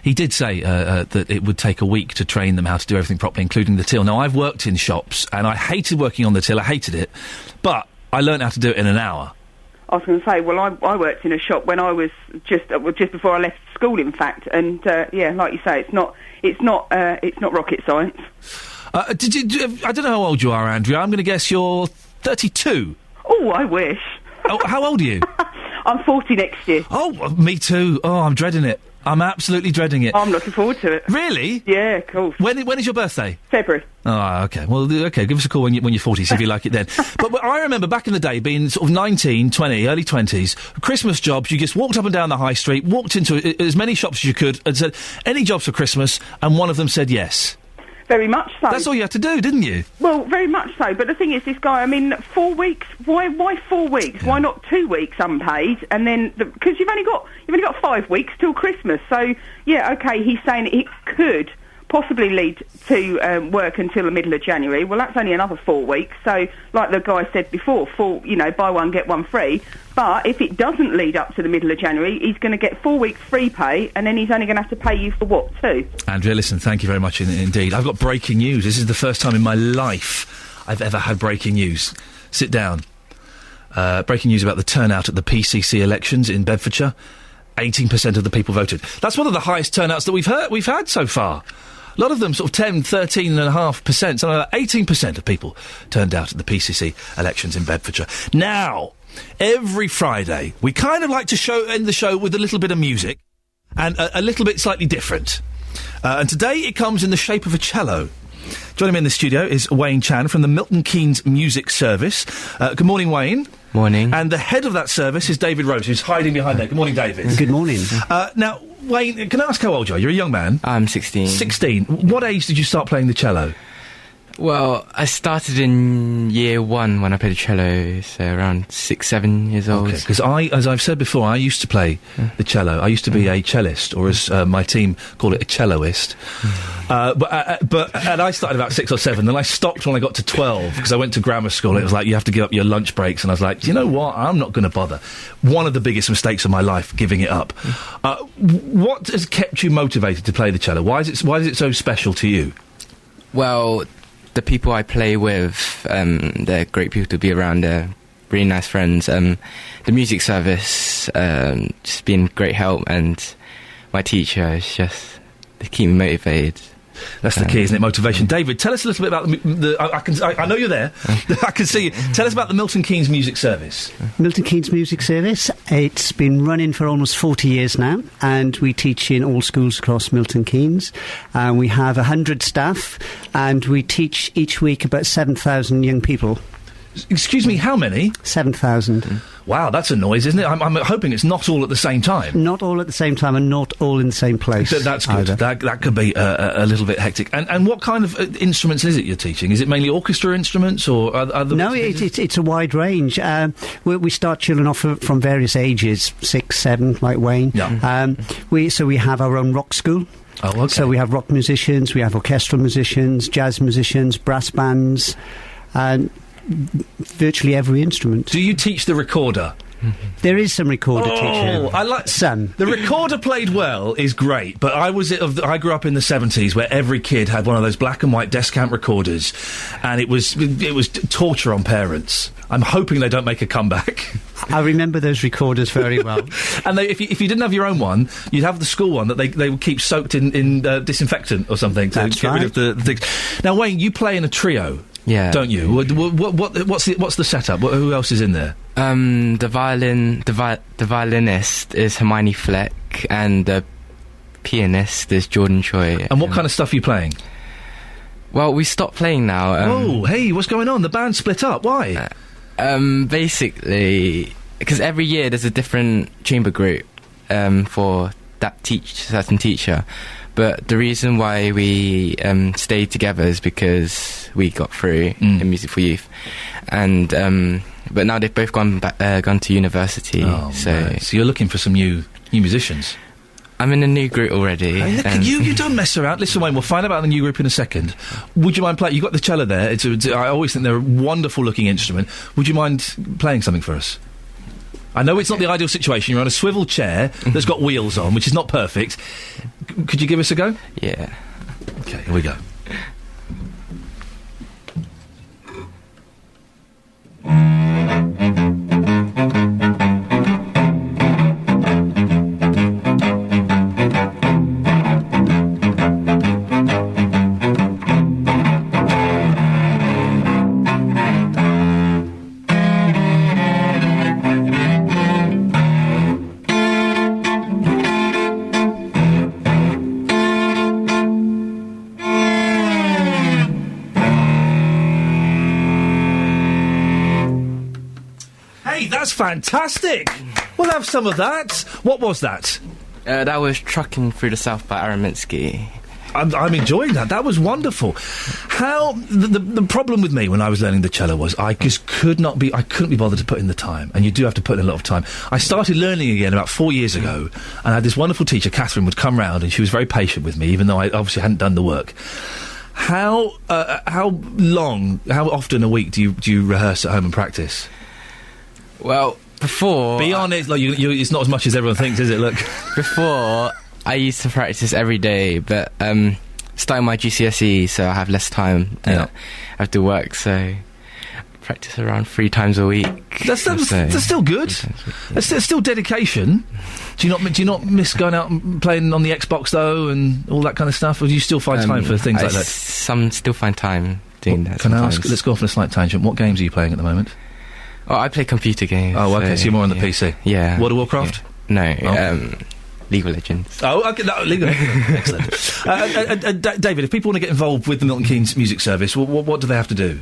He did say that it would take a week to train them how to do everything properly, including the till. Now, I've worked in shops, and I hated working on the till. I hated it, but I learned how to do it in an hour. I was going to say, well, I worked in a shop when I was just before I left school, in fact, and like you say, it's not rocket science. Did you? I don't know how old you are, Andrea. I'm going to guess you're 32. Oh, I wish. Oh, how old are you? I'm 40 next year. Oh, me too. Oh, I'm dreading it. I'm absolutely dreading it. I'm looking forward to it. Really? Yeah, cool. When is your birthday? February. Oh, okay. Well, okay, give us a call when you're 40, see if you like it then. But I remember back in the day being sort of 19, 20, early 20s, Christmas jobs, you just walked up and down the high street, walked into as many shops as you could and said, any jobs for Christmas, and one of them said yes. Very much so. That's all you had to do, didn't you? Well, very much so. But the thing is, this guy, 4 weeks. Why 4 weeks? Yeah. Why not 2 weeks unpaid? And then because you've only got 5 weeks till Christmas. So yeah, okay. He's saying it could possibly lead to work until the middle of January. Well, that's only another 4 weeks. So, like the guy said before, buy one, get one free. But if it doesn't lead up to the middle of January, he's going to get 4 weeks free pay, and then he's only going to have to pay you for what, 2? Andrea, listen, thank you very much indeed. I've got breaking news. This is the first time in my life I've ever had breaking news. Sit down. Breaking news about the turnout at the PCC elections in Bedfordshire. 18% of the people voted. That's one of the highest turnouts that we've had so far. A lot of them sort of 10, 13.5%, something like that. 18% of people turned out at the PCC elections in Bedfordshire. Now, every Friday, we kind of like to end the show with a little bit of music and a little bit slightly different. And today it comes in the shape of a cello. Joining me in the studio is Wayne Chan from the Milton Keynes Music Service. Good morning, Wayne. Morning. And the head of that service is David Rose, who's hiding behind there. Good morning, David. Good morning. Now, Wayne, can I ask how old you are? You're a young man. I'm 16. 16. What age did you start playing the cello? Well, I started in year 1 when I played the cello, so around 6, 7 years old. Okay, because as I've said before, I used to play the cello. I used to be a cellist, or as my team call it, a celloist. And I started about 6 or 7, then I stopped when I got to 12, because I went to grammar school. It was like, you have to give up your lunch breaks, and I was like, do you know what? I'm not going to bother. One of the biggest mistakes of my life, giving it up. What has kept you motivated to play the cello? Why is it so special to you? Well, the people I play with, they're great people to be around. They're really nice friends. The music service, just been great help, and my teacher is just, they keep me motivated. That's the key, isn't it? Motivation. David, tell us a little bit about I know you're there. I can see you. Tell us about the Milton Keynes Music Service. Milton Keynes Music Service. It's been running for almost 40 years now, and we teach in all schools across Milton Keynes. We have 100 staff, and we teach each week about 7,000 young people. Excuse me, how many? 7,000. Wow, that's a noise, isn't it? I'm hoping it's not all at the same time. Not all at the same time, and not all in the same place. That's good. That could be a little bit hectic. And what kind of instruments is it you're teaching? Is it mainly orchestra instruments or other? No, it's a wide range. We start children off from various ages, 6, 7, like Wayne. Yeah. We have our own rock school. Oh, okay. So we have rock musicians, we have orchestral musicians, jazz musicians, brass bands, and virtually every instrument. Do you teach the recorder? There is some recorder teaching. I like some. The recorder played well is great, but I grew up in the 70s where every kid had one of those black and white Descamp recorders, and it was torture on parents. I'm hoping they don't make a comeback. I remember those recorders very well. And if you didn't have your own one, you'd have the school one that they would keep soaked in disinfectant or something to get rid of the things. Now, Wayne, you play in a trio. Yeah, don't you? What's the setup? Who else is in there? The violinist is Hermione Fleck, and the pianist is Jordan Choi. And what kind of stuff are you playing? Well, we stopped playing now. Hey, what's going on? The band split up. Why? Basically, because every year there's a different chamber group for that certain teacher. But the reason why we stayed together is because we got through in Music for Youth, and but now they've both gone to university. So you're looking for some new musicians. I'm in a new group already. Hey, look at you! You don't mess around. Listen, Wayne, we'll find out about the new group in a second. Would you mind playing? You got the cello there. I always think they're a wonderful-looking instrument. Would you mind playing something for us? I know it's not the ideal situation. You're on a swivel chair that's got wheels on, which is not perfect. Could you give us a go? Yeah. Okay, here we go. That's fantastic. We'll have some of that. What was that? That was Trucking Through the South by Araminsky. I'm enjoying that. That was wonderful. How the problem with me when I was learning the cello was I just couldn't be bothered to put in the time, and you do have to put in a lot of time. I started learning again about 4 years ago, and I had this wonderful teacher, Catherine, would come round, and she was very patient with me, even though I obviously hadn't done the work. How often a week do you rehearse at home and practice? Well, before... Be honest, like, it's not as much as everyone thinks, is it? Look. Before, I used to practice every day, but starting my GCSE, so I have less time. I have to work, so I practice around 3 times a week. That's still good. That's still dedication. Do you not miss going out and playing on the Xbox, though, and all that kind of stuff? Or do you still find time for things like that? Some still find time doing that. Can I ask, let's go off on a slight tangent. What games are you playing at the moment? Oh, I play computer games. Oh, okay, so you're more on the PC? Yeah. World of Warcraft? Yeah. No, League of Legends. Oh, okay, no, League of Legends. Excellent. David, if people want to get involved with the Milton Keynes Music Service, what do they have to do?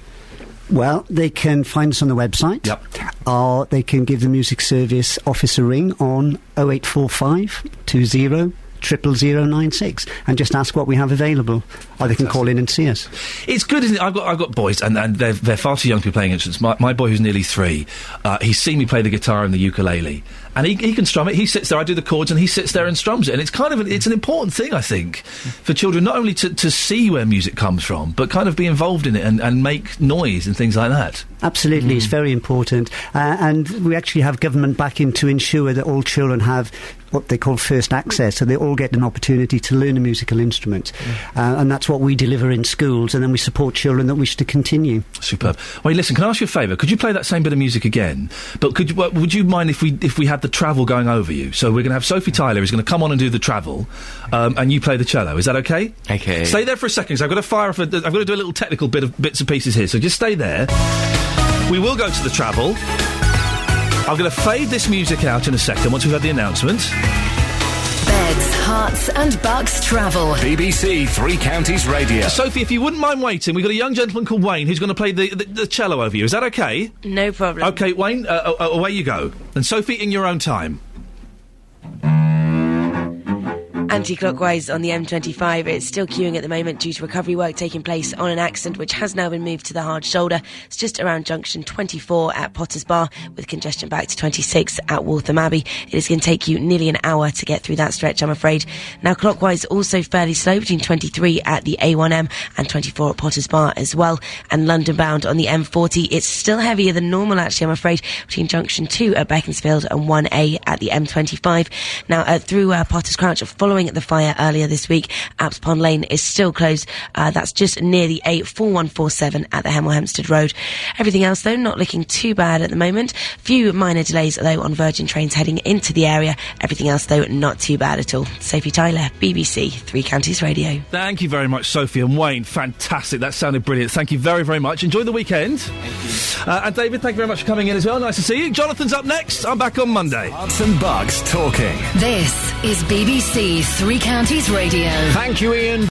Well, they can find us on the website. Yep. Or they can give the Music Service office a ring on 0845 20 00096 and just ask what we have available. Or they can call in and see us. It's good, isn't it? I've got boys, and they're far too young to be playing instruments. My boy, who's nearly 3, he's seen me play the guitar and the ukulele, and he can strum it. He sits there, I do the chords, and he sits there and strums it. And it's kind of it's an important thing, I think, for children not only to see where music comes from, but kind of be involved in it and make noise and things like that. Absolutely, it's very important. And we actually have government backing to ensure that all children have what they call first access, so they all get an opportunity to learn a musical instrument. And that's what we deliver in schools, and then we support children that wish to continue. Superb. Wait, listen, can I ask you a favour? Could you play that same bit of music again? But would you mind if we had the travel going over you? So we're going to have Sophie Tyler who's going to come on and do the travel, and you play the cello. Is that okay? Okay. Stay there for a second, because I've got to I've got to do a little technical bits and pieces here, so just stay there. We will go to the travel. I'm going to fade this music out in a second once we've had the announcement. Beds, hearts and bucks travel. BBC Three Counties Radio. Sophie, if you wouldn't mind waiting, we've got a young gentleman called Wayne who's going to play the cello over you. Is that okay? No problem. Okay, Wayne, away you go. And Sophie, in your own time. Anti-clockwise on the M25, it's still queuing at the moment due to recovery work taking place on an accident which has now been moved to the hard shoulder. It's just around junction 24 at Potters Bar, with congestion back to 26 at Waltham Abbey. It is going to take you nearly an hour to get through that stretch, I'm afraid. Now clockwise also fairly slow between 23 at the A1M and 24 at Potters Bar as well. And London bound on the M40, it's still heavier than normal actually, I'm afraid, between junction 2 at Beaconsfield and 1A at the M25. Now through Potters Crouch, following the fire earlier this week, Apps Pond Lane is still closed. That's just near the A4147 at the Hemel Hempstead Road. Everything else, though, not looking too bad at the moment. Few minor delays, though, on Virgin trains heading into the area. Everything else, though, not too bad at all. Sophie Tyler, BBC Three Counties Radio. Thank you very much, Sophie and Wayne. Fantastic. That sounded brilliant. Thank you very, very much. Enjoy the weekend. Thank you. And David, thank you very much for coming in as well. Nice to see you. Jonathan's up next. I'm back on Monday. Hearts and Bucks talking. This is BBC Three Counties Radio. Thank you, Iain.